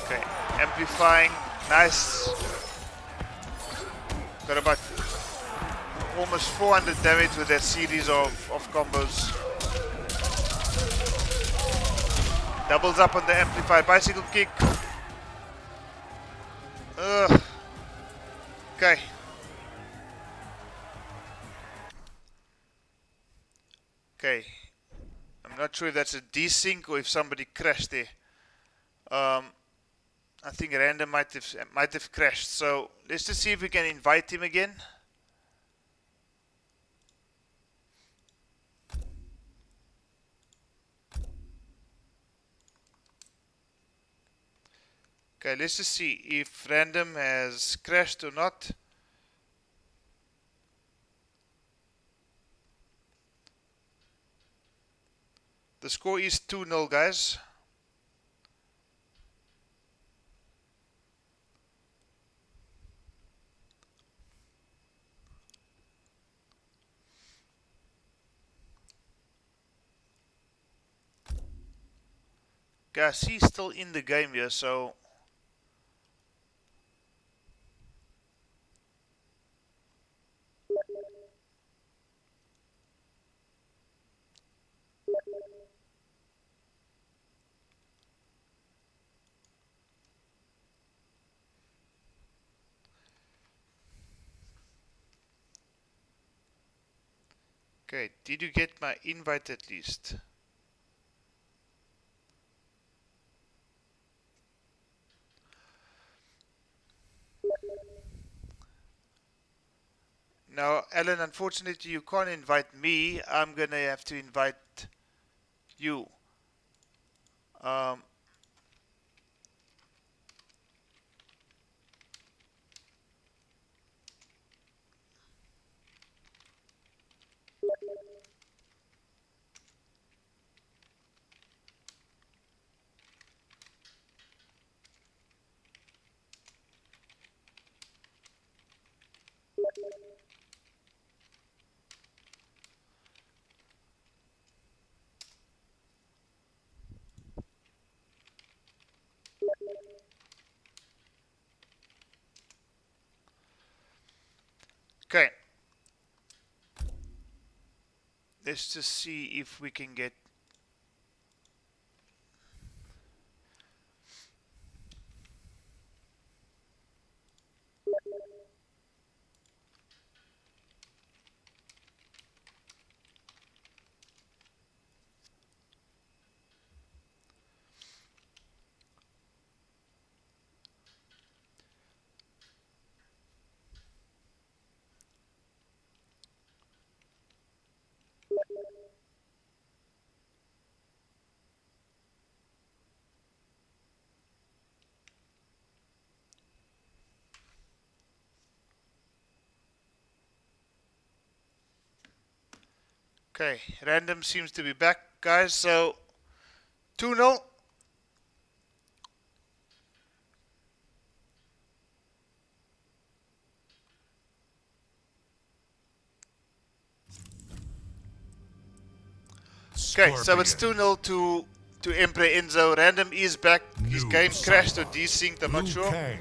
Okay, amplifying, nice. Got about almost 400 damage with that series of combos. Doubles up on the amplify, bicycle kick. Okay. Okay. I'm not sure if that's a desync or if somebody crashed there. I think Random might have crashed. So let's just see if we can invite him again. Okay, let's just see if Random has crashed or not. The score is 2-0, guys. Guys, he's still in the game here, so okay, did you get my invite at least? Now, Alan, unfortunately, you can't invite me. I'm gonna have to invite you. Okay. Let's just see if we can get. Okay, Random seems to be back, guys. So 2-0. Okay, so it's 2-0 to Emperor Enzo. Random is back. His game crashed or desynced, I'm not sure. Kang.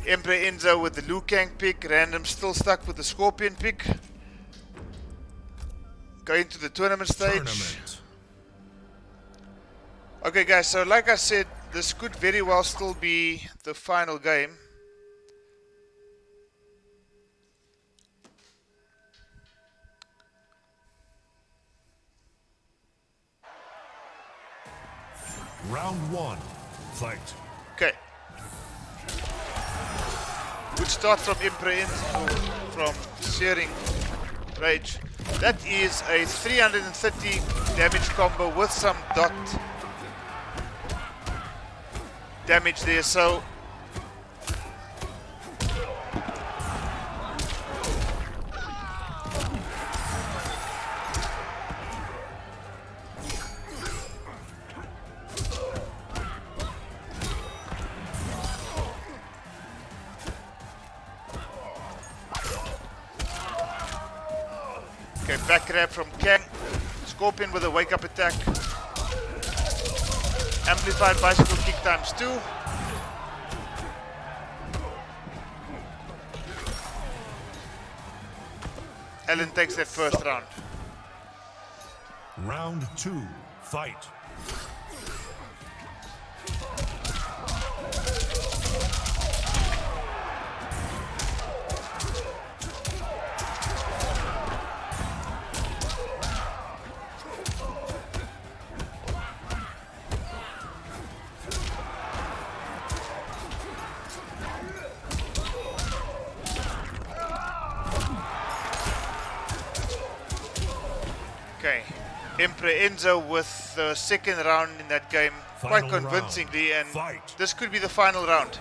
Emperor Enzo with the Liu Kang pick. Random still stuck with the Scorpion pick. Going to the tournament stage. Okay, guys, so like I said, this could very well still be the final game. Round 1. Fight. Okay. Good start from Emperor Enzo, from Searing Rage. That is a 330 damage combo with some dot damage there, so Okay, back grab from Kang. Scorpion with a wake up attack. Amplified bicycle kick times 2. Alan takes that first round. Round 2, fight. Okay, Emperor Enzo with the second round in that game quite Final convincingly, round. and Fight. this could be the final round.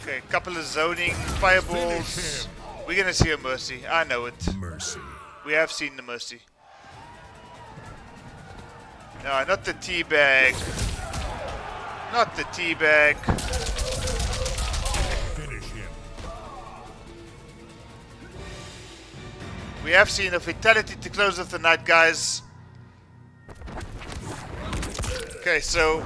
Okay, couple of zoning fireballs. We're gonna see a mercy. I know it. Mercy. We have seen the mercy. No, not the teabag. Not the teabag. Finish him. We have seen a fatality to close off the night, guys. Okay, so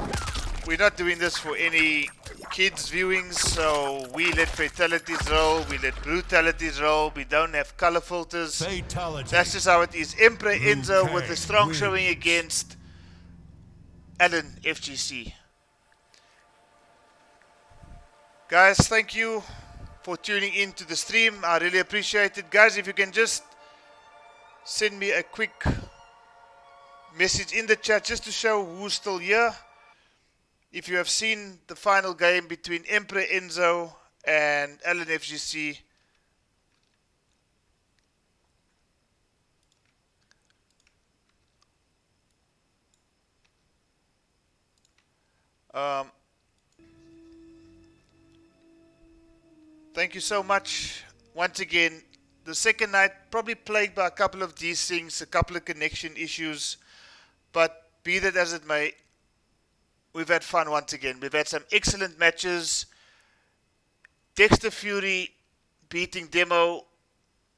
we're not doing this for any kids viewings, so we let fatalities roll, we let brutalities roll, we don't have color filters. Fatality. That's just how it is. Emperor Enzo Liu with a Kang strong wins. showing against Alan FGC. Guys, thank you for tuning in to the stream. I really appreciate it. Guys, if you can just send me a quick message in the chat just to show who's still here. If you have seen the final game between Emperor Enzo and Alan FGC. Thank you so much. Once again, the second night probably plagued by a couple of these things, a couple of connection issues, but be that as it may, we've had fun once again. We've had some excellent matches. Dexter Fury beating Demo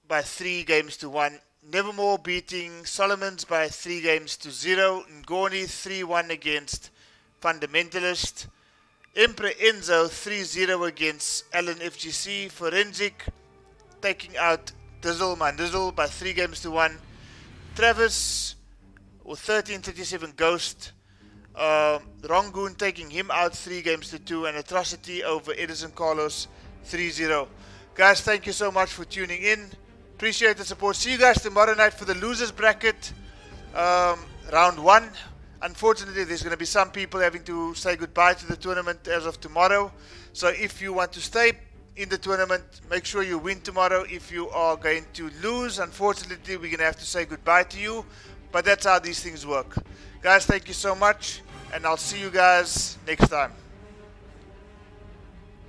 by 3-1. Nevermore beating Solomons by 3-0. Ngoni 3-1 against Fundamentalist. Emperor Enzo 3-0 against Alan FGC. Forensic taking out Dizzle My Nizzle by 3-1. Travis or 1337 Ghost. Rangoon taking him out 3-2, and Atrocity over Edison Carlos 3-0. Guys, thank you so much for tuning in. Appreciate the support. See you guys tomorrow night for the losers bracket, round 1. Unfortunately, there's going to be some people having to say goodbye to the tournament as of tomorrow. So if you want to stay in the tournament, make sure you win tomorrow. If you are going to lose, unfortunately, we're going to have to say goodbye to you. But that's how these things work. Guys, thank you so much, and I'll see you guys next time.